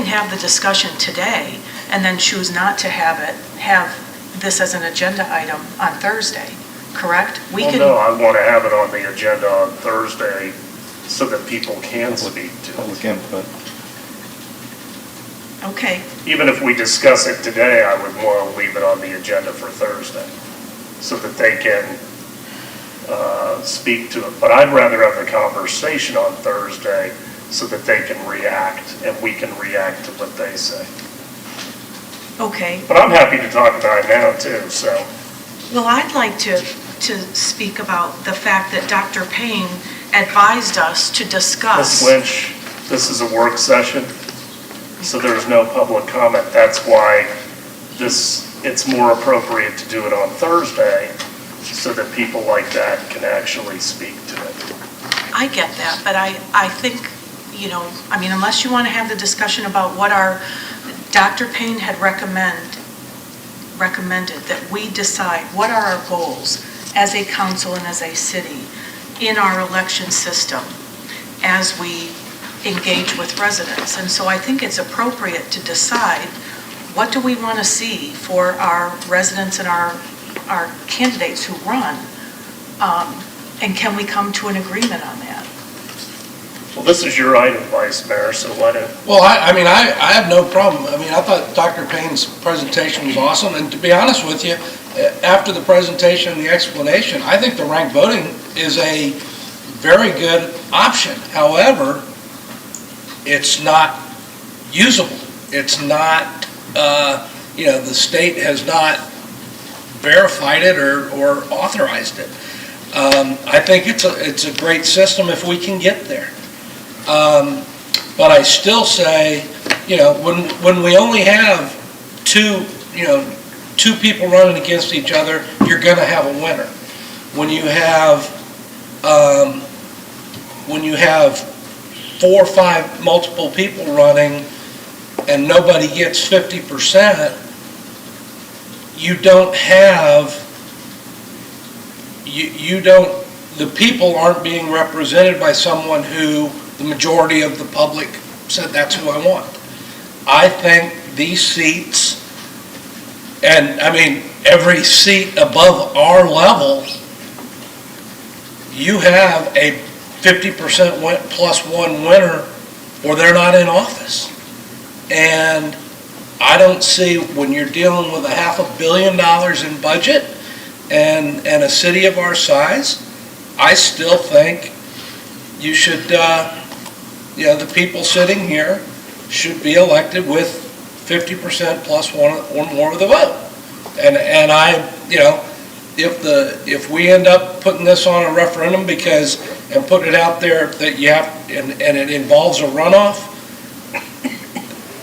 have the discussion today and then choose not to have this as an agenda item on Thursday, correct? No, I want to have it on the agenda on Thursday so that people can speak to it. Public input. Okay, Even if we discuss it today, I would want to leave it on the agenda for Thursday so that they can speak to it. But I'd rather have the conversation on Thursday so that they can react and we can react to what they say. okay. But I'm happy to talk about it now too, so. Well, I'd like to speak about the fact that Dr. Payne advised us to discuss. Ms. Lynch, this is a work session, so there's no public comment. That's why it's more appropriate to do it on Thursday so that people like that can speak to it. I get that, but I think, unless you want to have the discussion about what our, Dr. Payne had recommended that we decide what are our goals as a council and as a city in our election system as we engage with residents. And so I think it's appropriate to decide, what do we want to see for our residents and our candidates who run? And can we come to an agreement on that? Well, this is your item, Vice Mayor, so why don't... Well, I have no problem. I thought Dr. Payne's presentation was awesome, and to be honest with you, after the presentation and the explanation, I think the ranked voting is a very good option. However, it's not usable. It's not, the state has not verified it or authorized it. I think it's a great system if we can get there. But I still say, when we only have two people running against each other, you're going to have a winner. When you have 4 or 5 multiple people running and nobody gets 50%, the people aren't being represented by someone who the majority of the public said, that's who I want. I think these seats, and I mean, every seat above our level, you have a 50% plus one winner, or they're not in office. And I don't see, when you're dealing with $500 million in budget and a city of our size, I still think you should, the people sitting here should be elected with 50% plus one or more of the vote. And if we end up putting this on a referendum and putting it out there that you have, and it involves a runoff,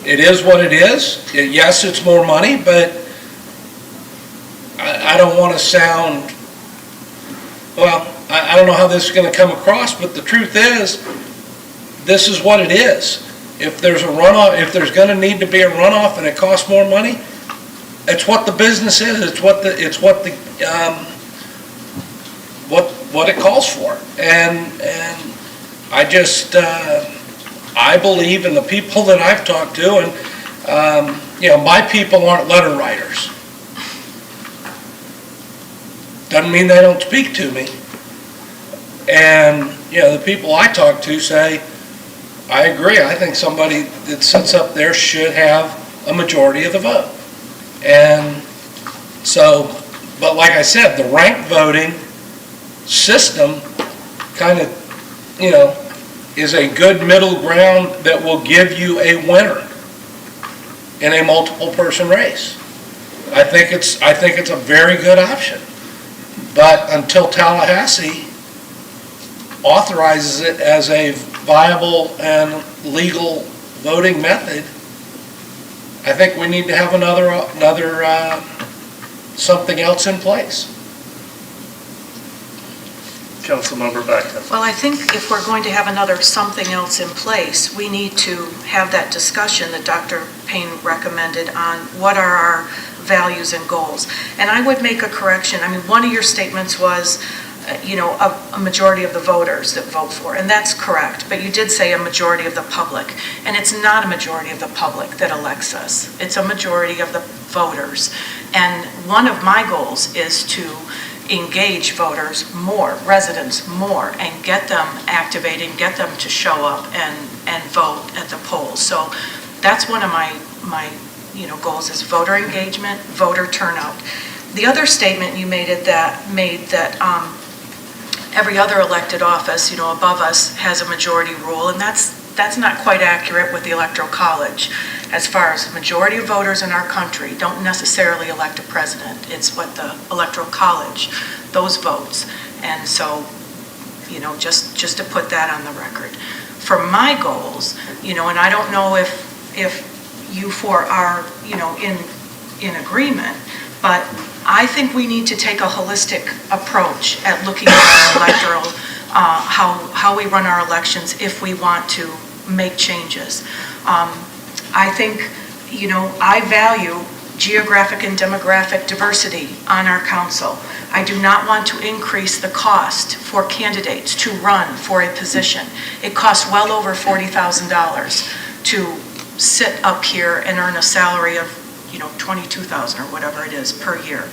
it is what it is. Yes, it's more money, but I don't want to sound, I don't know how this is going to come across, but the truth is, this is what it is. If there's a runoff, if there's going to need to be a runoff and it costs more money, it's what the business is. It's what it calls for. And I just I believe in the people that I've talked to, and my people aren't letter writers. Doesn't mean they don't speak to me. And the people I talk to say, I agree. I think somebody that sits up there should have a majority of the vote. And so, but like I said, the ranked voting system kind of, is a good middle ground that will give you a winner in a multiple person race. I think it's a very good option. But until Tallahassee authorizes it as a viable and legal voting method, I think we need to have another something else in place. Councilmember Beckton. Well, I think if we're going to have another something else in place, we need to have that discussion that Dr. Payne recommended on what are our values and goals. And I would make a correction. I mean, one of your statements was, a majority of the voters that vote for, and that's correct, but you did say a majority of the public, and it's not a majority of the public that elects us. It's a majority of the voters. And one of my goals is to engage voters more, residents more, and get them activated, get them to show up and vote at the polls. So that's one of my goals, is voter engagement, voter turnout. The other statement you made that every other elected office, above us has a majority rule, and that's not quite accurate with the Electoral College. As far as the majority of voters in our country don't necessarily elect a president. It's what the Electoral College, those votes. And so, just to put that on the record. For my goals, and I don't know if you four are, in agreement, but I think we need to take a holistic approach at looking at our electoral, how we run our elections if we want to make changes. I think, I value geographic and demographic diversity on our council. I do not want to increase the cost for candidates to run for a position. It costs well over $40,000 to sit up here and earn a salary of, $22,000 or whatever it is per year.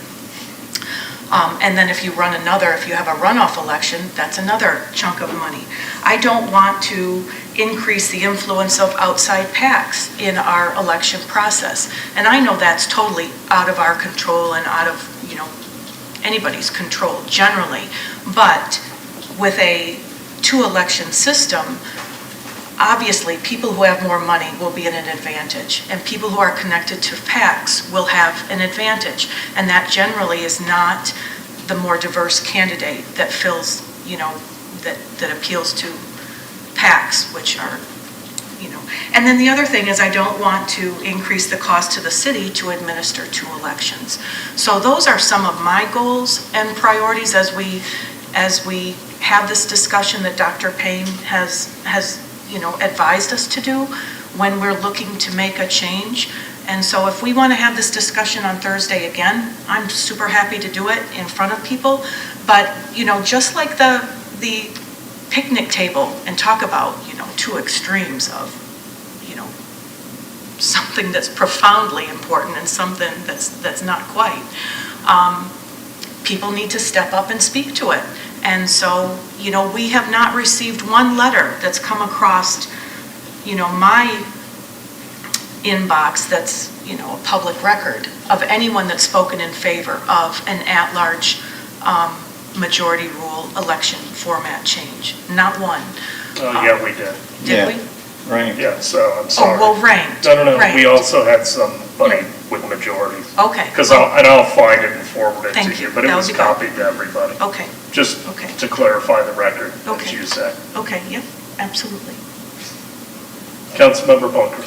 And then if you have a runoff election, that's another chunk of money. I don't want to increase the influence of outside PACs in our election process. And I know that's totally out of our control and out of, anybody's control generally. But with a 2-election system, obviously people who have more money will be at an advantage, and people who are connected to PACs will have an advantage. And that generally is not the more diverse candidate that fills, that appeals to PACs, which are, And then the other thing is I don't want to increase the cost to the city to administer 2 elections. So those are some of my goals and priorities as we have this discussion that Dr. Payne has advised us to do when we're looking to make a change. And so if we want to have this discussion on Thursday again, I'm super happy to do it in front of people. But, just like the picnic table and talk about, 2 extremes of, something that's profoundly important and something that's not quite. People need to step up and speak to it. And so, we have not received one letter that's come across, my inbox that's, a public record of anyone that's spoken in favor of an at-large majority rule election format change. Not one. Yeah, we did. Did we? Right. Yeah, so I'm sorry. Oh, well, ranked. No, Ranked. we also had somebody with majority. Okay. Because I'll find it and forward it Thank to you. you, but it That was would be good. copied to everybody. Okay, Just Okay. to clarify the record, as Okay. you said. okay, yep, absolutely. Councilmember Bunker.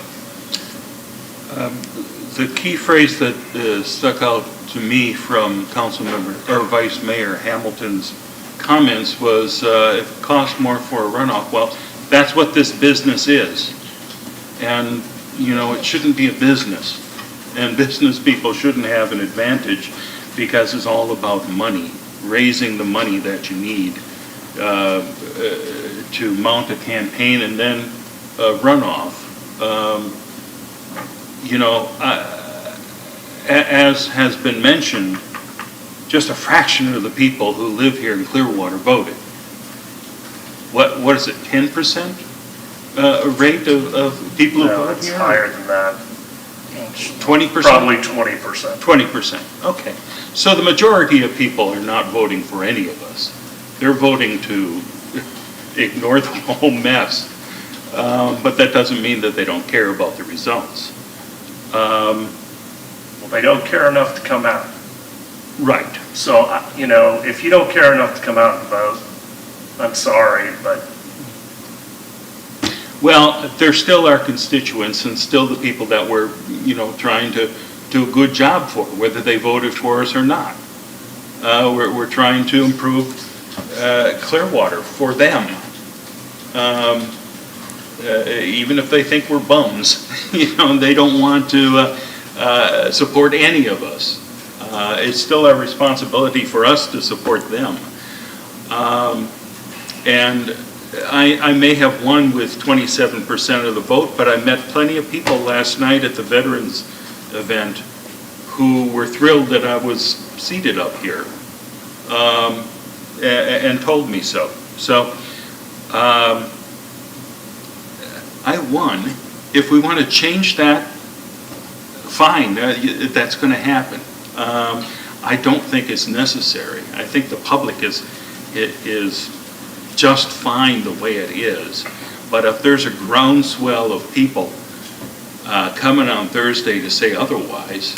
The key phrase that stuck out to me from Vice Mayor Hamilton's comments was, it costs more for a runoff. Well, that's what this business is. And, it shouldn't be a business. And business people shouldn't have an advantage because it's all about money, raising the money that you need to mount a campaign and then a runoff. As has been mentioned, just a fraction of the people who live here in Clearwater voted. What is it, 10% rate of people who No, vote it's here? higher than that. 20%? Probably 20%. 20%, okay. So the majority of people are not voting for any of us. They're voting to ignore the whole mess. But that doesn't mean that they don't care about the results. Well, they don't care enough to come out. Right. So, if you don't care enough to come out and vote, I'm sorry, but Well, they're still our constituents and still the people that we're, trying to do a good job for, whether they voted for us or not. We're trying to improve Clearwater for them. Even if they think we're bums, they don't want to support any of us. It's still our responsibility for us to support them. And I may have won with 27% of the vote, but I met plenty of people last night at the Veterans event who were thrilled that I was seated up here and told me so. So I won. If we want to change that, fine, that's going to happen. I don't think it's necessary. I think the public is just fine the way it is. But if there's a groundswell of people coming on Thursday to say otherwise,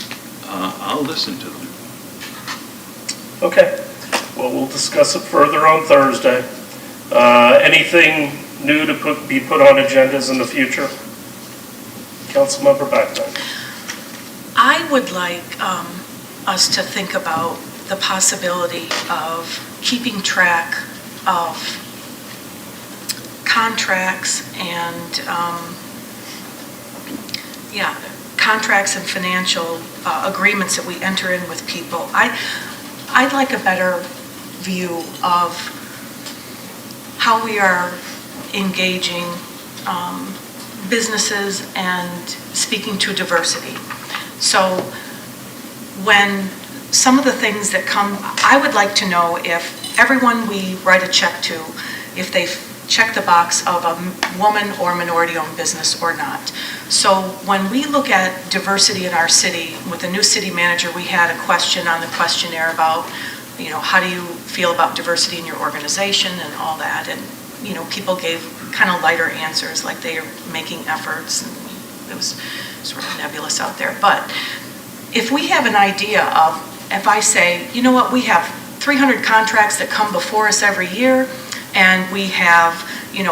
I'll listen to them. okay. Well, we'll discuss it further on Thursday. Anything new to be put on agendas in the future? Councilmember Backman. I would like us to think about the possibility of keeping track of contracts and, contracts and financial agreements that we enter in with people. I'd like a better view of how we are engaging businesses and speaking to diversity. So when some of the things that come, I would like to know if everyone we write a check to, if they check the box of a woman or minority-owned business or not. So when we look at diversity in our city, with the new city manager, we had a question on the questionnaire about, how do you feel about diversity in your organization and all that? And, people gave kind of lighter answers, like they are making efforts, and it was sort of nebulous out there. But if we have an idea of, if I say, you know what, we have 300 contracts that come before us every year, and we have,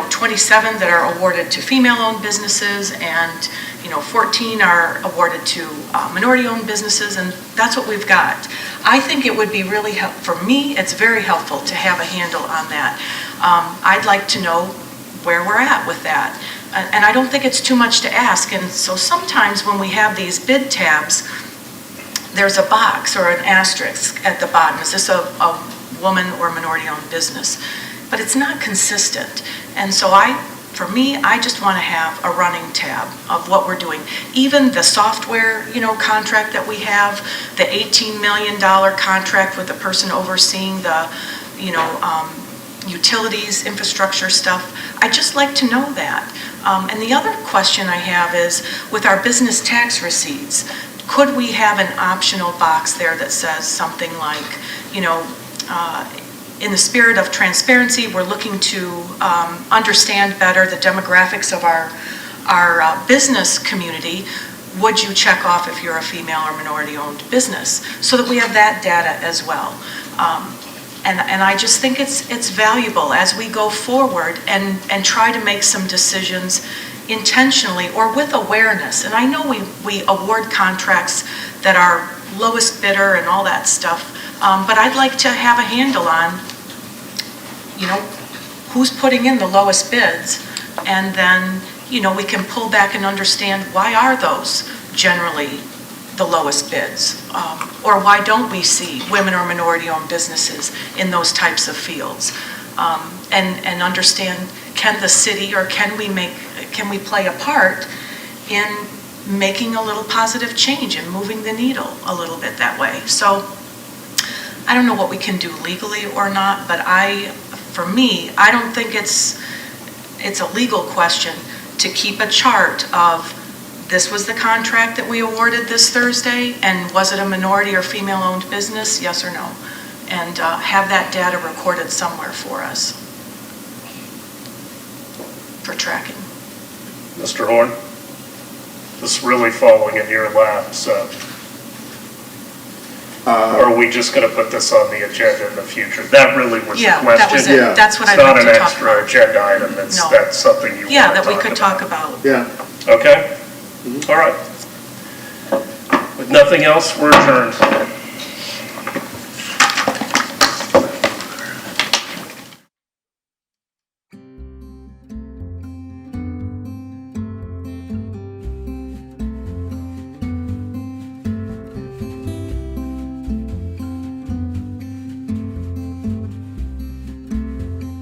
27 that are awarded to female-owned businesses, and, 14 are awarded to minority-owned businesses, and that's what we've got. I think it would be really for me, it's very helpful to have a handle on that. I'd like to know where we're at with that. And I don't think it's too much to ask, and so sometimes when we have these bid tabs, there's a box or an asterisk at the bottom. Is this a woman or minority-owned business? But it's not consistent. And so for me, I just want to have a running tab of what we're doing. Even the software, contract that we have, the $18 million contract with the person overseeing the, utilities, infrastructure stuff, I'd just like to know that. And the other question I have is, with our business tax receipts, could we have an optional box there that says something like, in the spirit of transparency, we're looking to understand better the demographics of our business community. Would you check off if you're a female or minority-owned business? So that we have that data as well. And I just think it's valuable as we go forward and try to make some decisions intentionally or with awareness. And I know we award contracts that are lowest bidder and all that stuff, but I'd like to have a handle on, who's putting in the lowest bids, and then, we can pull back and understand why are those generally the lowest bids, or why don't we see women or minority-owned businesses in those types of fields, and understand, can the city or can we play a part in making a little positive change and moving the needle a little bit that way. So I don't know what we can do legally or not, but for me, I don't think it's a legal question to keep a chart of, this was the contract that we awarded this Thursday, and was it a minority or female-owned business, yes or no? And have that data recorded somewhere for us for tracking. Mr. Horn, this is really falling in your lap, so. Or are we just going to put this on the agenda in the future? That really was the Yeah, question. that was it. Yeah. That's what I'd like to talk about. It's not an extra agenda item, No. that's something you want to Yeah, talk that about. we could talk about. Yeah. Okay? All right. With nothing else, we're adjourned.